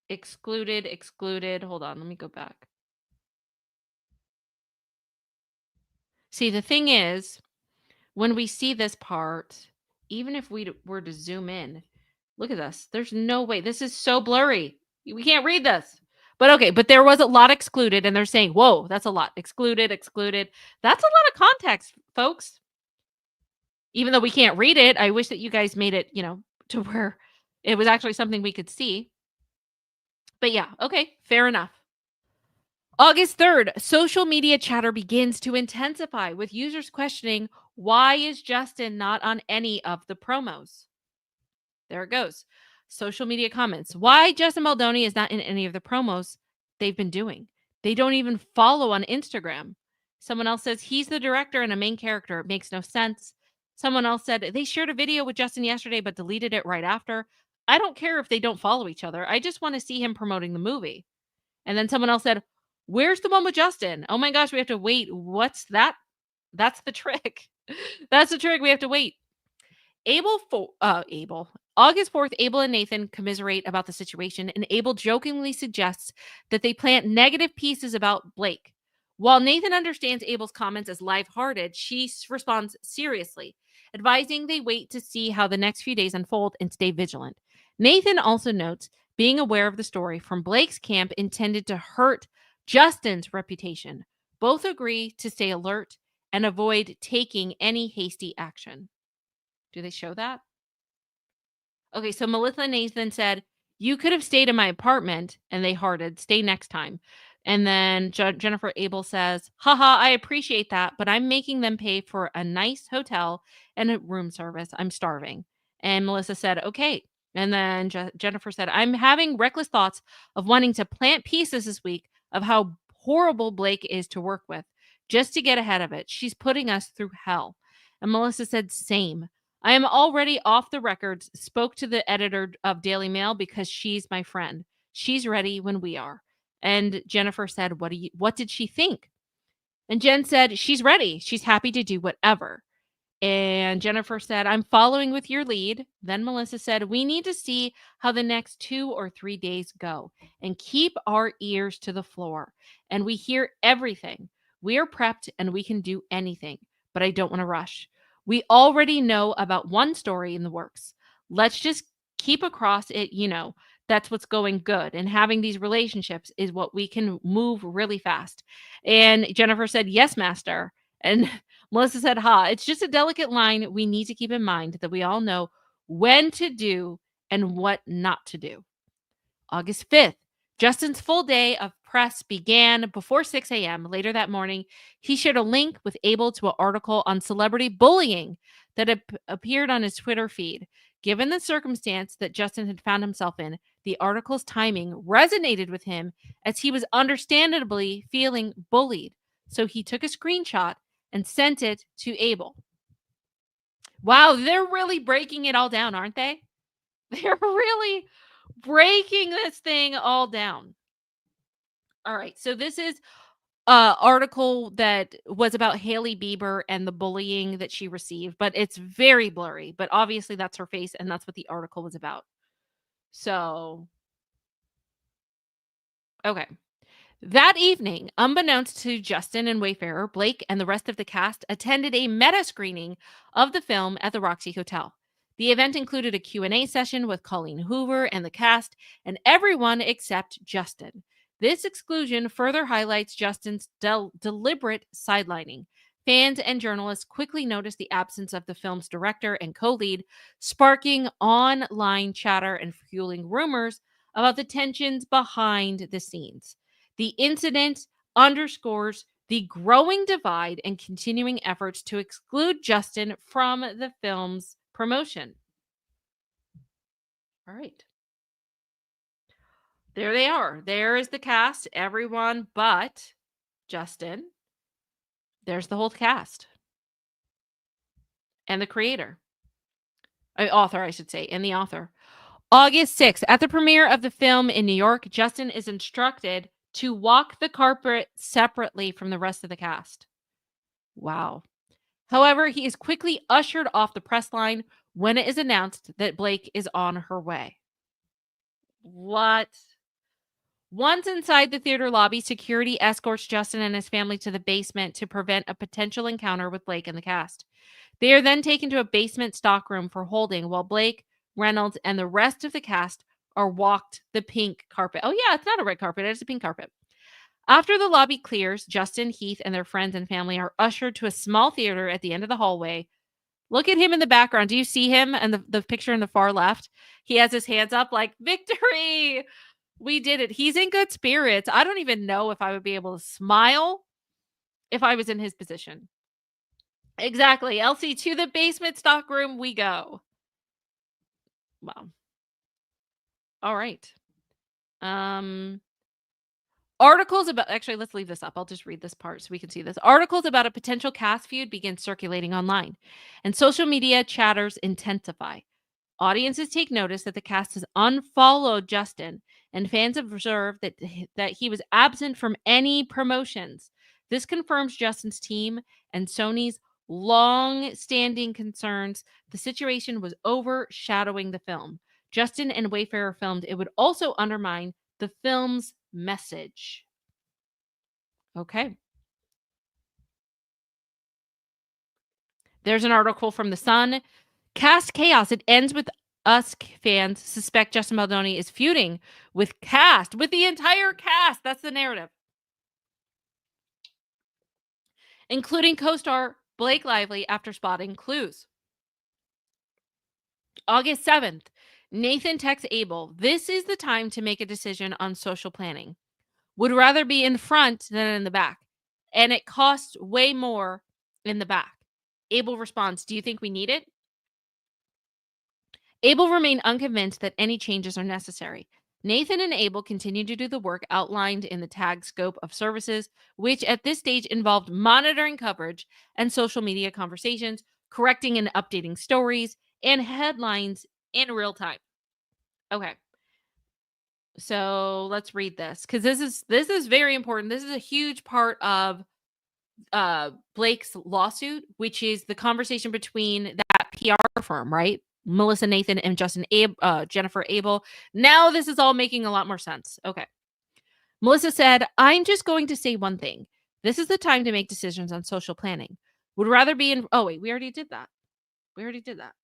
Excluded. Hold on, let me go back. See, the thing is, when we see this part, even if we were to zoom in, look at this. There's no way. This is so blurry. We can't read this. But okay, but there was a lot excluded, and they're saying, whoa, that's a lot. Excluded. That's a lot of context, folks. Even though we can't read it, I wish that you guys made it, to where it was actually something we could see. But yeah, okay, fair enough. August 3rd, social media chatter begins to intensify with users questioning, why is Justin not on any of the promos? There it goes. Social media comments. Why Justin Baldoni is not in any of the promos they've been doing. They don't even follow on Instagram. Someone else says he's the director and a main character. It makes no sense. Someone else said they shared a video with Justin yesterday but deleted it right after. I don't care if they don't follow each other. I just want to see him promoting the movie. And then someone else said, where's the one with Justin? Oh my gosh, we have to wait. What's that? That's the trick. That's the trick. We have to wait. August 4th, Abel and Nathan commiserate about the situation, and Abel jokingly suggests that they plant negative pieces about Blake. While Nathan understands Abel's comments as lighthearted, she responds seriously, advising they wait to see how the next few days unfold and stay vigilant. Nathan also notes being aware of the story from Blake's camp intended to hurt Justin's reputation. Both agree to stay alert and avoid taking any hasty action. Do they show that? Okay, so Melissa Nathan said, You could have stayed in my apartment, and they hearted, stay next time. And then Jennifer Abel says, haha, I appreciate that, but I'm making them pay for a nice hotel and a room service. I'm starving. And Melissa said, okay. And then Jennifer said, I'm having reckless thoughts of wanting to plant pieces this week of how horrible Blake is to work with just to get ahead of it. She's putting us through hell. And Melissa said, same. I am already off the records, spoke to the editor of Daily Mail because she's my friend. She's ready when we are. And Jennifer said, what did she think? And Jen said, she's ready. She's happy to do whatever. And Jennifer said, I'm following with your lead. Then Melissa said, we need to see how the next 2 or 3 days go and keep our ears to the floor. And we hear everything. We are prepped and we can do anything, but I don't want to rush. We already know about one story in the works. Let's just keep across it, that's what's going good. And having these relationships is what we can move really fast. And Jennifer said, yes, master. And Melissa said, ha, it's just a delicate line we need to keep in mind that we all know when to do and what not to do. August 5th, Justin's full day of press began before 6 a.m. Later that morning, he shared a link with Abel to an article on celebrity bullying that appeared on his Twitter feed. Given the circumstance that Justin had found himself in, the article's timing resonated with him as he was understandably feeling bullied. So he took a screenshot and sent it to Abel. Wow, they're really breaking it all down, aren't they? They're really breaking this thing all down. All right, so this is a article that was about Hailey Bieber and the bullying that she received, but it's very blurry. But obviously, that's her face, and that's what the article was about. So, okay. That evening, unbeknownst to Justin and Wayfarer, Blake and the rest of the cast attended a meta screening of the film at the Roxy Hotel. The event included a Q&A session with Colleen Hoover and the cast, and everyone except Justin. This exclusion further highlights Justin's deliberate sidelining. Fans and journalists quickly noticed the absence of the film's director and co-lead, sparking online chatter and fueling rumors about the tensions behind the scenes. The incident underscores the growing divide and continuing efforts to exclude Justin from the film's promotion. All right. There they are. There is the cast, everyone but Justin. There's the whole cast. And the creator. Author, I should say, and the author. August 6th, at the premiere of the film in New York, Justin is instructed to walk the carpet separately from the rest of the cast. Wow. However, he is quickly ushered off the press line when it is announced that Blake is on her way. What? Once inside the theater lobby, security escorts Justin and his family to the basement to prevent a potential encounter with Blake and the cast. They are then taken to a basement stockroom for holding while Blake, Reynolds, and the rest of the cast are walked the pink carpet. Oh, yeah, it's not a red carpet. It's a pink carpet. After the lobby clears, Justin, Heath, and their friends and family are ushered to a small theater at the end of the hallway. Look at him in the background. Do you see him? And the picture in the far left? He has his hands up like, victory! We did it. He's in good spirits. I don't even know if I would be able to smile if I was in his position. Exactly. Elsie, to the basement stockroom we go. Wow. All right. Articles about, actually, let's leave this up. I'll just read this part so we can see this. Articles about a potential cast feud begin circulating online, and social media chatters intensify. Audiences take notice that the cast has unfollowed Justin, and fans observe that he was absent from any promotions. This confirms Justin's team and Sony's long-standing concerns the situation was overshadowing the film. Justin and Wayfarer filmed it would also undermine the film's message. Okay. There's an article from The Sun. Cast chaos. It ends with us fans suspect Justin Baldoni is feuding with the entire cast. That's the narrative. Including co-star Blake Lively after spotting clues. August 7th, Nathan texts Abel, "This is the time to make a decision on social planning. Would rather be in front than in the back. And it costs way more in the back." Abel responds, "Do you think we need it?" Abel remained unconvinced that any changes are necessary. Nathan and Abel continued to do the work outlined in the tag scope of services, which at this stage involved monitoring coverage and social media conversations, correcting and updating stories and headlines in real time. Okay. So let's read this because this is very important. This is a huge part of Blake's lawsuit, which is the conversation between that PR firm, right? Melissa Nathan and Jennifer Abel. Now this is all making a lot more sense. Okay. Melissa said, "I'm just going to say one thing. This is the time to make decisions on social planning. Would rather be in." Oh, wait, we already did that. We already did that.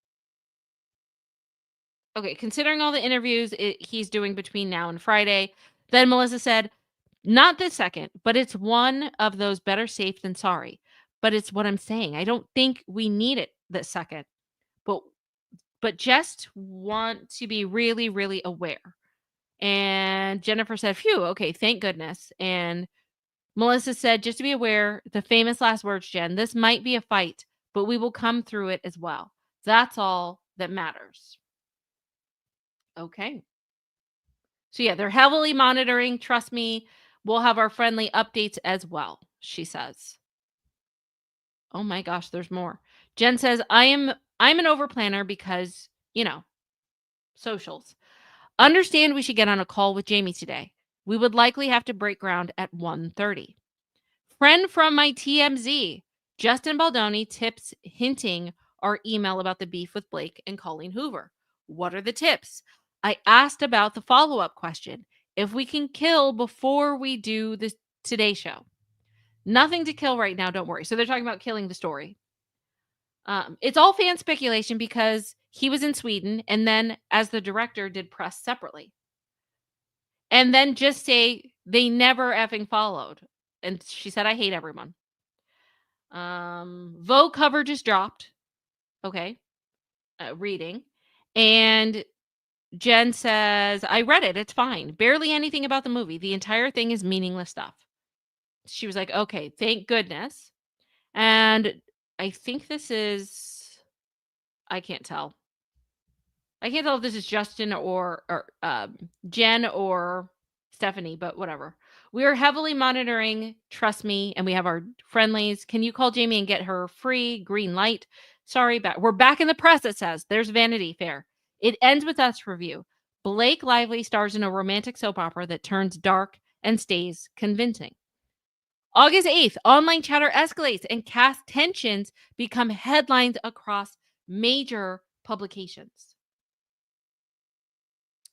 Okay. Considering all the interviews he's doing between now and Friday, then Melissa said, "Not this second, but it's one of those better safe than sorry. But it's what I'm saying. I don't think we need it this second. But just want to be really, really aware." And Jennifer said, "Phew, okay, thank goodness." And Melissa said, "Just to be aware, the famous last words, Jen, this might be a fight, but we will come through it as well. That's all that matters." Okay. So yeah, they're heavily monitoring. Trust me, we'll have our friendly updates as well, she says. Oh my gosh, there's more. Jen says, I'm an overplanner because, socials. Understand we should get on a call with Jamie today. We would likely have to break ground at 1:30. Friend from my TMZ, Justin Baldoni tips hinting our email about the beef with Blake and Colleen Hoover. What are the tips? I asked about the follow-up question. If we can kill before we do the Today Show. Nothing to kill right now, don't worry. So they're talking about killing the story. It's all fan speculation because he was in Sweden and then as the director did press separately. And then just say they never effing followed. And she said, "I hate everyone." Vogue cover just dropped. Okay. Reading. And Jen says, "I read it. It's fine. Barely anything about the movie. The entire thing is meaningless stuff." She was like, "Okay, thank goodness." And I think this is, I can't tell. I can't tell if this is Justin or Jen or Stephanie, but whatever. We are heavily monitoring, trust me, and we have our friendlies. Can you call Jamie and get her free green light? Sorry, we're back in the press, it says. There's Vanity Fair. It ends with us review. Blake Lively stars in a romantic soap opera that turns dark and stays convincing. August 8th, online chatter escalates and cast tensions become headlines across major publications.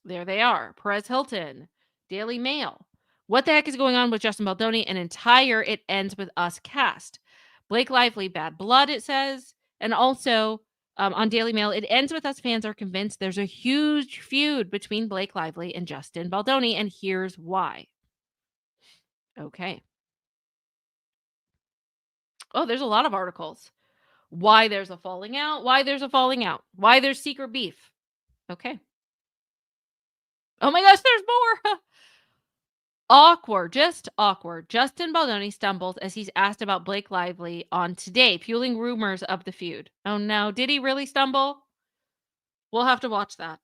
There they are. Perez Hilton, Daily Mail. What the heck is going on with Justin Baldoni? An entire It Ends With Us cast. Blake Lively, Bad Blood, it says. And also on Daily Mail, It Ends With Us fans are convinced there's a huge feud between Blake Lively and Justin Baldoni, and here's why. Okay. Oh, there's a lot of articles. Why there's a falling out, why there's a falling out, why there's secret beef. Okay. Oh my gosh, there's more. Awkward, just awkward. Justin Baldoni stumbles as he's asked about Blake Lively on Today, fueling rumors of the feud. Oh no, did he really stumble? We'll have to watch that.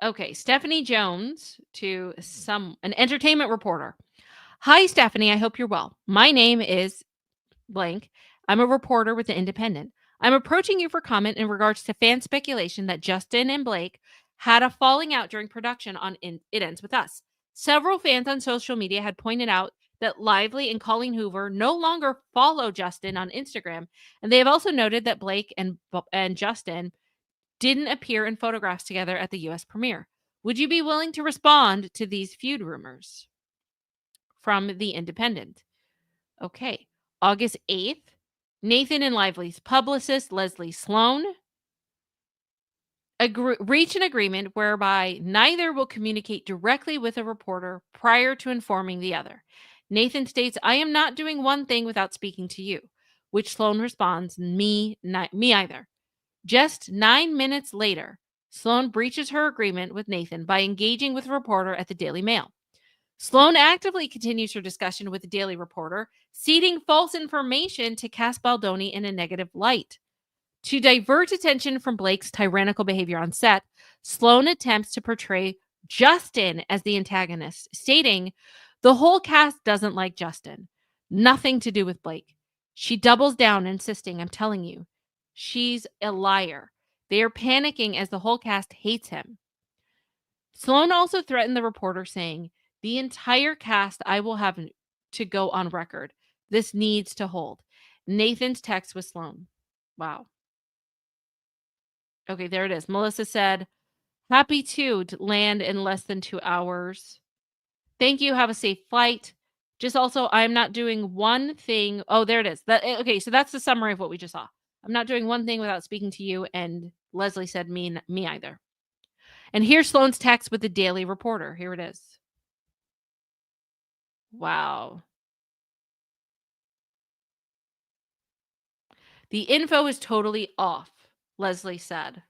Okay, Stephanie Jones to an entertainment reporter. Hi, Stephanie. I hope you're well. My name is blank. I'm a reporter with The Independent. I'm approaching you for comment in regards to fan speculation that Justin and Blake had a falling out during production on It Ends With Us. Several fans on social media had pointed out that Lively and Colleen Hoover no longer follow Justin on Instagram, and they have also noted that Blake and Justin didn't appear in photographs together at the US premiere. Would you be willing to respond to these feud rumors? From The Independent. Okay. August 8th, Nathan and Lively's publicist, Leslie Sloan, reach an agreement whereby neither will communicate directly with a reporter prior to informing the other. Nathan states, "I am not doing one thing without speaking to you," which Sloan responds, me either. Just 9 minutes later, Sloan breaches her agreement with Nathan by engaging with a reporter at the Daily Mail. Sloan actively continues her discussion with the Daily Reporter, seeding false information to cast Baldoni in a negative light. To divert attention from Blake's tyrannical behavior on set, Sloan attempts to portray Justin as the antagonist, stating, "The whole cast doesn't like Justin. Nothing to do with Blake." She doubles down, insisting, "I'm telling you, she's a liar." They are panicking as the whole cast hates him. Sloan also threatened the reporter, saying, "The entire cast I will have to go on record. This needs to hold." Nathan's text with Sloan. Wow. Okay, there it is. Melissa said, "Happy to land in less than 2 hours. Thank you. Have a safe flight. Just also, I'm not doing one thing." Oh, there it is. Okay, so that's the summary of what we just saw. "I'm not doing one thing without speaking to you." And Leslie said, me either." And here's Sloane's text with the Daily Reporter. Here it is. Wow. "The info is totally off," Leslie said.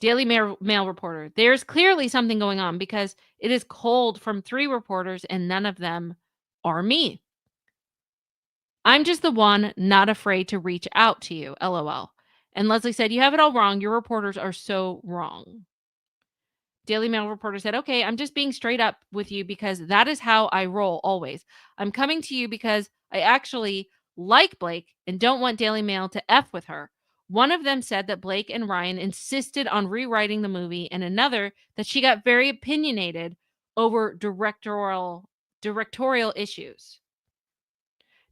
Daily Mail reporter, "There's clearly something going on because it is cold from 3 reporters and none of them are me. I'm just the one not afraid to reach out to you, LOL." And Leslie said, "You have it all wrong. Your reporters are so wrong." Daily Mail reporter said, "Okay, I'm just being straight up with you because that is how I roll always. I'm coming to you because I actually like Blake and don't want Daily Mail to F with her. One of them said that Blake and Ryan insisted on rewriting the movie, and another that she got very opinionated over directorial issues.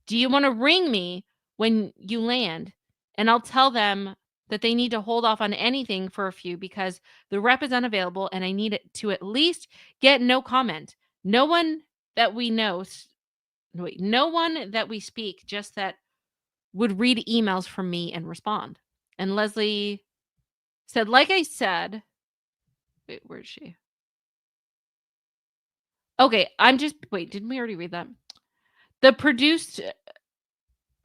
Do you want to ring me when you land? And I'll tell them that they need to hold off on anything for a few because the rep is unavailable and I need it to at least get no comment. No one that we know, wait, no one that we speak, just that would read emails from me and respond." And Leslie said, "Like I said," wait, where's she? Okay, wait, didn't we already read that? The produced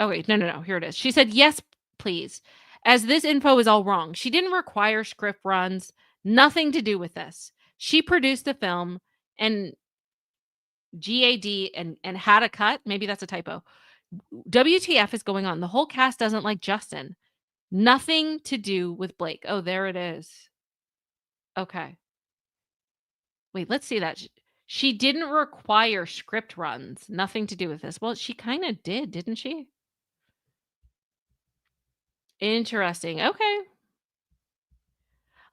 Oh, wait, no. Here it is. She said, "Yes, please, as this info is all wrong. She didn't require script runs, nothing to do with this. She produced the film and GAD and had a cut." Maybe that's a typo. "WTF is going on? The whole cast doesn't like Justin. Nothing to do with Blake." Oh, there it is. Okay. Wait, let's see that. She didn't require script runs. Nothing to do with this. Well, she kind of did, didn't she? Interesting. Okay.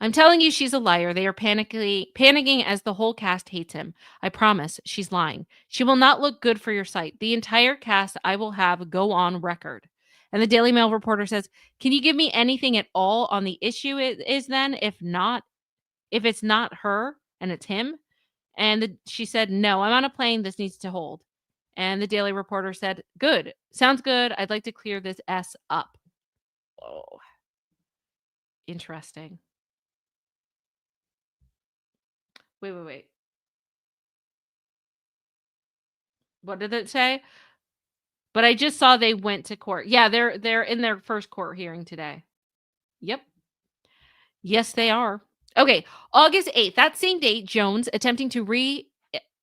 "I'm telling you she's a liar. They are panicking as the whole cast hates him. I promise she's lying. She will not look good for your site. The entire cast I will have go on record." And the Daily Mail reporter says, "Can you give me anything at all on the issue is then? If it's not her and it's him?" And she said, "No, I'm on a plane. This needs to hold." And the Daily Reporter said, "Good. Sounds good. I'd like to clear this S up." Oh, interesting. Wait. What did it say? But I just saw they went to court. Yeah, they're in their first court hearing today. Yep. Yes, they are. Okay, August 8th. That same date, Jones, attempting to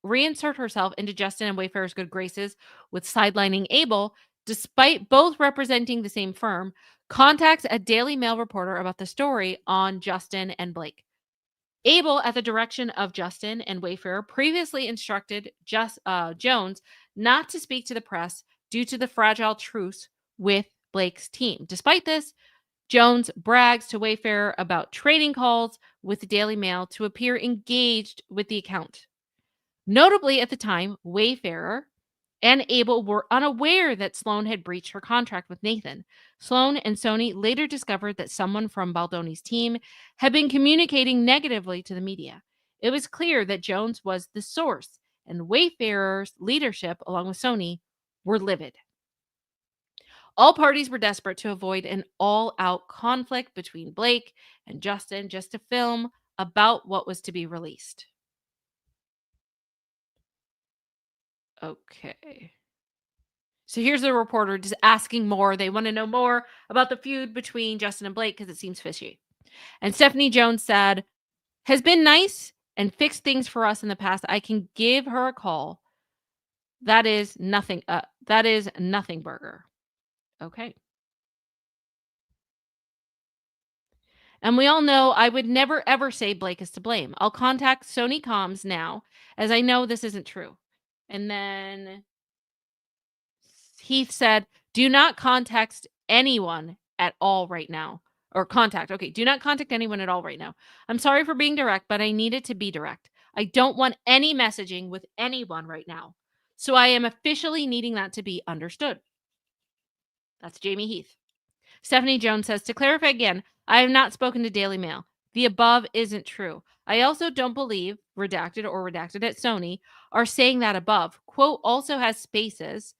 reinsert herself into Justin and Wayfarer's good graces with sidelining Abel, despite both representing the same firm, contacts a Daily Mail reporter about the story on Justin and Blake. Abel, at the direction of Justin and Wayfarer, previously instructed Jones not to speak to the press due to the fragile truce with Blake's team. Despite this, Jones brags to Wayfarer about trading calls with the Daily Mail to appear engaged with the account. Notably, at the time, Wayfarer and Abel were unaware that Sloan had breached her contract with Nathan. Sloan and Sony later discovered that someone from Baldoni's team had been communicating negatively to the media. It was clear that Jones was the source, and Wayfarer's leadership, along with Sony, were livid. All parties were desperate to avoid an all out conflict between Blake and Justin just to film about what was to be released. Okay. So here's the reporter just asking more. They want to know more about the feud between Justin and Blake because it seems fishy. And Stephanie Jones said, has been nice and fixed things for us in the past. I can give her a call. That is nothing. That is nothing burger. Okay. And we all know I would never ever say Blake is to blame. I'll contact Sony Comms now as I know this isn't true. And then Heath said, do not contact anyone at all right now. Or contact. Okay. Do not contact anyone at all right now. I'm sorry for being direct, but I need it to be direct. I don't want any messaging with anyone right now. So I am officially needing that to be understood. That's Jamie Heath. Stephanie Jones says, to clarify again, I have not spoken to Daily Mail. The above isn't true. I also don't believe redacted or redacted at Sony are saying that above. Quote also has spaces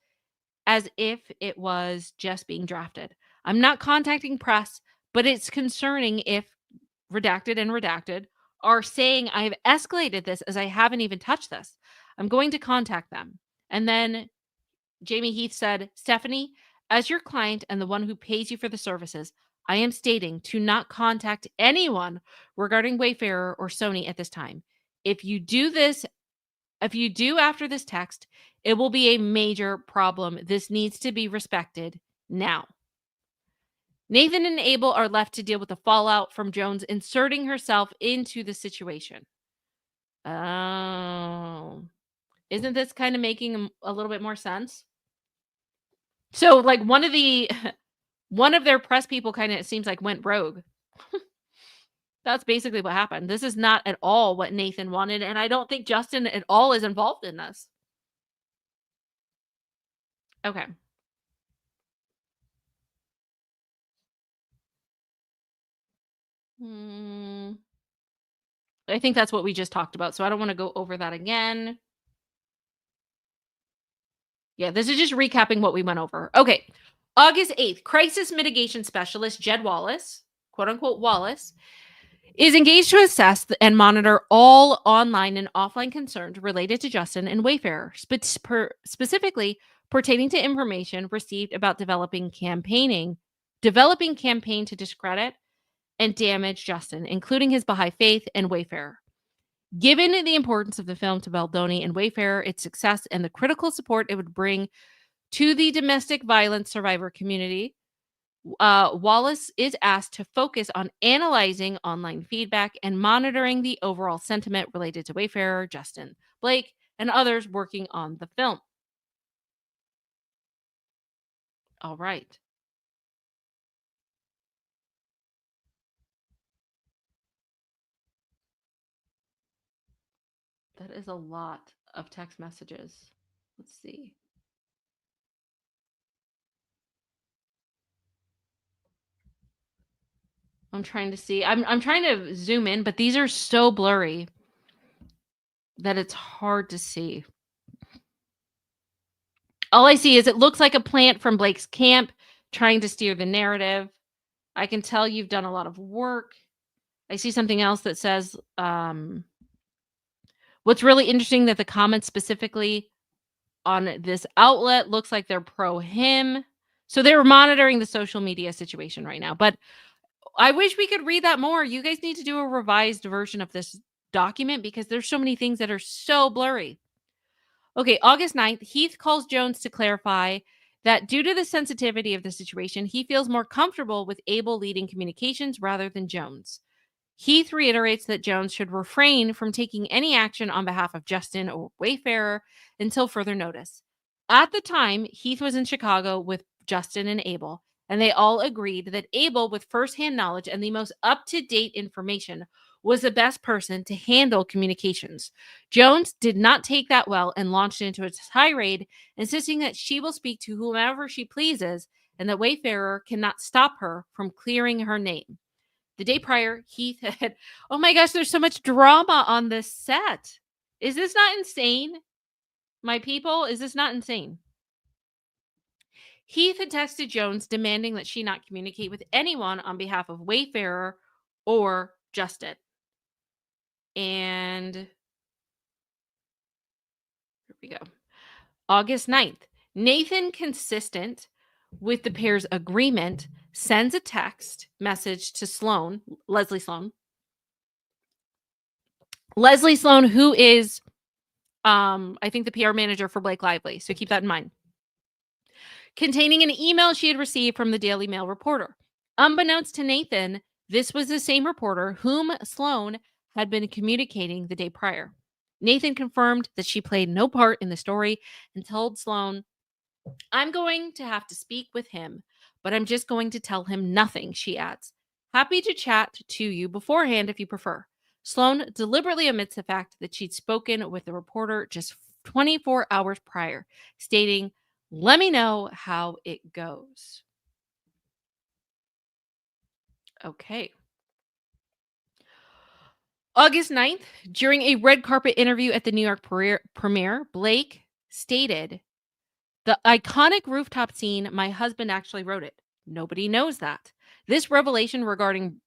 as if it was just being drafted. I'm not contacting press, but it's concerning if redacted and redacted are saying I've escalated this as I haven't even touched this. I'm going to contact them. And then Jamie Heath said, Stephanie, as your client and the one who pays you for the services, I am stating to not contact anyone regarding Wayfarer or Sony at this time. If you do this, if you do after this text, it will be a major problem. This needs to be respected now. Nathan and Abel are left to deal with the fallout from Jones inserting herself into the situation. Oh, isn't this kind of making a little bit more sense? So, like, one of their press people kind of, it seems like, went rogue. That's basically what happened. This is not at all what Nathan wanted, and I don't think Justin at all is involved in this. Okay. Hmm. I think that's what we just talked about, so I don't wanna go over that again. Yeah, this is just recapping what we went over. Okay. August 8th, crisis mitigation specialist Jed Wallace, quote unquote Wallace, is engaged to assess and monitor all online and offline concerns related to Justin and Wayfarer, specifically pertaining to information received about developing campaign to discredit and damage Justin, including his Baha'i faith and Wayfarer. Given the importance of the film to Baldoni and Wayfarer, its success, and the critical support it would bring to the domestic violence survivor community, Wallace is asked to focus on analyzing online feedback and monitoring the overall sentiment related to Wayfarer, Justin, Blake, and others working on the film. All right. That is a lot of text messages. Let's see. I'm trying to see. I'm trying to zoom in, but these are so blurry that it's hard to see. All I see is it looks like a plant from Blake's camp trying to steer the narrative. I can tell you've done a lot of work. I see something else that says, what's really interesting that the comments specifically on this outlet looks like they're pro him. So they're monitoring the social media situation right now. But I wish we could read that more. You guys need to do a revised version of this document because there's so many things that are so blurry. Okay, August 9th, Heath calls Jones to clarify that due to the sensitivity of the situation, he feels more comfortable with Abel leading communications rather than Jones. Heath reiterates that Jones should refrain from taking any action on behalf of Justin or Wayfarer until further notice. At the time, Heath was in Chicago with Justin and Abel, and they all agreed that Abel, with firsthand knowledge and the most up to date information, was the best person to handle communications. Jones did not take that well and launched into a tirade, insisting that she will speak to whomever she pleases and that Wayfarer cannot stop her from clearing her name. The day prior, Heath had, oh my gosh, there's so much drama on this set. Is this not insane? My people, is this not insane? Heath had texted Jones demanding that she not communicate with anyone on behalf of Wayfarer or Justin. And here we go. August 9th. Nathan, consistent with the pair's agreement, sends a text message to Sloan, Leslie Sloan. Leslie Sloan, who is, I think, the PR manager for Blake Lively. So keep that in mind. Containing an email she had received from the Daily Mail reporter. Unbeknownst to Nathan, this was the same reporter whom Sloan had been communicating the day prior. Nathan confirmed that she played no part in the story and told Sloan, "I'm going to have to speak with him, but I'm just going to tell him nothing," she adds. "Happy to chat to you beforehand if you prefer." Sloan deliberately omits the fact that she'd spoken with the reporter just 24 hours prior, stating, "Let me know how it goes." Okay. August 9th, during a red carpet interview at the New York premiere, Blake stated, "The iconic rooftop scene, my husband actually wrote it. Nobody knows that." This revelation regarding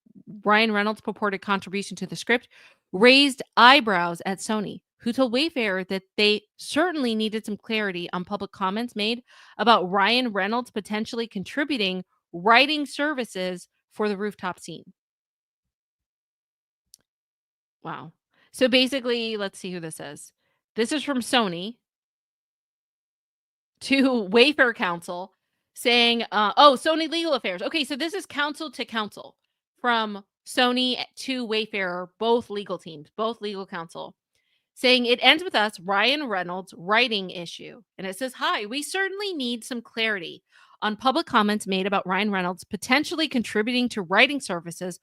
Ryan Reynolds' purported contribution to the script raised eyebrows at Sony, who told Wayfair that they certainly needed some clarity on public comments made about Ryan Reynolds potentially contributing writing services for the rooftop scene. Wow. So basically, let's see who this is. This is from Sony to Wayfair counsel saying, oh, Sony legal affairs. Okay, so this is counsel to counsel from Sony to Wayfair, both legal teams, both legal counsel, saying it ends with us, Ryan Reynolds writing issue. And it says, "Hi, we certainly need some clarity on public comments made about Ryan Reynolds potentially contributing to writing services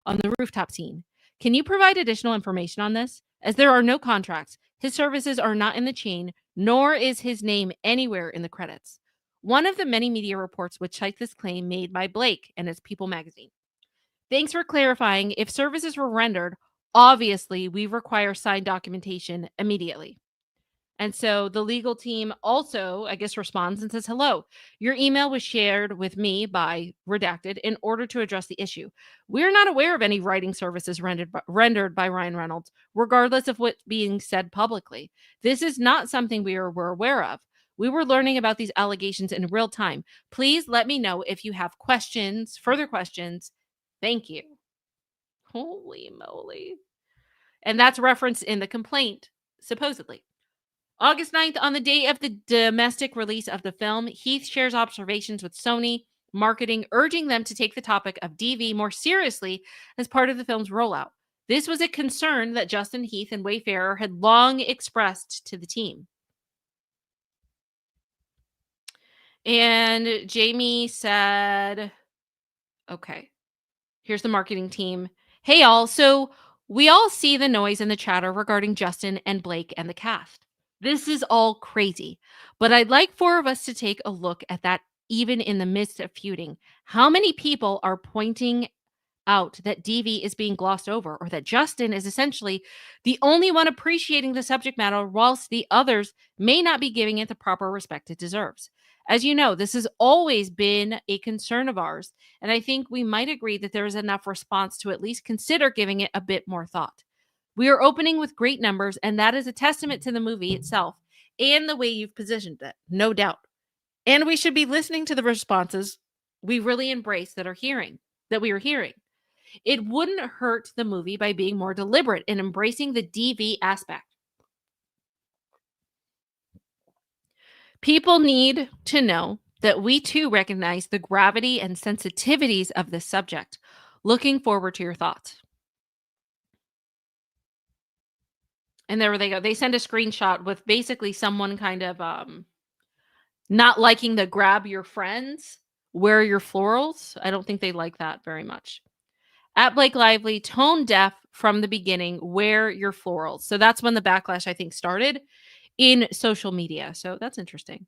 on the rooftop scene. Can you provide additional information on this? As there are no contracts, his services are not in the chain, nor is his name anywhere in the credits." One of the many media reports which cite this claim made by Blake and his People magazine. "Thanks for clarifying. If services were rendered, obviously we require signed documentation immediately." And so the legal team also, I guess, responds and says, "Hello, your email was shared with me by Redacted in order to address the issue. We're not aware of any writing services rendered by Ryan Reynolds, regardless of what's being said publicly. This is not something were aware of. We were learning about these allegations in real time. Please let me know if you have questions, further questions. Thank you." Holy moly. And that's referenced in the complaint, supposedly. August 9th, on the day of the domestic release of the film, Heath shares observations with Sony marketing, urging them to take the topic of DV more seriously as part of the film's rollout. This was a concern that Justin, Heath, and Wayfarer had long expressed to the team. And Jamie said, okay, here's the marketing team. "Hey, all. So we all see the noise and the chatter regarding Justin and Blake and the cast. This is all crazy. But I'd like four of us to take a look at that, even in the midst of feuding. How many people are pointing out that DV is being glossed over, or that Justin is essentially the only one appreciating the subject matter, whilst the others may not be giving it the proper respect it deserves? As you know, this has always been a concern of ours, and I think we might agree that there is enough response to at least consider giving it a bit more thought. We are opening with great numbers, and that is a testament to the movie itself and the way you've positioned it, no doubt. And we should be listening to the responses we really embrace that we are hearing. It wouldn't hurt the movie by being more deliberate in embracing the DV aspect. People need to know that we too recognize the gravity and sensitivities of this subject. Looking forward to your thoughts." And there they go. They send a screenshot with basically someone kind of not liking the "grab your friends, wear your florals." I don't think they like that very much. At Blake Lively, tone deaf from the beginning, wear your florals. So that's when the backlash, I think, started in social media. So that's interesting.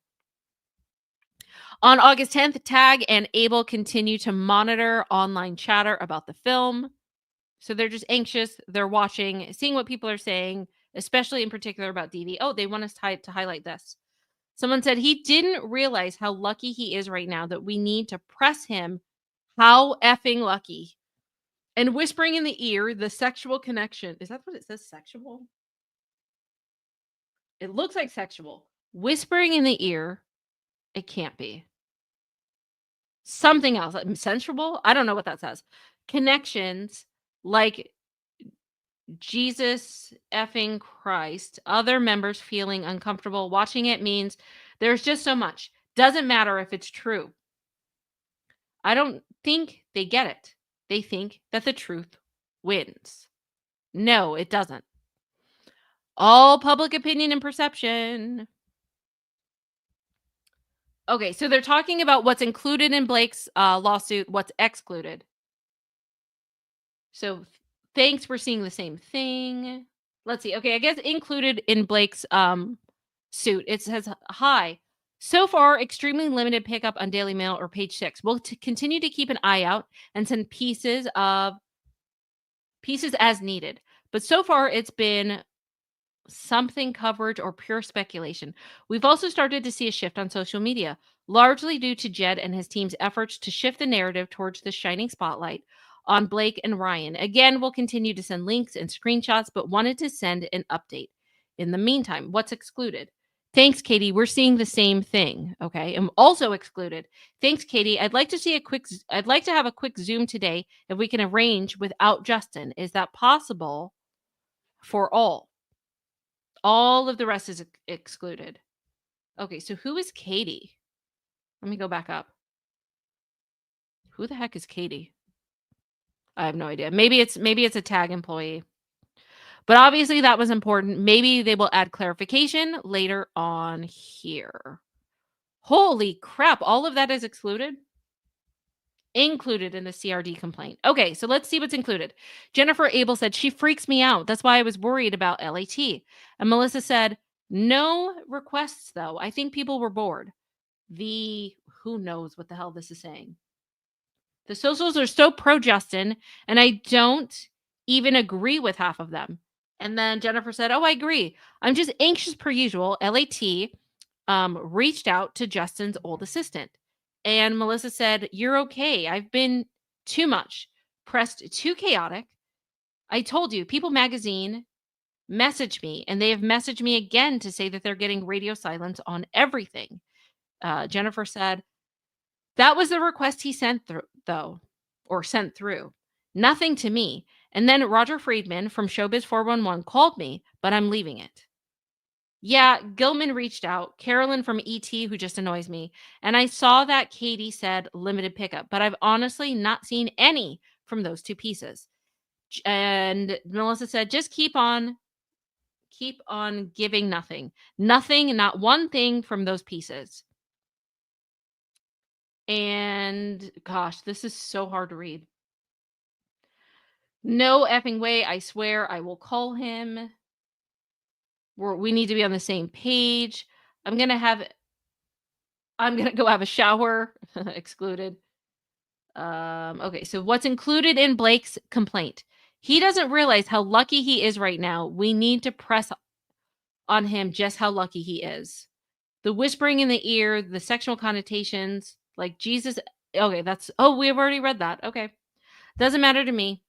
On August 10th, Tag and Abel continue to monitor online chatter about the film. So they're just anxious. They're watching, seeing what people are saying, especially in particular about DV. Oh, they want us to highlight this. Someone said he didn't realize how lucky he is right now, that we need to press him how effing lucky. And whispering in the ear, the sexual connection. Is that what it says? Sexual? It looks like sexual. Whispering in the ear, it can't be. Something else, sensual? I don't know what that says. Connections, like Jesus effing Christ, other members feeling uncomfortable watching it means there's just so much. Doesn't matter if it's true. I don't think they get it. They think that the truth wins. No, it doesn't. All public opinion and perception. Okay, so they're talking about what's included in Blake's lawsuit, what's excluded. So thanks, we're seeing the same thing. Let's see. Okay, I guess included in Blake's suit, it says hi. So far, extremely limited pickup on Daily Mail or Page Six. We'll continue to keep an eye out and send pieces as needed. But so far, it's been something coverage or pure speculation. We've also started to see a shift on social media, largely due to Jed and his team's efforts to shift the narrative towards the shining spotlight on Blake and Ryan. Again, we'll continue to send links and screenshots, but wanted to send an update. In the meantime, what's excluded? Thanks, Katie. We're seeing the same thing. Okay. And also excluded. Thanks, Katie. I'd like to have a quick Zoom today if we can arrange without Justin. Is that possible for all? All of the rest is excluded. Okay, so who is Katie? Let me go back up. Who the heck is Katie? I have no idea. Maybe it's a tag employee. But obviously that was important. Maybe they will add clarification later on here. Holy crap, all of that is excluded? Included in the CRD complaint. Okay, so let's see what's included. Jennifer Abel said, she freaks me out. That's why I was worried about LAT. And Melissa said, no requests, though. I think people were bored. Who knows what the hell this is saying? The socials are so pro Justin, and I don't even agree with half of them. And then Jennifer said, oh, I agree. I'm just anxious per usual. LAT reached out to Justin's old assistant. And Melissa said, you're okay. I've been too much, pressed too chaotic. I told you, People Magazine messaged me, and they have messaged me again to say that they're getting radio silence on everything. Jennifer said, that was the request he sent through. Nothing to me. And then Roger Friedman from Showbiz 411 called me, but I'm leaving it. Yeah, Gilman reached out, Carolyn from ET, who just annoys me. And I saw that Katie said limited pickup, but I've honestly not seen any from those two pieces. And Melissa said, just keep on giving nothing. Nothing, not one thing from those pieces. And gosh, this is so hard to read. No effing way. I swear I will call him. We need to be on the same page. I'm going to go have a shower. Excluded. Okay, so what's included in Blake's complaint? He doesn't realize how lucky he is right now. We need to press on him just how lucky he is. The whispering in the ear, the sexual connotations, like Jesus. Okay, we've already read that. Okay. Doesn't matter to me.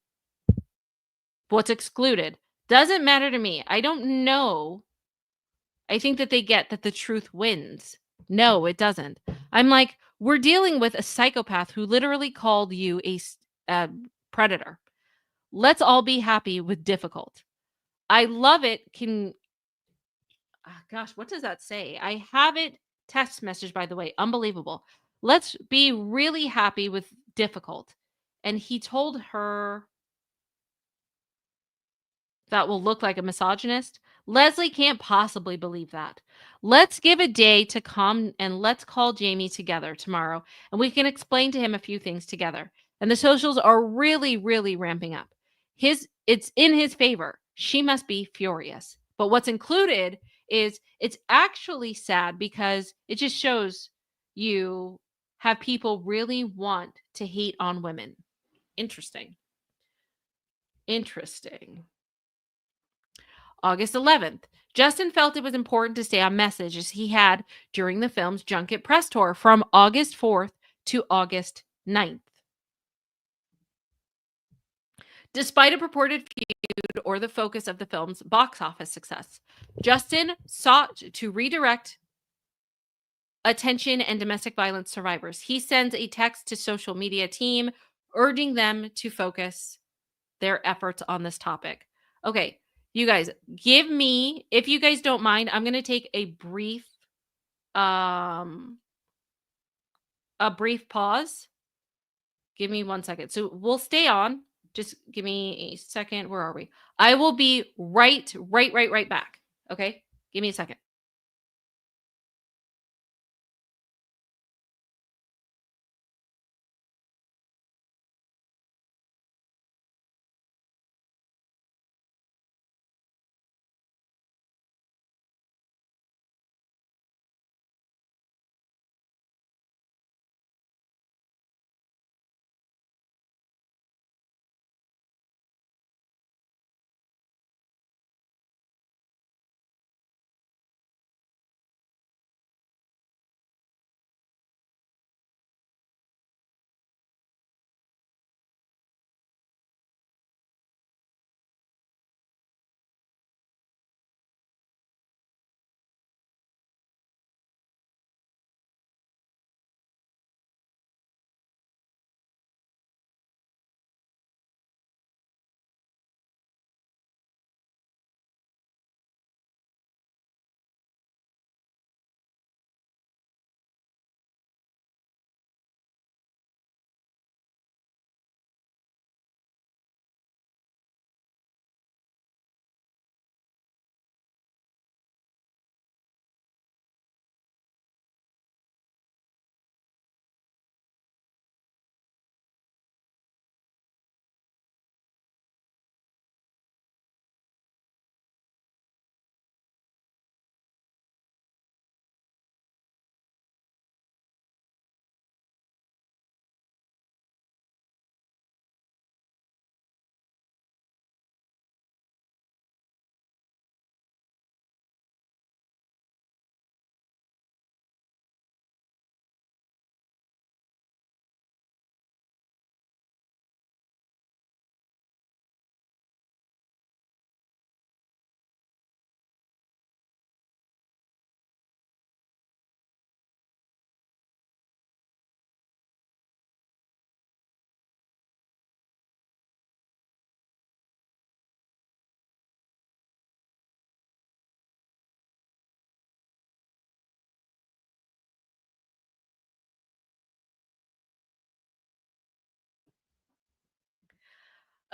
What's excluded? Doesn't matter to me. I don't know. I think that they get that the truth wins. No, it doesn't. I'm like, we're dealing with a psychopath who literally called you a predator. Let's all be happy with difficult. I love it. Gosh, what does that say? I have it text message, by the way. Unbelievable. Let's be really happy with difficult. And he told her that will look like a misogynist. Leslie can't possibly believe that. Let's give a day to come and let's call Jamie together tomorrow and we can explain to him a few things together. And the socials are really, really ramping up. It's in his favor. She must be furious. But what's included is it's actually sad because it just shows you have people really want to hate on women. Interesting. August 11th. Justin felt it was important to stay on message as he had during the film's junket press tour from August 4th to August 9th. Despite a purported feud or the focus of the film's box office success, Justin sought to redirect attention and domestic violence survivors. He sends a text to social media team urging them to focus their efforts on this topic. Okay, you guys, give me, if you guys don't mind, I'm going to take um a brief pause. Give me 1 second. So we'll stay on. Just give me a second. Where are we? I will be right back. Okay? Give me a second.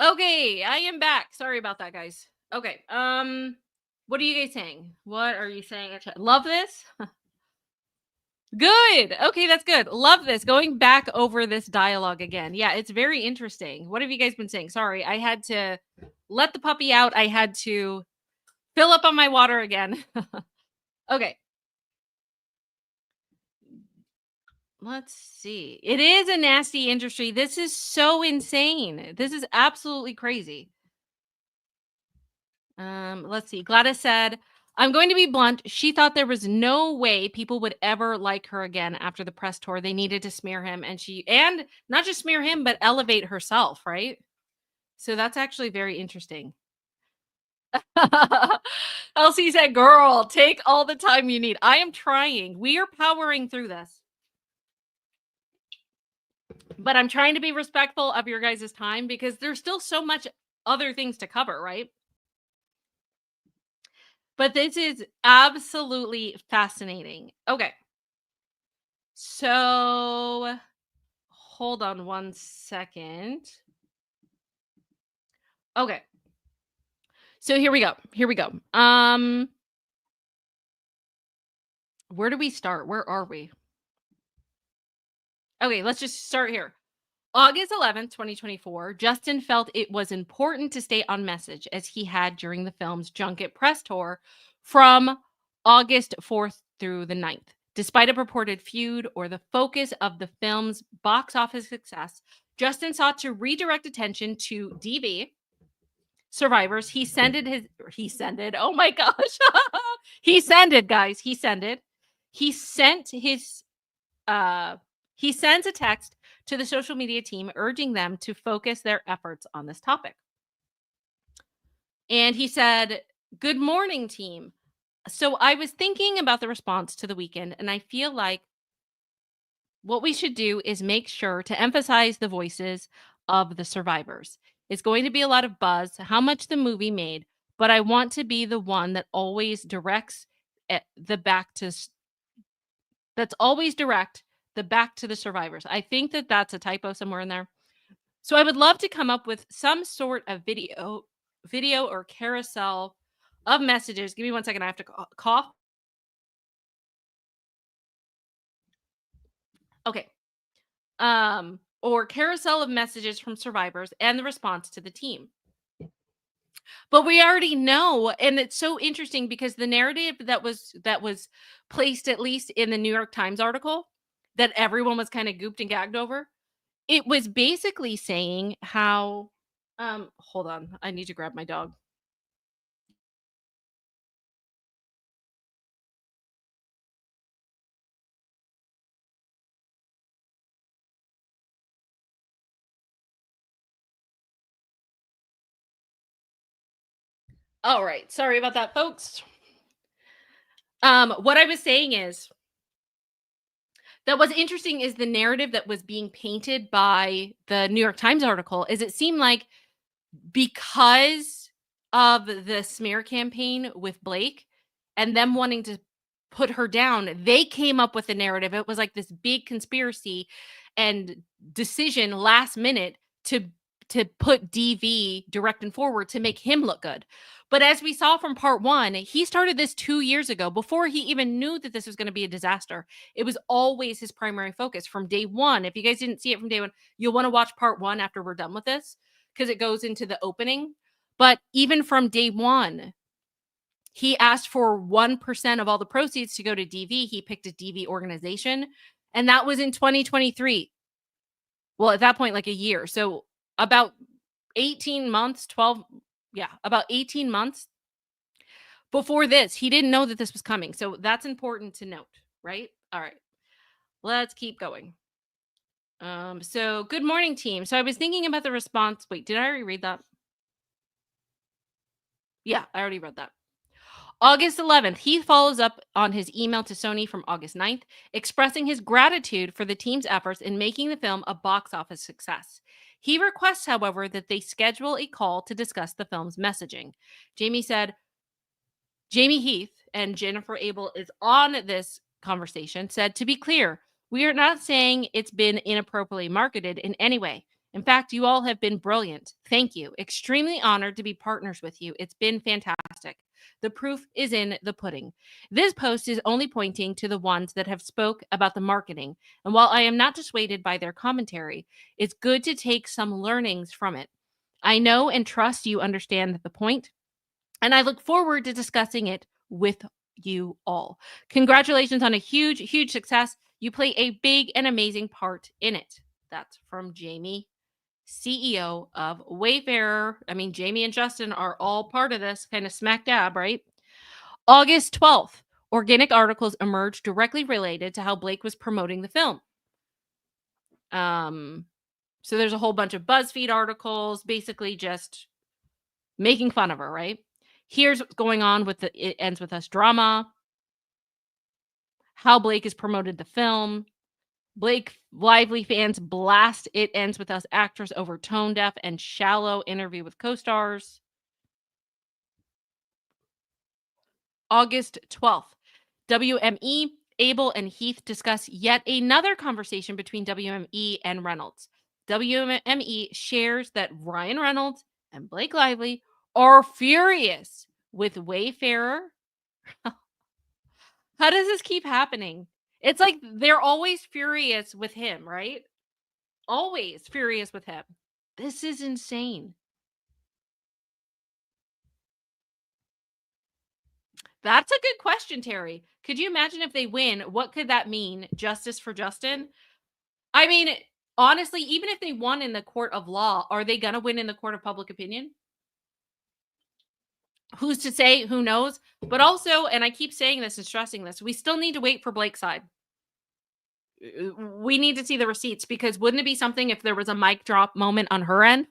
Okay, I am back. Sorry about that, guys. Okay. What are you guys saying? What are you saying? Love this? Good. Okay, that's good. Love this. Going back over this dialogue again. Yeah, it's very interesting. What have you guys been saying? Sorry, I had to let the puppy out. I had to fill up on my water again. Okay, let's see. It is a nasty industry. This is so insane. This is absolutely crazy. Let's see. Gladys said, I'm going to be blunt. She thought there was no way people would ever like her again after the press tour. They needed to smear him and not just smear him, but elevate herself, right? So that's actually very interesting. Elsie said, girl, take all the time you need. I am trying. We are powering through this. But I'm trying to be respectful of your guys' time because there's still so much other things to cover, right? But this is absolutely fascinating. Okay. So hold on 1 second. Okay. So here we go. Here we go. Where do we start? Where are we? Okay, let's just start here. August 11th, 2024, Justin felt it was important to stay on message as he had during the film's junket press tour from August 4th through the 9th. Despite a purported feud or the focus of the film's box office success, Justin sought to redirect attention to DB survivors. Oh my gosh. He sended, guys. He sended. He sent his he sends a text to the social media team urging them to focus their efforts on this topic. And he said, good morning, team. So I was thinking about the response to the weekend, and I feel like what we should do is make sure to emphasize the voices of the survivors. It's going to be a lot of buzz, how much the movie made, but I want to be the one that always directs the back to that's always direct the back to the survivors. I think that that's a typo somewhere in there. So I would love to come up with some sort of video or carousel of messages. Give me one second. I have to cough. Okay. Or carousel of messages from survivors and the response to the team. But we already know, and it's so interesting because the narrative that was placed at least in the New York Times article that everyone was kind of gooped and gagged over. It was basically saying how hold on, I need to grab my dog. All right, sorry about that, folks. What I was saying is that what's interesting is the narrative that was being painted by the New York Times article is it seemed like because of the smear campaign with Blake and them wanting to put her down, they came up with the narrative. It was like this big conspiracy and decision last minute to put DV direct and forward to make him look good. But as we saw from part 1, he started this 2 years ago before he even knew that this was going to be a disaster. It was always his primary focus from day 1. If you guys didn't see it from day 1, you'll want to watch part 1 after we're done with this because it goes into the opening. But even from day 1, he asked for 1% of all the proceeds to go to DV. He picked a DV organization, and that was in 2023. Well, at that point, like a year. So about 18 months, 12, yeah, about 18 months before this, he didn't know that this was coming. So that's important to note, right? All right, let's keep going. So good morning, team. So I was thinking about the response. Wait, did I already read that? Yeah, I already read that. August 11th, he follows up on his email to Sony from August 9th, expressing his gratitude for the team's efforts in making the film a box office success. He requests, however, that they schedule a call to discuss the film's messaging. Jamie said, Jamie Heath and Jennifer Abel is on this conversation, said, to be clear, we are not saying it's been inappropriately marketed in any way. In fact, you all have been brilliant. Thank you. Extremely honored to be partners with you. It's been fantastic. The proof is in the pudding. This post is only pointing to the ones that have spoke about the marketing. And while I am not dissuaded by their commentary, it's good to take some learnings from it. I know and trust you understand the point, and I look forward to discussing it with you all. Congratulations on a huge, huge success. You play a big and amazing part in it. That's from Jamie, CEO of Wayfarer. I mean, Jamie and Justin are all part of this, kind of smack dab, right? August 12th, organic articles emerged directly related to how Blake was promoting the film. Um, so there's a whole bunch of BuzzFeed articles, basically just making fun of her, right? Here's what's going on with the It Ends With Us drama, how Blake has promoted the film. Blake Lively fans blast It Ends With Us actress over tone deaf and shallow interview with co-stars. August 12th, WME, Abel and Heath discuss yet another conversation between WME and Reynolds. WME shares that Ryan Reynolds and Blake Lively are furious with Wayfarer. How does this keep happening? It's like they're always furious with him, right? Always furious with him. This is insane. That's a good question, Terry. Could you imagine if they win? What could that mean? Justice for Justin? I mean, honestly, even if they won in the court of law, are they going to win in the court of public opinion? Who's to say? Who knows? But also, and I keep saying this and stressing this, we still need to wait for Blake's side. We need to see the receipts because wouldn't it be something if there was a mic drop moment on her end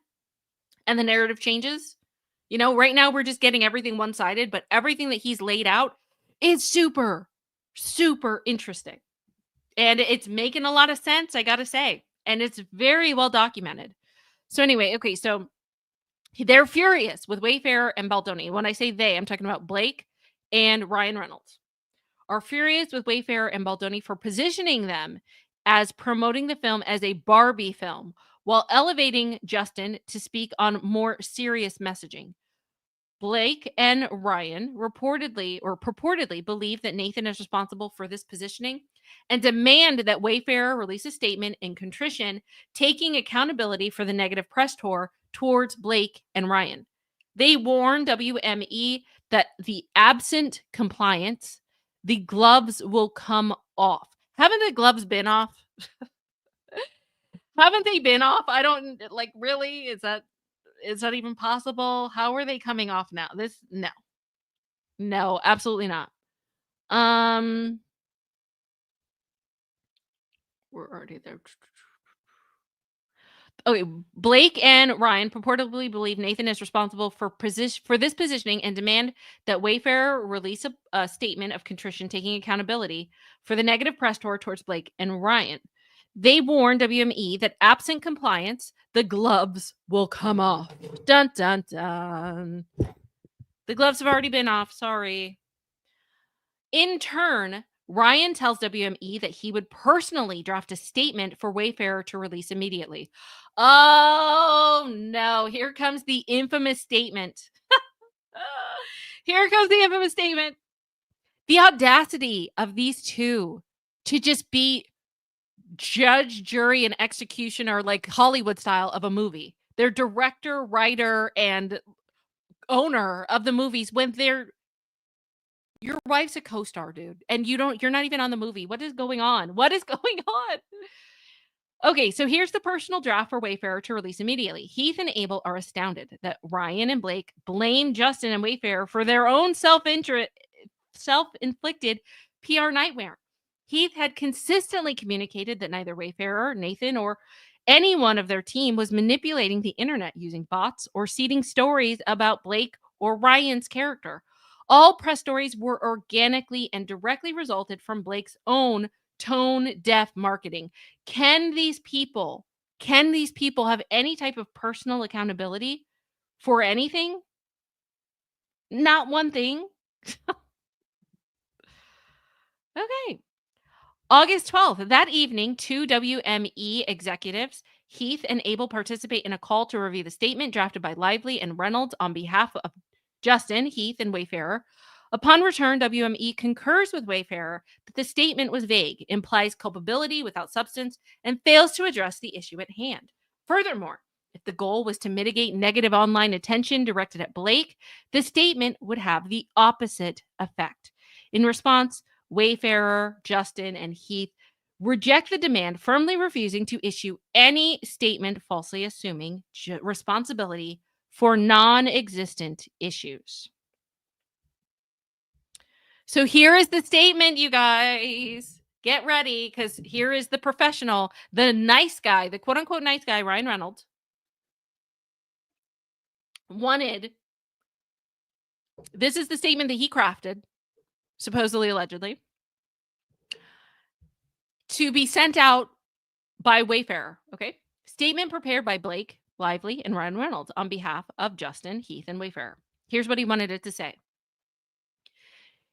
and the narrative changes? You know, right now we're just getting everything one sided, but everything that he's laid out It's super, super interesting. And it's making a lot of sense, I gotta say. And it's very well documented. So anyway, okay, so they're furious with Wayfair and Baldoni. When I say they, I'm talking about Blake and Ryan Reynolds. Are furious with Wayfair and Baldoni for positioning them as promoting the film as a Barbie film while elevating Justin to speak on more serious messaging. Blake and Ryan purportedly believe that Nathan is responsible for this positioning and demand that Wayfarer release a statement in contrition, taking accountability for the negative press tour towards Blake and Ryan. They warn WME that the absent compliance, the gloves will come off. Haven't the gloves been off? Haven't they been off? I don't like really. Is that even possible? How are they coming off now? No. No, absolutely not. Um, we're already there. Okay, Blake and Ryan purportedly believe Nathan is responsible for this positioning and demand that Wayfarer release a statement of contrition taking accountability for the negative press tour towards Blake and Ryan. They warn WME that absent compliance, the gloves will come off. Dun dun dun. The gloves have already been off. Sorry. In turn, Ryan tells WME that he would personally draft a statement for Wayfarer to release immediately. Oh no, here comes the infamous statement. Here comes the infamous statement. The audacity of these two to just be judge, jury, and executioner like Hollywood style of a movie. They're director, writer, and owner of the movies when your wife's a co-star, dude, and you're not even on the movie. What is going on? What is going on? Okay, so here's the personal draft for Wayfarer to release immediately. Heath and Abel are astounded that Ryan and Blake blame Justin and Wayfarer for their own self-inflicted PR nightmare. Heath had consistently communicated that neither Wayfarer, Nathan, or anyone of their team was manipulating the internet using bots or seeding stories about Blake or Ryan's character. All press stories were organically and directly resulted from Blake's own tone deaf marketing. Can these people have any type of personal accountability for anything? Not one thing. Okay. August 12th, that evening, two WME executives, Heath and Abel, participate in a call to review the statement drafted by Lively and Reynolds on behalf of Justin, Heath, and Wayfarer. Upon return, WME concurs with Wayfarer that the statement was vague, implies culpability without substance, and fails to address the issue at hand. Furthermore, if the goal was to mitigate negative online attention directed at Blake, the statement would have the opposite effect. In response, Wayfarer, Justin, and Heath reject the demand, firmly refusing to issue any statement falsely assuming responsibility for non existent issues. So here is the statement, you guys. Get ready, because here is the professional, the nice guy, the quote unquote nice guy, Ryan Reynolds, wanted. This is the statement that he crafted, supposedly, allegedly, to be sent out by Wayfarer. Okay. Statement prepared by Blake Lively and Ryan Reynolds on behalf of Justin, Heath, and Wayfarer. Here's what he wanted it to say.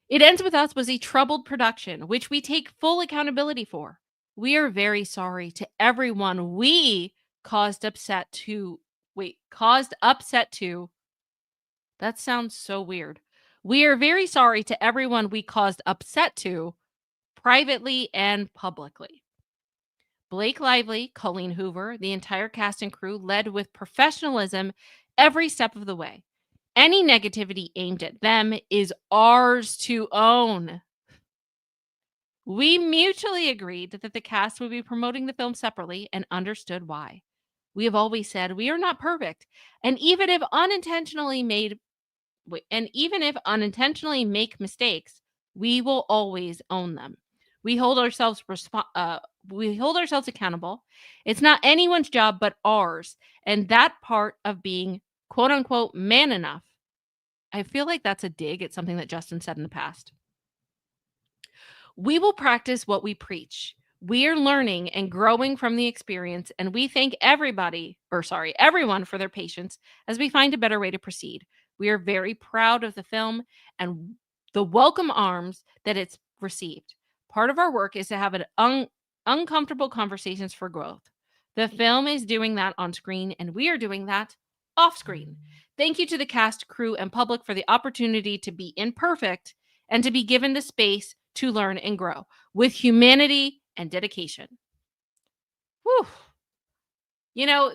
It Ends With Us was a troubled production, which we take full accountability for. We are very sorry to everyone we caused upset to. That sounds so weird. We are very sorry to everyone we caused upset to, privately and publicly. Blake Lively, Colleen Hoover, the entire cast and crew led with professionalism every step of the way. Any negativity aimed at them is ours to own. We mutually agreed that the cast would be promoting the film separately and understood why. We have always said we are not perfect, and even if unintentionally make mistakes, we will always own them. We hold ourselves accountable. It's not anyone's job but ours, and that part of being quote unquote man enough. I feel like that's a dig at something that Justin said in the past. We will practice what we preach. We are learning and growing from the experience, and we thank everyone for their patience as we find a better way to proceed. We are very proud of the film and the welcome arms that it's received. Part of our work is to have uncomfortable conversations for growth. The film is doing that on screen, and we are doing that off screen. Thank you to the cast, crew, and public for the opportunity to be imperfect and to be given the space to learn and grow with humanity and dedication. Whew.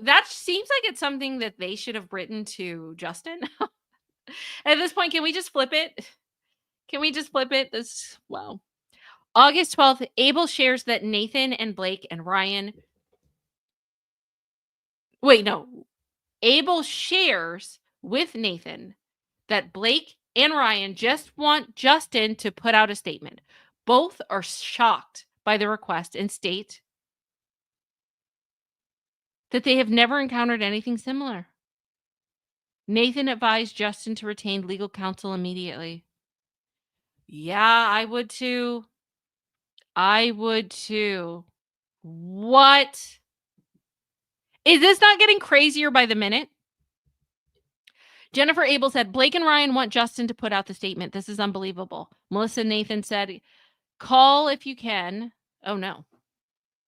That seems like it's something that they should have written to Justin. At this point, can we just flip it? Can we just flip it? Wow. August 12th, Abel shares that Nathan and Blake and Ryan. Wait, no. Abel shares with Nathan that Blake and Ryan just want Justin to put out a statement. Both are shocked by the request and state that they have never encountered anything similar. Nathan advised Justin to retain legal counsel immediately. Yeah, I would too. I would too. What? Is this not getting crazier by the minute? Jennifer Abel said, Blake and Ryan want Justin to put out the statement. This is unbelievable. Melissa Nathan said, call if you can. Oh, no.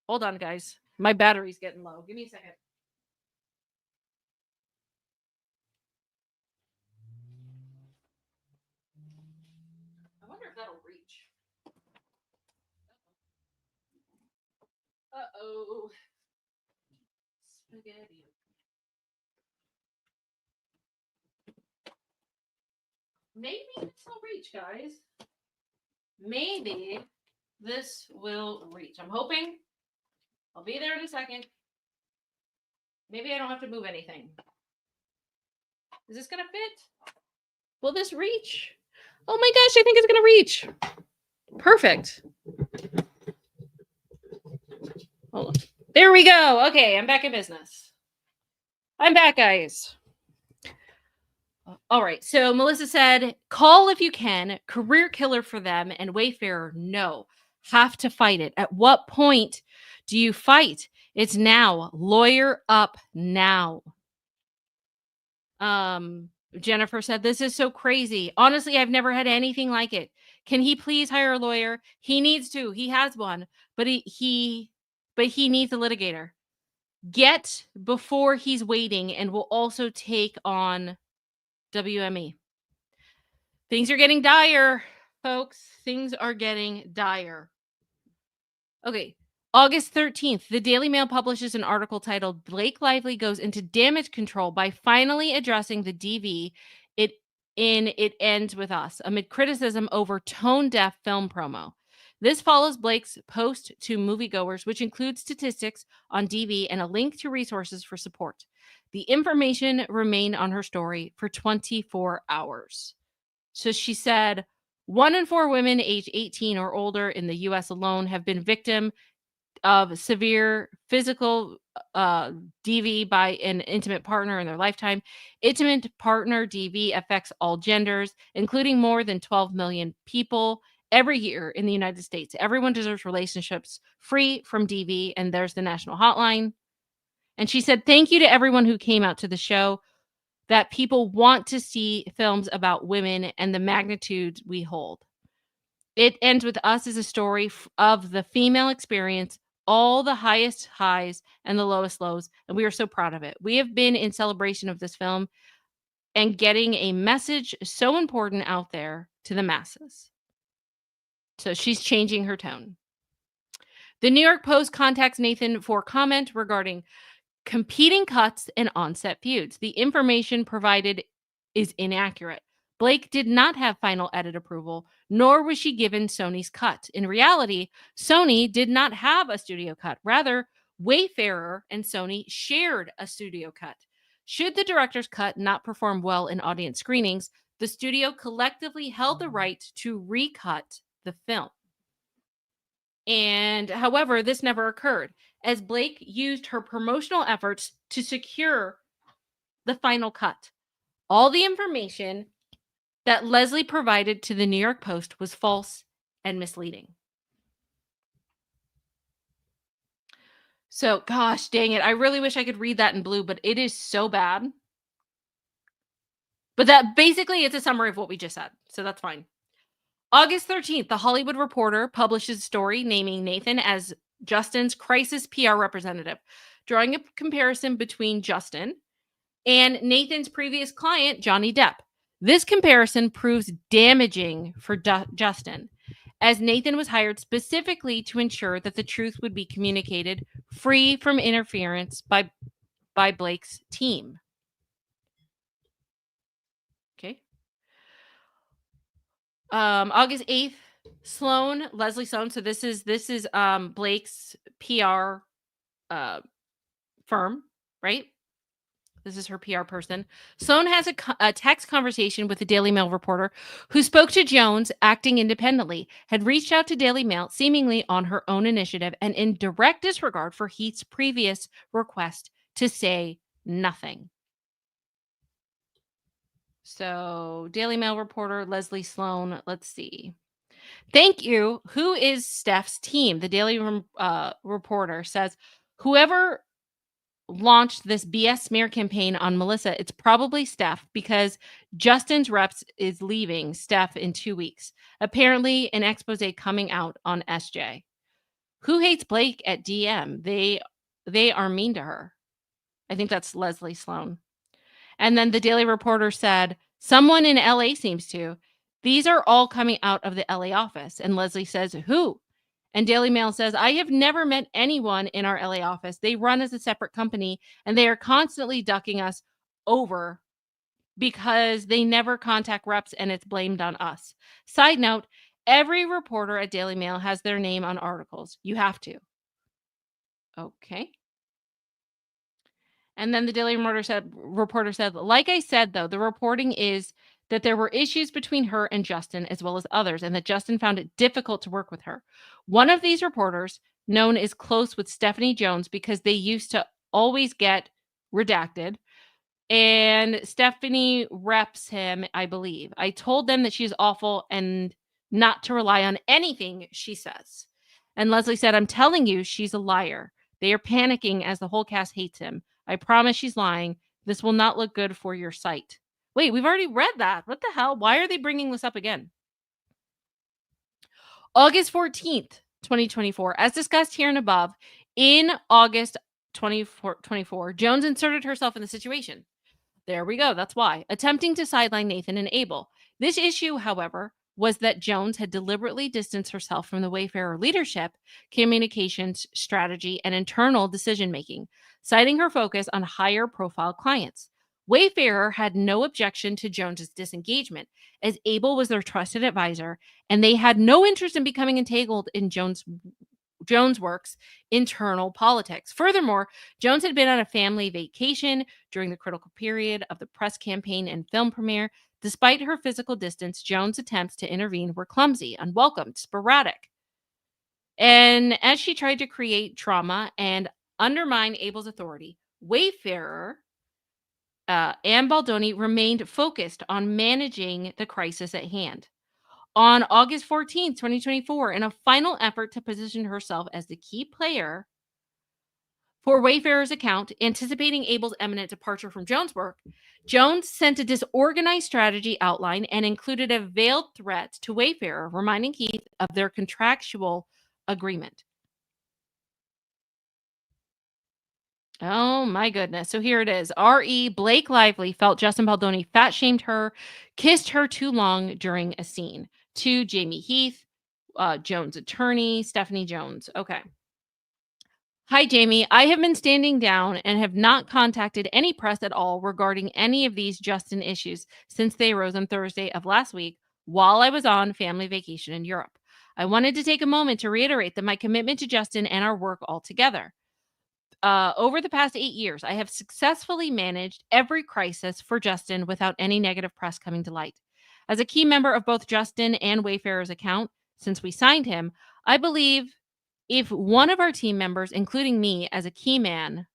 Hold on, guys. My battery's getting low. Give me a second. I wonder if that'll reach. Uh-oh. Spaghetti. Maybe this will reach, guys. Maybe this will reach. I'm hoping. I'll be there in a second. Maybe I don't have to move anything. Is this going to fit? Will this reach? Oh my gosh, I think it's going to reach. Perfect. Hold on. There we go. Okay, I'm back in business. I'm back, guys. All right. So Melissa said, call if you can. Career killer for them. And Wayfarer, no. Have to fight it. At what point do you fight? It's now. Lawyer up now. Jennifer said, this is so crazy. Honestly, I've never had anything like it. Can he please hire a lawyer? He needs to. He has one, but he needs a litigator. Get before he's waiting and will also take on WME. Things are getting dire, folks. Things are getting dire. Okay. August 13th, the Daily Mail publishes an article titled Blake Lively Goes into Damage Control by Finally Addressing the DV. It Ends With Us, amid criticism over tone-deaf film promo. This follows Blake's post to moviegoers, which includes statistics on DV and a link to resources for support. The information remained on her story for 24 hours. So she said, 1 in 4 women aged 18 or older in the U.S. alone have been victim of severe physical DV by an intimate partner in their lifetime. Intimate partner DV affects all genders, including more than 12 million people every year in the United States. Everyone deserves relationships free from DV, and there's the national hotline. And she said, thank you to everyone who came out to the show, that people want to see films about women and the magnitudes we hold. It Ends With Us is a story of the female experience, all the highest highs and the lowest lows, and we are so proud of it. We have been in celebration of this film and getting a message so important out there to the masses. So she's changing her tone. The New York Post contacts Nathan for comment regarding competing cuts and on-set feuds. The information provided is inaccurate. Blake did not have final edit approval, nor was she given Sony's cut. In reality, Sony did not have a studio cut. Rather, Wayfarer and Sony shared a studio cut. Should the director's cut not perform well in audience screenings, the studio collectively held the right to recut the film. And however, this never occurred, as Blake used her promotional efforts to secure the final cut. All the information that Leslie provided to the New York Post was false and misleading. So, gosh dang it. I really wish I could read that in blue, but it is so bad. But that basically it's a summary of what we just said. So that's fine. August 13th, The Hollywood Reporter publishes a story naming Nathan as Justin's crisis PR representative, drawing a comparison between Justin and Nathan's previous client, Johnny Depp. This comparison proves damaging for Justin, as Nathan was hired specifically to ensure that the truth would be communicated free from interference by Blake's team. Okay. August 8th, Leslie Sloan. So this is Blake's PR firm, right? This is her PR person. Sloan has a text conversation with the Daily Mail reporter who spoke to Jones, acting independently, had reached out to Daily Mail seemingly on her own initiative and in direct disregard for Heath's previous request to say nothing. So, Daily Mail reporter Leslie Sloan, let's see. Thank you. Who is Steph's team? The Daily Reporter says, whoever launched this BS smear campaign on Melissa, it's probably Steph because Justin's reps is leaving Steph in 2 weeks. Apparently, an expose coming out on SJ. Who hates Blake at DM? They are mean to her. I think that's Leslie Sloan. And then the Daily Reporter said, someone in LA seems to. These are all coming out of the LA office. And Leslie says, who? And Daily Mail says, I have never met anyone in our LA office. They run as a separate company and they are constantly ducking us over because they never contact reps and it's blamed on us. Side note, every reporter at Daily Mail has their name on articles. You have to. Okay. And then the Daily Reporter said, like I said, though, the reporting is that there were issues between her and Justin as well as others, and that Justin found it difficult to work with her. One of these reporters, known as close with Stephanie Jones because they used to always get redacted, and Stephanie reps him, I believe. I told them that she's awful and not to rely on anything she says. And Leslie said, I'm telling you, she's a liar. They are panicking as the whole cast hates him. I promise she's lying. This will not look good for your site. Wait, we've already read that. What the hell? Why are they bringing this up again? August 14th, 2024. As discussed here and above, in August 2024, Jones inserted herself in the situation. There we go. That's why. Attempting to sideline Nathan and Abel. This issue, however, was that Jones had deliberately distanced herself from the Wayfarer leadership, communications strategy, and internal decision making, citing her focus on higher profile clients. Wayfarer had no objection to Jones's disengagement, as Abel was their trusted advisor, and they had no interest in becoming entangled in Jonesworks' internal politics. Furthermore, Jones had been on a family vacation during the critical period of the press campaign and film premiere. Despite her physical distance, Jones' attempts to intervene were clumsy, unwelcome, sporadic. And as she tried to create trauma and undermine Abel's authority, Wayfarer and Baldoni remained focused on managing the crisis at hand. On August 14th, 2024, in a final effort to position herself as the key player for Wayfarer's account, anticipating Abel's imminent departure from Jones' work, Jones sent a disorganized strategy outline and included a veiled threat to Wayfarer, reminding Heath of their contractual agreement. Oh my goodness. So here it is. R.E. Blake Lively felt Justin Baldoni fat shamed her, kissed her too long during a scene. To Jamie Heath, Jones' attorney, Stephanie Jones. Okay. Hi, Jamie. I have been standing down and have not contacted any press at all regarding any of these Justin issues since they arose on Thursday of last week while I was on family vacation in Europe. I wanted to take a moment to reiterate that my commitment to Justin and our work altogether. Over the past 8 years, I have successfully managed every crisis for Justin without any negative press coming to light. As a key member of both Justin and Wayfarer's account, since we signed him, I believe if one of our team members, including me as a key man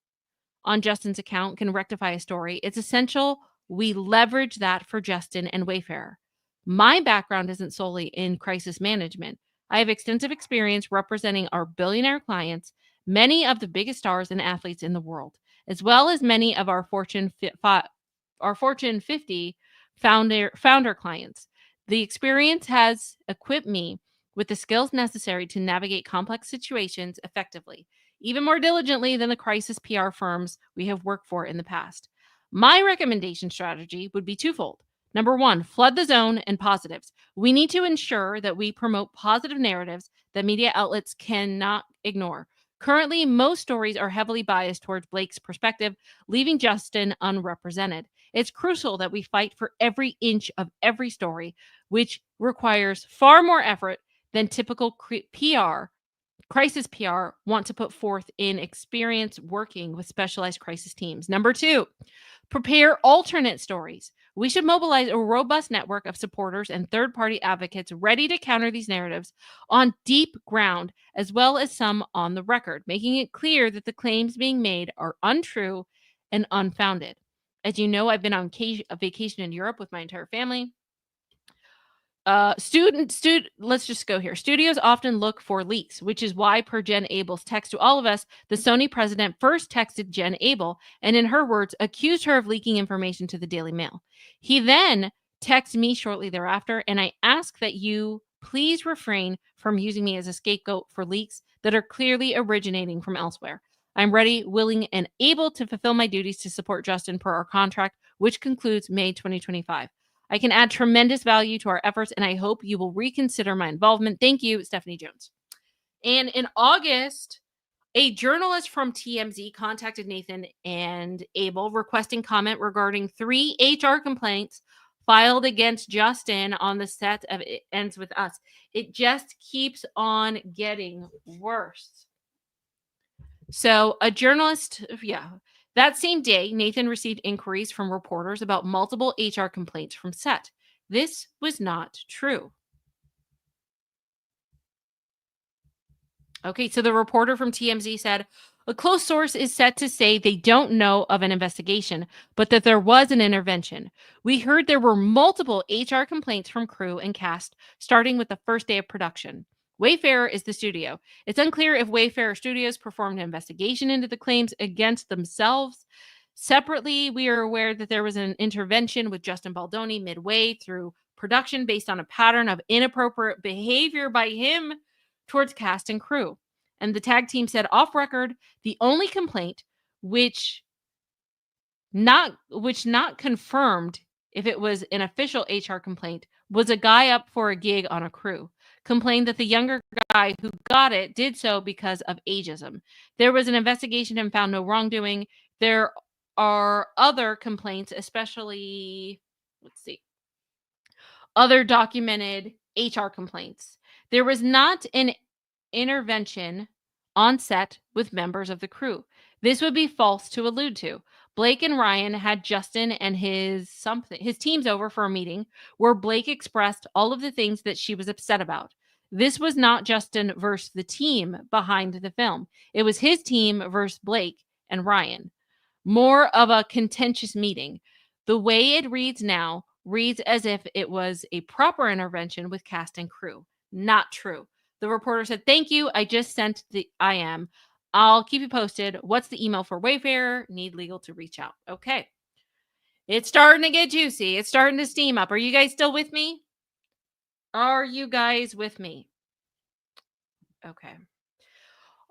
on Justin's account, can rectify a story, it's essential we leverage that for Justin and Wayfarer. My background isn't solely in crisis management. I have extensive experience representing our billionaire clients, many of the biggest stars and athletes in the world, as well as many of our Fortune 50 founder clients. The experience has equipped me with the skills necessary to navigate complex situations effectively, even more diligently than the crisis PR firms we have worked for in the past. My recommendation strategy would be twofold. Number one, flood the zone and positives. We need to ensure that we promote positive narratives that media outlets cannot ignore. Currently, most stories are heavily biased towards Blake's perspective, leaving Justin unrepresented. It's crucial that we fight for every inch of every story, which requires far more effort than typical crisis PR want to put forth in experience working with specialized crisis teams. Number two, prepare alternate stories. We should mobilize a robust network of supporters and third party advocates ready to counter these narratives on deep ground, as well as some on the record, making it clear that the claims being made are untrue and unfounded. As you know, I've been on a vacation in Europe with my entire family. Let's just go here. Studios often look for leaks, which is why, per Jen Abel's text to all of us, the Sony president first texted Jen Abel and, in her words, accused her of leaking information to the Daily Mail. He then texted me shortly thereafter, and I ask that you please refrain from using me as a scapegoat for leaks that are clearly originating from elsewhere. I'm ready, willing, and able to fulfill my duties to support Justin per our contract, which concludes May 2025. I can add tremendous value to our efforts, and I hope you will reconsider my involvement. Thank you, Stephanie Jones. And in August, a journalist from TMZ contacted Nathan and Abel requesting comment regarding 3 HR complaints filed against Justin on the set of It Ends With Us. It just keeps on getting worse. So a journalist, that same day, Nathan received inquiries from reporters about multiple HR complaints from set. This was not true. Okay, so the reporter from TMZ said, a close source is set to say they don't know of an investigation, but that there was an intervention. We heard there were multiple HR complaints from crew and cast, starting with the first day of production. Wayfarer is the studio. It's unclear if Wayfarer Studios performed an investigation into the claims against themselves. Separately, we are aware that there was an intervention with Justin Baldoni midway through production based on a pattern of inappropriate behavior by him towards cast and crew. And the tag team said off record, the only complaint which not confirmed if it was an official HR complaint was a guy up for a gig on a crew complained that the younger guy who got it did so because of ageism. There was an investigation and found no wrongdoing. There are other complaints, especially, other documented HR complaints. There was not an intervention on set with members of the crew. This would be false to allude to. Blake and Ryan had Justin and his teams over for a meeting where Blake expressed all of the things that she was upset about. This was not Justin versus the team behind the film. It was his team versus Blake and Ryan. More of a contentious meeting. The way it reads now reads as if it was a proper intervention with cast and crew. Not true. The reporter said, thank you. I just sent the IM. I'll keep you posted. What's the email for Wayfarer? Need legal to reach out. Okay. It's starting to get juicy. It's starting to steam up. Are you guys still with me? Are you guys with me? Okay.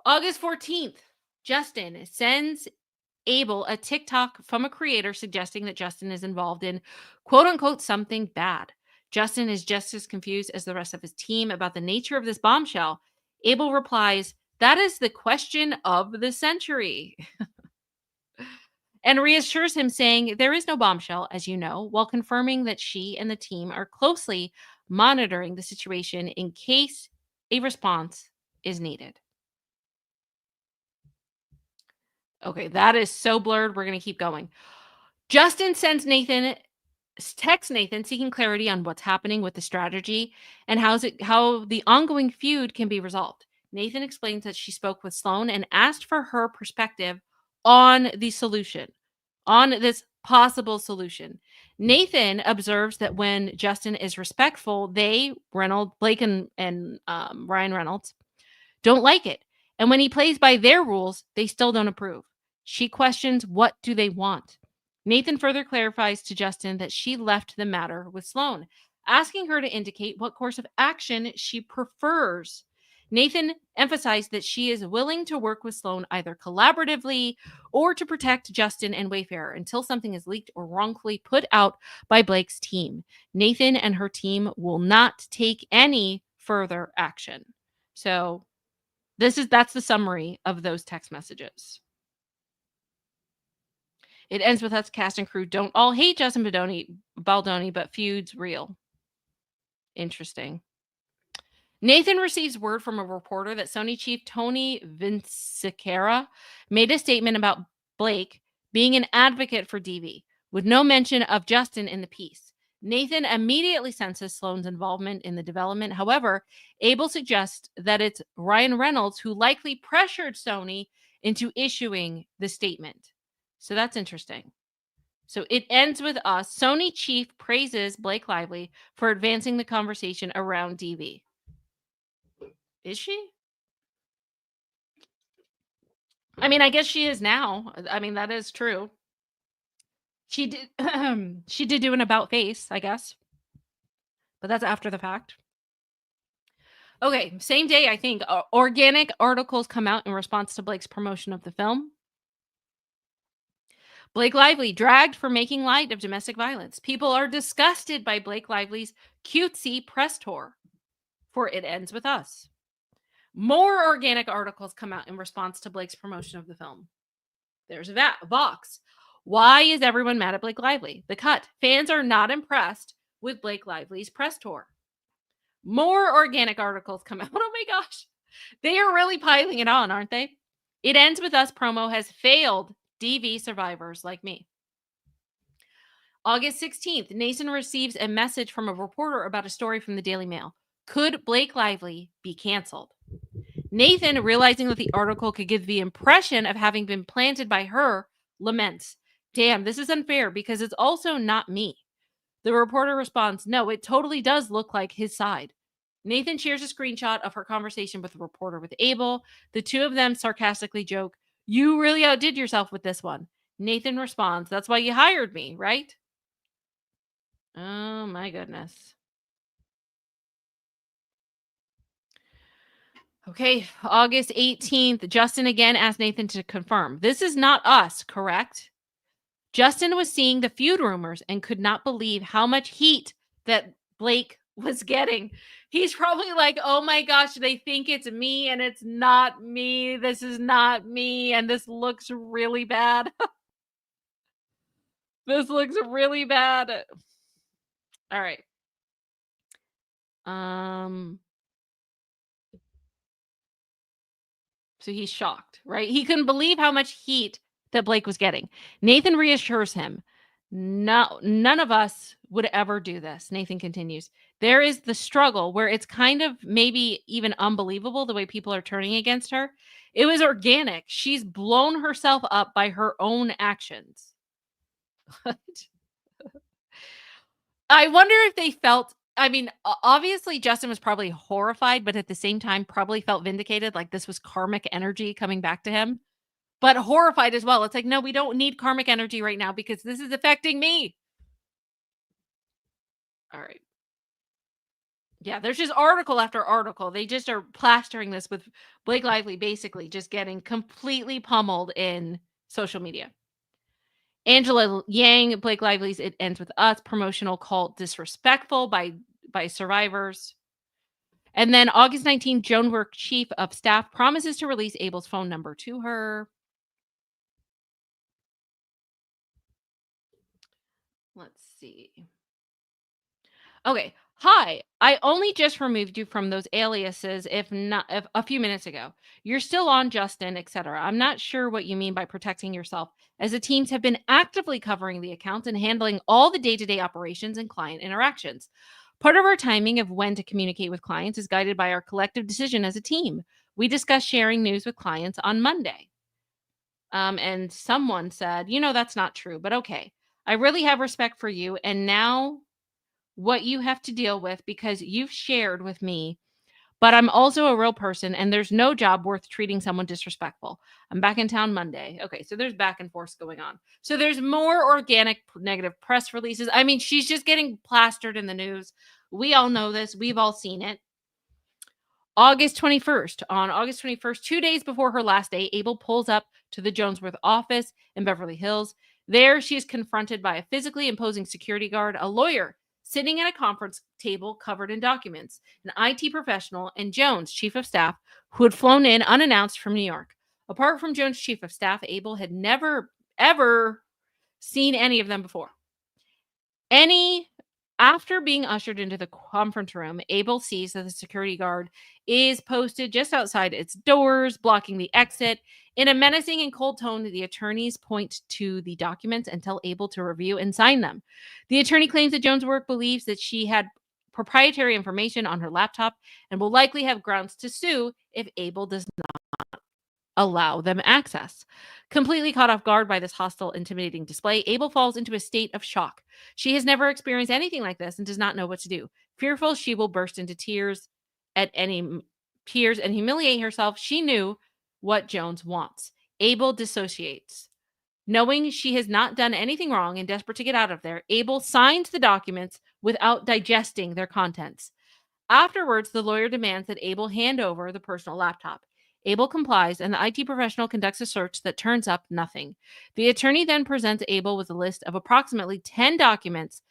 August 14th, Justin sends Abel a TikTok from a creator suggesting that Justin is involved in quote unquote something bad. Justin is just as confused as the rest of his team about the nature of this bombshell. Abel replies, that is the question of the century. And reassures him, saying there is no bombshell, as you know, while confirming that she and the team are closely monitoring the situation in case a response is needed. Okay, that is so blurred. We're going to keep going. Justin texts Nathan seeking clarity on what's happening with the strategy and how the ongoing feud can be resolved. Nathan explains that she spoke with Sloan and asked for her perspective on the solution, on this possible solution. Nathan observes that when Justin is respectful, Blake and Ryan Reynolds, don't like it. And when he plays by their rules, they still don't approve. She questions what do they want. Nathan further clarifies to Justin that she left the matter with Sloane, asking her to indicate what course of action she prefers. Nathan emphasized that she is willing to work with Sloane either collaboratively or to protect Justin and Wayfarer until something is leaked or wrongfully put out by Blake's team. Nathan and her team will not take any further action. So that's the summary of those text messages. It ends with us cast and crew don't all hate Justin Baldoni, but feuds real. Interesting. Nathan receives word from a reporter that Sony chief Tony Vincicara made a statement about Blake being an advocate for DV, with no mention of Justin in the piece. Nathan immediately senses Sloane's involvement in the development. However, Abel suggests that it's Ryan Reynolds who likely pressured Sony into issuing the statement. So that's interesting. So it ends with us. Sony chief praises Blake Lively for advancing the conversation around DV. Is she? I mean, I guess she is now. I mean, that is true. She did she did do an about face, I guess. But that's after the fact. Okay, same day, I think, organic articles come out in response to Blake's promotion of the film. Blake Lively dragged for making light of domestic violence. People are disgusted by Blake Lively's cutesy press tour for It Ends With Us. More organic articles come out in response to Blake's promotion of the film. There's Vox. Why is everyone mad at Blake Lively? The Cut. Fans are not impressed with Blake Lively's press tour. More organic articles come out. Oh my gosh. They are really piling it on, aren't they? It Ends With Us promo has failed DV survivors like me. August 16th, Nathan receives a message from a reporter about a story from the Daily Mail. Could Blake Lively be canceled? Nathan, realizing that the article could give the impression of having been planted by her, laments, "Damn, this is unfair because it's also not me." The reporter responds, "No, it totally does look like his side." Nathan shares a screenshot of her conversation with the reporter with Abel. The two of them sarcastically joke, "You really outdid yourself with this one." Nathan responds, "That's why you hired me, right?" Oh my goodness. Okay, August 18th, Justin again asked Nathan to confirm. This is not us, correct? Justin was seeing the feud rumors and could not believe how much heat that Blake was getting. He's probably like, oh my gosh, they think it's me and it's not me. This is not me. And this looks really bad. This looks really bad. All right. So he's shocked, right? He couldn't believe how much heat that Blake was getting. Nathan reassures him, "No, none of us would ever do this." Nathan continues, "There is the struggle where it's kind of maybe even unbelievable the way people are turning against her. It was organic. She's blown herself up by her own actions." I wonder if they felt, I mean, obviously Justin was probably horrified, but at the same time probably felt vindicated, like this was karmic energy coming back to him, but horrified as well. It's like, no, we don't need karmic energy right now because this is affecting me. All right. Yeah, there's just article after article. They just are plastering this with Blake Lively basically just getting completely pummeled in social media. Angela Yang, Blake Lively's It Ends With Us promotional called disrespectful by survivors. And then August 19th, Joan Work chief of staff promises to release Abel's phone number to her. Let's see. Okay. Hi, I only just removed you from those aliases if a few minutes ago. You're still on Justin, etc. I'm not sure what you mean by protecting yourself, as the teams have been actively covering the account and handling all the day-to-day operations and client interactions. Part of our timing of when to communicate with clients is guided by our collective decision as a team. We discuss sharing news with clients on Monday. And someone said, that's not true, but okay. I really have respect for you. And now what you have to deal with because you've shared with me But I'm also a real person, and there's no job worth treating someone disrespectful. I'm back in town Monday. Okay, so there's back and forth going on. So there's more organic negative press releases. I mean, she's just getting plastered in the news. We all know this. We've all seen it. August 21st. On August 21st, 2 days before her last day, Abel pulls up to the Jonesworth office in Beverly Hills. There, she is confronted by a physically imposing security guard, a lawyer sitting at a conference table covered in documents, an IT professional, and Jones, chief of staff, who had flown in unannounced from New York. Apart from Jones' chief of staff, Abel had never, ever seen any of them before. After being ushered into the conference room, Abel sees that the security guard is posted just outside its doors, blocking the exit. In a menacing and cold tone, the attorneys point to the documents and tell Abel to review and sign them. The attorney claims that Jones' work believes that she had proprietary information on her laptop and will likely have grounds to sue if Abel does not allow them access. Completely caught off guard by this hostile, intimidating display, Abel falls into a state of shock. She has never experienced anything like this and does not know what to do. Fearful she will burst into tears and humiliate herself, she knew what Jones wants. Abel dissociates. Knowing she has not done anything wrong and desperate to get out of there, Abel signs the documents without digesting their contents. Afterwards, the lawyer demands that Abel hand over the personal laptop. Abel complies, and the IT professional conducts a search that turns up nothing. The attorney then presents Abel with a list of approximately 10 documents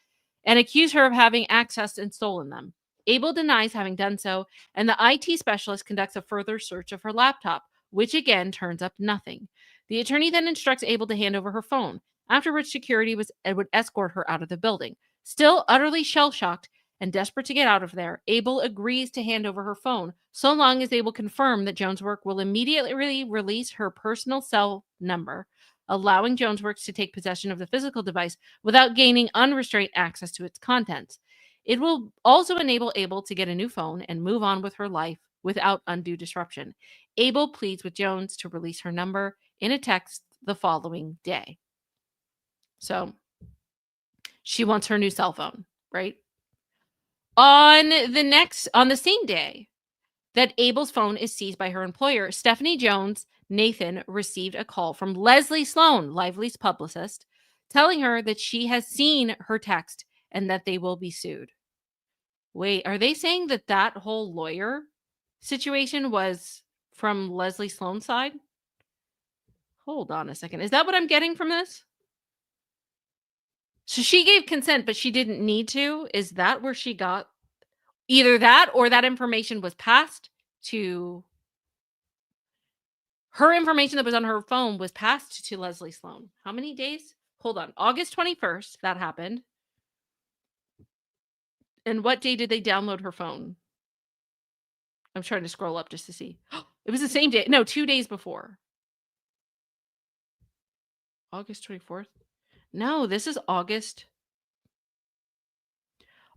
and accuses her of having accessed and stolen them. Abel denies having done so, and the IT specialist conducts a further search of her laptop, which again turns up nothing. The attorney then instructs Abel to hand over her phone, after which security would escort her out of the building. Still utterly shell-shocked, and desperate to get out of there, Abel agrees to hand over her phone so long as they will confirm that Jonesworks will immediately release her personal cell number, allowing Jonesworks to take possession of the physical device without gaining unrestrained access to its contents. It will also enable Abel to get a new phone and move on with her life without undue disruption. Abel pleads with Jones to release her number in a text the following day. So she wants her new cell phone, right? On the same day that Abel's phone is seized by her employer, Stephanie Jones Nathan received a call from Leslie Sloan, Lively's publicist, telling her that she has seen her text and that they will be sued. Wait, are they saying that whole lawyer situation was from Leslie Sloan's side? Hold on a second. Is that what I'm getting from this? So she gave consent, but she didn't need to? Is that where she got either that or that information was passed to her information that was on her phone was passed to Leslie Sloan? How many days? Hold on. August 21st, that happened. And what day did they download her phone? I'm trying to scroll up just to see. It was the same day. No, 2 days before. August 24th. No, this is August.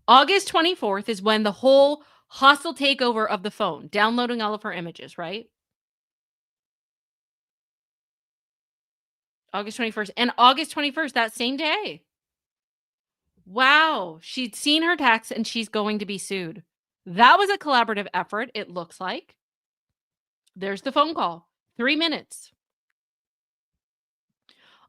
August 24th is when the whole hostile takeover of the phone, downloading all of her images, right? August 21st. And August 21st, that same day. Wow. She'd seen her text and she's going to be sued. That was a collaborative effort, it looks like. There's the phone call. 3 minutes.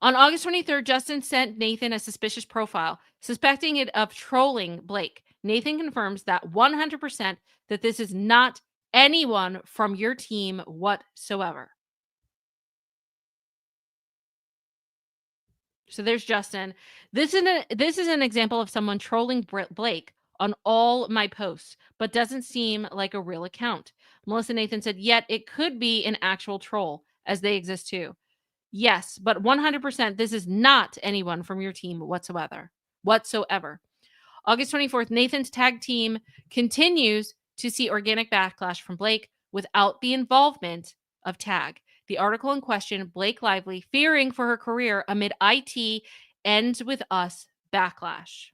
On August 23rd, Justin sent Nathan a suspicious profile, suspecting it of trolling Blake. Nathan confirms that 100% that this is not anyone from your team whatsoever. So there's Justin. This is an example of someone trolling Blake on all my posts, but doesn't seem like a real account. Melissa Nathan said, yet it could be an actual troll, as they exist too. Yes, but 100% this is not anyone from your team whatsoever. August 24th, Nathan's tag team continues to see organic backlash from Blake without the involvement of Tag. The article in question, Blake Lively fearing for her career amid IT ends with us backlash.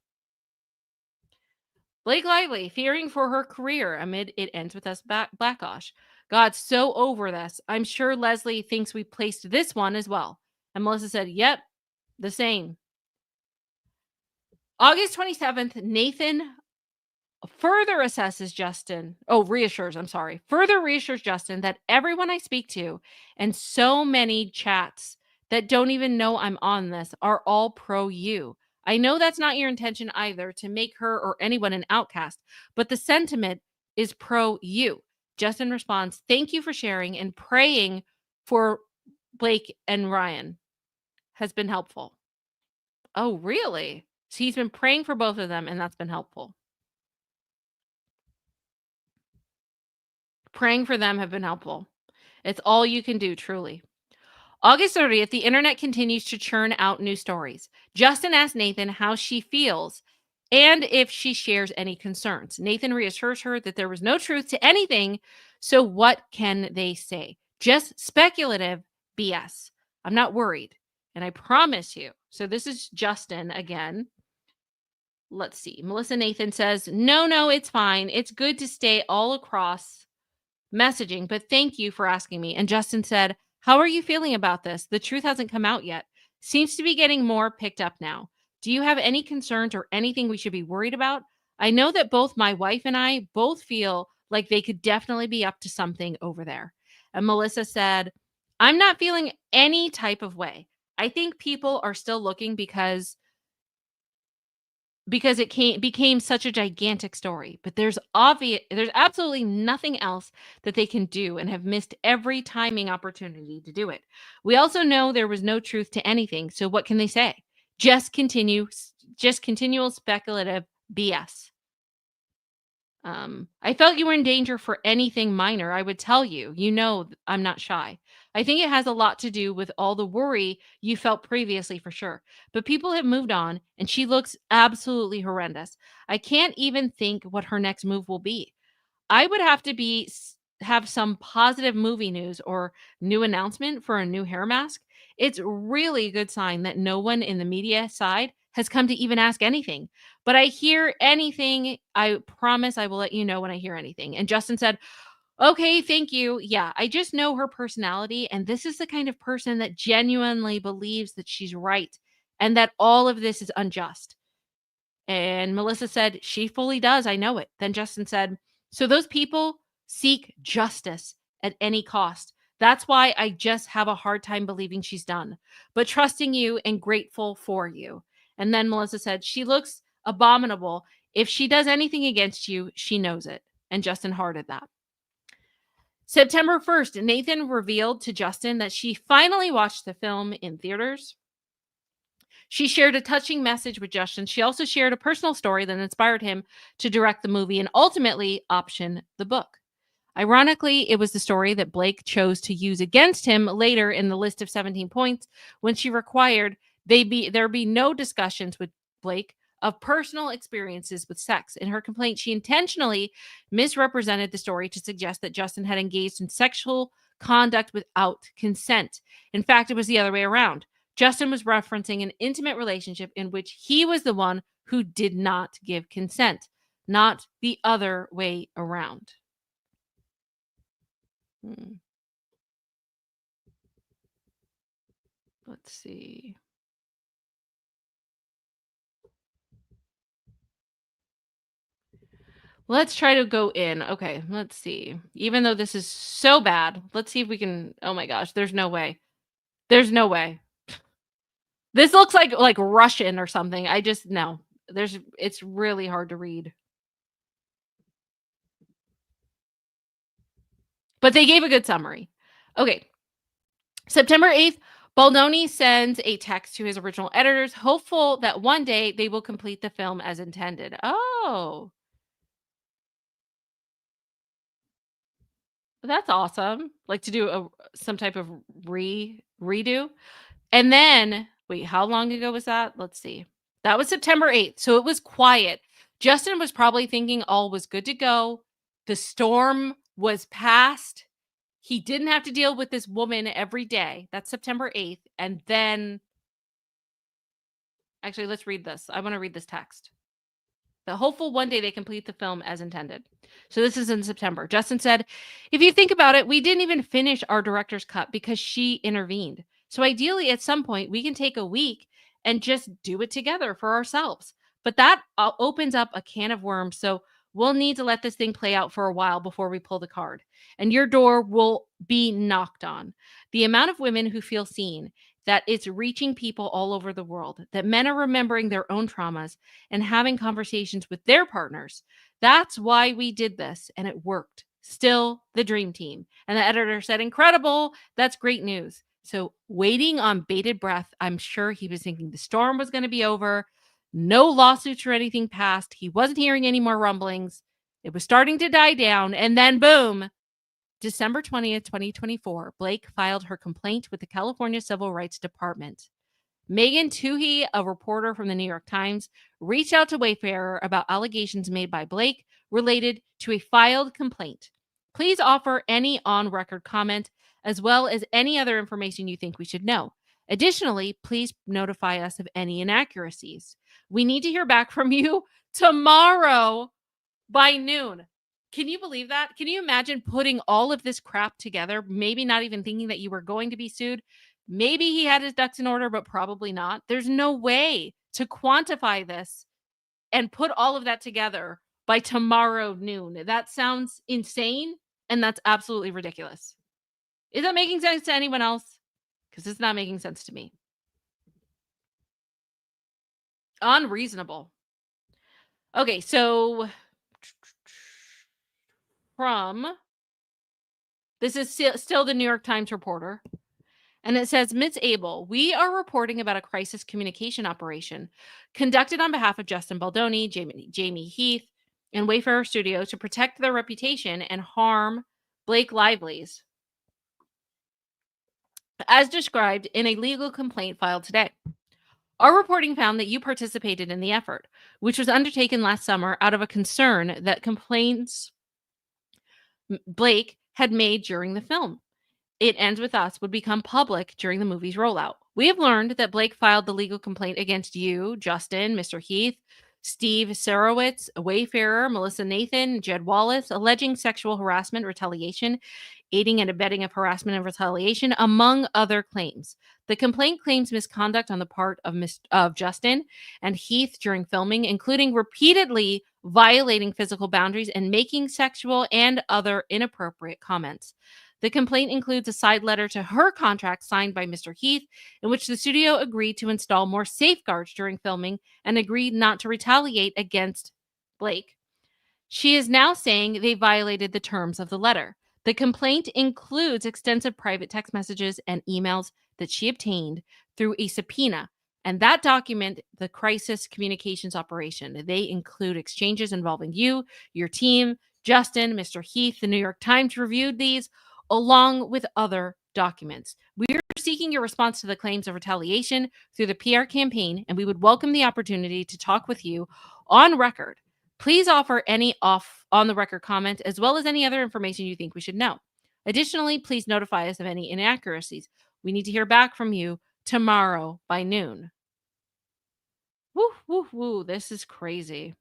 Blake Lively fearing for her career amid it ends with us backlash. God, so over this. I'm sure Leslie thinks we placed this one as well. And Melissa said, yep, the same. August 27th, Nathan further assesses Justin. Oh, reassures, I'm sorry. Further reassures Justin that everyone I speak to and so many chats that don't even know I'm on this are all pro you. I know that's not your intention either to make her or anyone an outcast, but the sentiment is pro you. Justin responds, "Thank you for sharing and praying for Blake and Ryan has been helpful." Oh, really? So he's been praying for both of them and that's been helpful. Praying for them have been helpful. It's all you can do, truly. August 30th, the internet continues to churn out new stories. Justin asked Nathan how she feels and if she shares any concerns. Nathan reassures her that there was no truth to anything. So, what can they say? Just speculative BS. I'm not worried. And I promise you. So, this is Justin again. Let's see. Melissa Nathan says, "No, no, it's fine. It's good to stay all across messaging, but thank you for asking me." And Justin said, "How are you feeling about this? The truth hasn't come out yet. Seems to be getting more picked up now. Do you have any concerns or anything we should be worried about? I know that both my wife and I both feel like they could definitely be up to something over there." And Melissa said, "I'm not feeling any type of way. I think people are still looking because it became such a gigantic story, but there's absolutely nothing else that they can do and have missed every timing opportunity to do it. We also know there was no truth to anything, so what can they say? Just continual speculative BS. I felt you were in danger for anything minor. I would tell you. I'm not shy. I think it has a lot to do with all the worry you felt previously for sure. But people have moved on, and she looks absolutely horrendous. I can't even think what her next move will be. I would have to have some positive movie news or new announcement for a new hair mask. It's really a good sign that no one in the media side has come to even ask anything. But I hear anything, I promise I will let you know when I hear anything. And Justin said, "Okay, thank you. Yeah, I just know her personality. And this is the kind of person that genuinely believes that she's right and that all of this is unjust." And Melissa said, "She fully does. I know it." Then Justin said, "So those people seek justice at any cost. That's why I just have a hard time believing she's done, but trusting you and grateful for you." And then Melissa said, "She looks abominable. If she does anything against you, she knows it." And Justin hearted that. September 1st, Nathan revealed to Justin that she finally watched the film in theaters. She shared a touching message with Justin. She also shared a personal story that inspired him to direct the movie and ultimately option the book. Ironically, it was the story that Blake chose to use against him later in the list of 17 points when she required there be no discussions with Blake of personal experiences with sex. In her complaint, she intentionally misrepresented the story to suggest that Justin had engaged in sexual conduct without consent. In fact, it was the other way around. Justin was referencing an intimate relationship in which he was the one who did not give consent, not the other way around. Hmm. Let's see. Let's try to go in. Okay, let's see. Even though this is so bad, let's see if we can. Oh my gosh, there's no way. There's no way. This looks like Russian or something. I just no. It's really hard to read. But they gave a good summary. Okay. September 8th, Baldoni sends a text to his original editors, hopeful that one day they will complete the film as intended. Oh, that's awesome. Like to do some type of redo. And then, wait, how long ago was that? Let's see. That was September 8th. So it was quiet. Justin was probably thinking all was good to go. The storm was past. He didn't have to deal with this woman every day. That's September 8th. And then, actually, let's read this. I want to read this text. The hopeful one day they complete the film as intended. So this is in September. Justin said, "If you think about it, we didn't even finish our director's cut because she intervened. So ideally, at some point, we can take a week and just do it together for ourselves. But that opens up a can of worms. So We'll need to let this thing play out for a while before we pull the card, and your door will be knocked on. The amount of women who feel seen, that it's reaching people all over the world, that men are remembering their own traumas and having conversations with their partners. That's why we did this, and it worked. Still the dream team. And the editor said, incredible. That's great news. So, waiting on bated breath, I'm sure he was thinking the storm was going to be over. No lawsuits or anything passed. He wasn't hearing any more rumblings. It was starting to die down. And then, boom, December 20th, 2024, Blake filed her complaint with the California Civil Rights Department. Megan Toohey, a reporter from the New York Times, reached out to Wayfarer about allegations made by Blake related to a filed complaint. Please offer any on-record comment as well as any other information you think we should know. Additionally, please notify us of any inaccuracies. We need to hear back from you tomorrow by noon. Can you believe that? Can you imagine putting all of this crap together, maybe not even thinking that you were going to be sued? Maybe he had his ducks in order, but probably not. There's no way to quantify this and put all of that together by tomorrow noon. That sounds insane, and that's absolutely ridiculous. Is that making sense to anyone else? Because it's not making sense to me. Unreasonable. Okay, so this is still the New York Times reporter. And it says, Ms. Abel, we are reporting about a crisis communication operation conducted on behalf of Justin Baldoni, Jamie Heath, and Wayfarer Studio to protect their reputation and harm Blake Lively's, as described in a legal complaint filed today. Our reporting found that you participated in the effort, which was undertaken last summer out of a concern that complaints Blake had made during the film. It Ends With Us would become public during the movie's rollout. We have learned that Blake filed the legal complaint against you, Justin, Mr. Heath, Steve Sarowitz, Wayfarer, Melissa Nathan, Jed Wallace, alleging sexual harassment, retaliation, aiding and abetting of harassment and retaliation, among other claims. The complaint claims misconduct on the part of Justin and Heath during filming, including repeatedly violating physical boundaries and making sexual and other inappropriate comments. The complaint includes a side letter to her contract signed by Mr. Heath, in which the studio agreed to install more safeguards during filming and agreed not to retaliate against Blake. She is now saying they violated the terms of the letter. The complaint includes extensive private text messages and emails that she obtained through a subpoena, and that document the crisis communications operation. They include exchanges involving you, your team, Justin, Mr. Heath. The New York Times reviewed these along with other documents. We are seeking your response to the claims of retaliation through the PR campaign, and we would welcome the opportunity to talk with you on record. Please offer any on-the-record comment as well as any other information you think we should know. Additionally, please notify us of any inaccuracies. We need to hear back from you tomorrow by noon. Woo, woo, woo. This is crazy.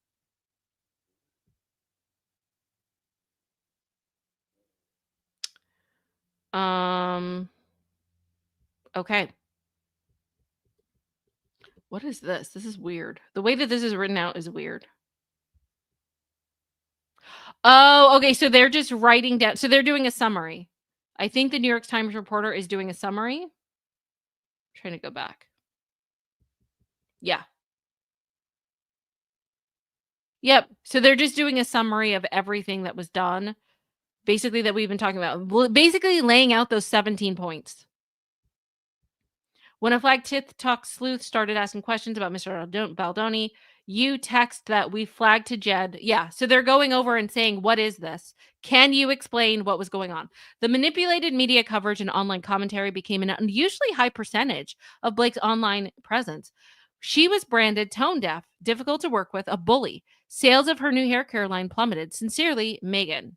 Okay. What is this? This is weird. The way that this is written out is weird. Oh, okay. So they're just writing down. So they're doing a summary. I think the New York Times reporter is doing a summary. I'm trying to go back. Yeah. Yep. So they're just doing a summary of everything that was done, basically, that we've been talking about. Basically laying out those 17 points. When a flag TikTok sleuth started asking questions about Mr. Baldoni, you text that we flagged to Jed. Yeah, so they're going over and saying, what is this? Can you explain what was going on? The manipulated media coverage and online commentary became an unusually high percentage of Blake's online presence. She was branded tone deaf, difficult to work with, a bully. Sales of her new hair care line plummeted. Sincerely, Megan.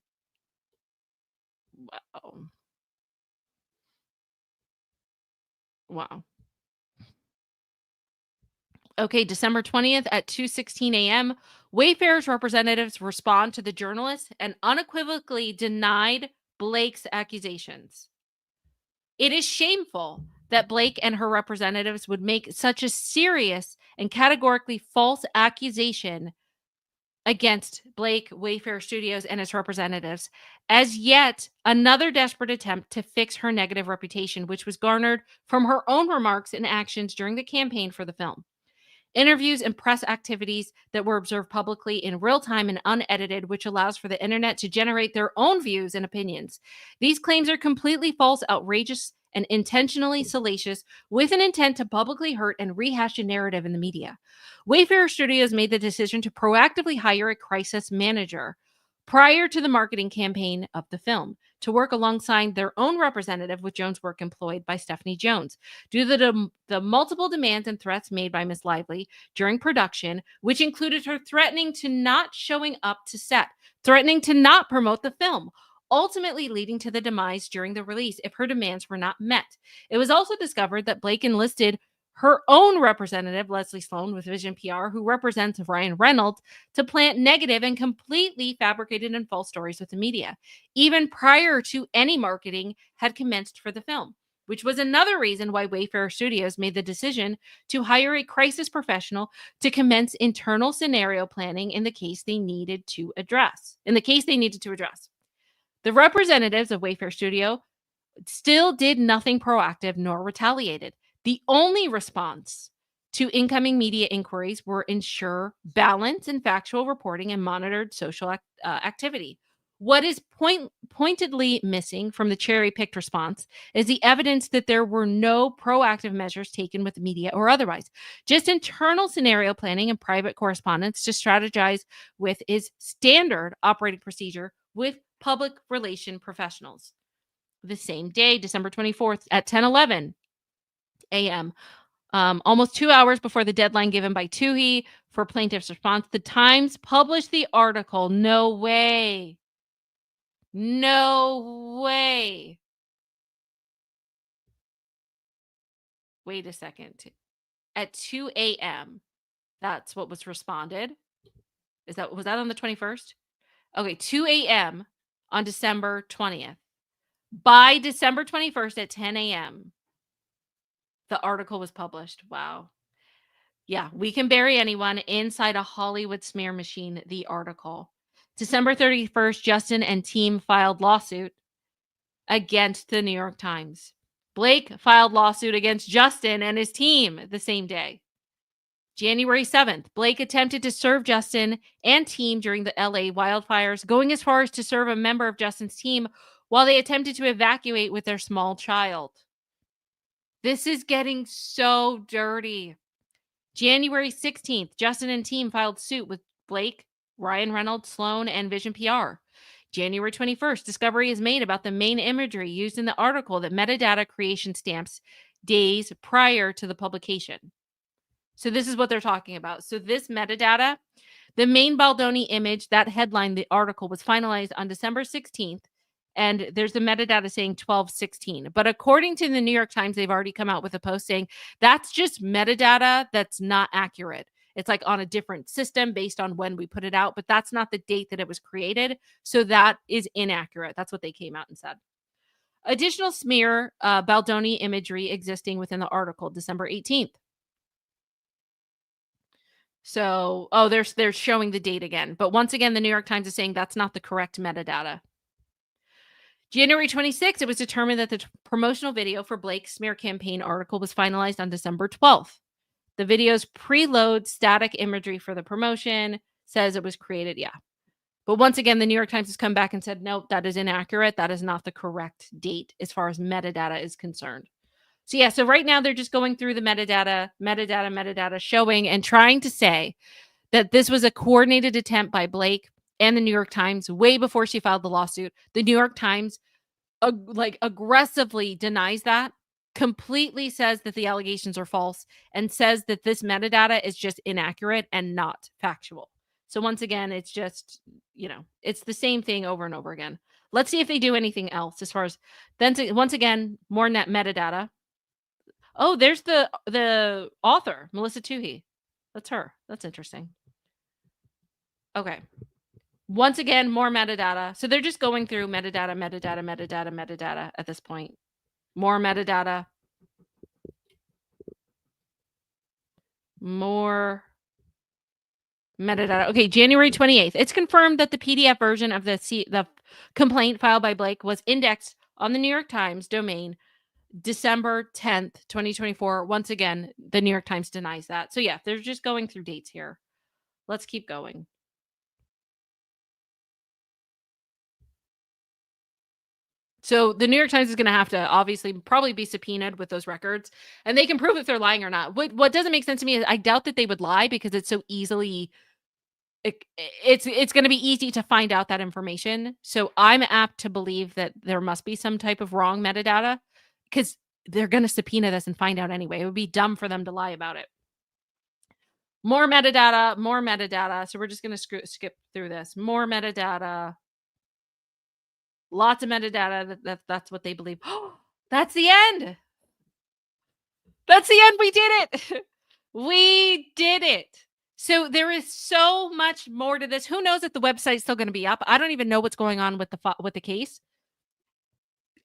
Wow. Wow. Okay, December 20th at 2:16 a.m., Wayfair's representatives respond to the journalists and unequivocally denied Blake's accusations. It is shameful that Blake and her representatives would make such a serious and categorically false accusation against Blake, Wayfair Studios, and its representatives as yet another desperate attempt to fix her negative reputation, which was garnered from her own remarks and actions during the campaign for the film. Interviews and press activities that were observed publicly in real time and unedited, which allows for the internet to generate their own views and opinions. These claims are completely false, outrageous, and intentionally salacious, with an intent to publicly hurt and rehash a narrative in the media. Wayfair Studios made the decision to proactively hire a crisis manager prior to the marketing campaign of the film to work alongside their own representative, with Jones' work employed by Stephanie Jones. Due to the multiple demands and threats made by Miss Lively during production, which included her threatening to not showing up to set, threatening to not promote the film, ultimately leading to the demise during the release if her demands were not met. It was also discovered that Blake enlisted her own representative, Leslie Sloan, with Vision PR, who represents Ryan Reynolds, to plant negative and completely fabricated and false stories with the media, even prior to any marketing had commenced for the film, which was another reason why Wayfair Studios made the decision to hire a crisis professional to commence internal scenario planning in the case they needed to address. The representatives of Wayfair Studio still did nothing proactive nor retaliated. The only response to incoming media inquiries were ensure balance and factual reporting and monitored social activity. What is pointedly missing from the cherry-picked response is the evidence that there were no proactive measures taken with the media or otherwise. Just internal scenario planning and private correspondence to strategize with is standard operating procedure with public relation professionals. The same day, December 24th at 10:11 a.m., almost 2 hours before the deadline given by Toohey for plaintiff's response, the Times published the article. No way. No way. Wait a second. At 2 a.m., that's what was responded. Was that on the 21st? Okay, 2 a.m. on December 20th. By December 21st at 10 a.m., the article was published. Wow. Yeah, we can bury anyone inside a Hollywood smear machine, the article. December 31st, Justin and team filed lawsuit against the New York Times. Blake filed lawsuit against Justin and his team the same day. January 7th, Blake attempted to serve Justin and team during the LA wildfires, going as far as to serve a member of Justin's team while they attempted to evacuate with their small child. This is getting so dirty. January 16th, Justin and team filed suit with Blake, Ryan Reynolds, Sloan, and Vision PR. January 21st, discovery is made about the main imagery used in the article that metadata creation stamps days prior to the publication. So this is what they're talking about. So this metadata, the main Baldoni image, that headline, the article was finalized on December 16th. And there's the metadata saying 12/16. But according to the New York Times, they've already come out with a post saying that's just metadata that's not accurate. It's like on a different system based on when we put it out, but that's not the date that it was created. So that is inaccurate. That's what they came out and said. Additional smear Baldoni imagery existing within the article, December 18th. So, they're showing the date again. But once again, the New York Times is saying that's not the correct metadata. January 26th, it was determined that the promotional video for Blake's smear campaign article was finalized on December 12th. The video's preload static imagery for the promotion says it was created. Yeah. But once again, the New York Times has come back and said, no, that is inaccurate. That is not the correct date as far as metadata is concerned. So yeah, so right now they're just going through the metadata, showing and trying to say that this was a coordinated attempt by Blake and the New York Times way before she filed the lawsuit. The New York Times aggressively denies that, completely says that the allegations are false, and says that this metadata is just inaccurate and not factual. So once again, it's just, it's the same thing over and over again. Let's see if they do anything else as far as once again, more net metadata. Oh, there's the author, Melissa Toohey. That's her. That's interesting. Okay. Once again, more metadata. So they're just going through metadata at this point. More metadata. More Metadata. Okay, January 28th. It's confirmed that the PDF version of the complaint filed by Blake was indexed on the New York Times domain December 10th, 2024. Once again, the New York Times denies that. So yeah, they're just going through dates here. Let's keep going. So the New York Times is going to have to obviously probably be subpoenaed with those records, and they can prove if they're lying or not. What doesn't make sense to me is I doubt that they would lie because it's so easily it's going to be easy to find out that information. So I'm apt to believe that there must be some type of wrong metadata because they're going to subpoena this and find out anyway. It would be dumb for them to lie about it. More metadata, more metadata. So we're just going to skip through this. More metadata, lots of metadata. That's what they believe. That's the end. That's the end. We did it. We did it. So there is so much more to this. Who knows if the website's still going to be up? I don't even know what's going on with the case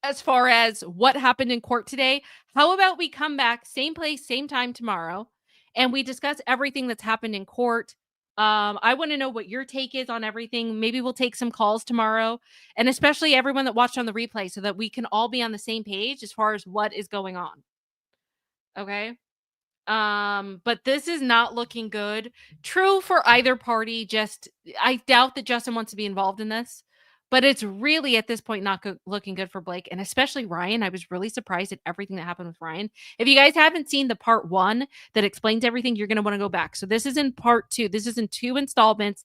as far as what happened in court today. How about we come back, same place, same time tomorrow, and we discuss everything that's happened in court. I want to know what your take is on everything. Maybe we'll take some calls tomorrow, and especially everyone that watched on the replay, so that we can all be on the same page as far as what is going on. Okay. But this is not looking good. True for either party. Just I doubt that Justin wants to be involved in this, but it's really at this point not looking good for Blake and especially Ryan. I was really surprised at everything that happened with Ryan. If you guys haven't seen the part 1 that explains everything, you're going to want to go back. So this is in part 2. This is in 2 installments.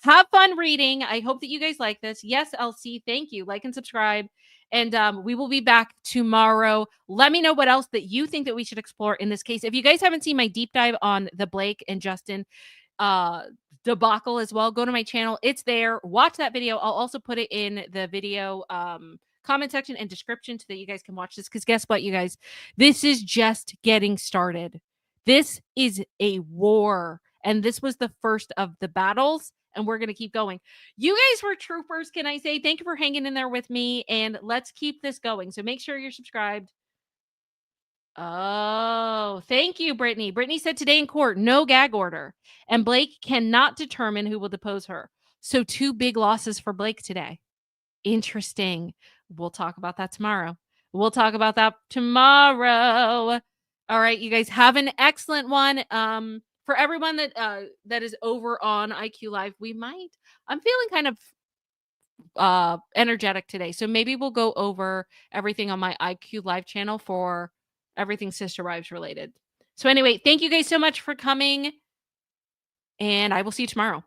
Have fun reading. I hope that you guys like this. Yes, LC, thank you. Like and subscribe. And we will be back tomorrow. Let me know what else that you think that we should explore in this case. If you guys haven't seen my deep dive on the Blake and Justin uh debacle as well, go to my channel. It's there. Watch that video. I'll also put it in the video comment section and description so that you guys can watch this. Because guess what, you guys? This is just getting started. This is a war. And this was the first of the battles. And we're going to keep going. You guys were troopers, can I say? Thank you for hanging in there with me. And let's keep this going. So make sure you're subscribed. Oh, thank you, Brittany. Brittany said today in court, no gag order. And Blake cannot determine who will depose her. So 2 big losses for Blake today. Interesting. We'll talk about that tomorrow. We'll talk about that tomorrow. All right, you guys have an excellent one. For everyone that is over on IQ Live, I'm feeling kind of energetic today. So maybe we'll go over everything on my IQ Live channel for everything Sister Wives related. So anyway, thank you guys so much for coming, and I will see you tomorrow.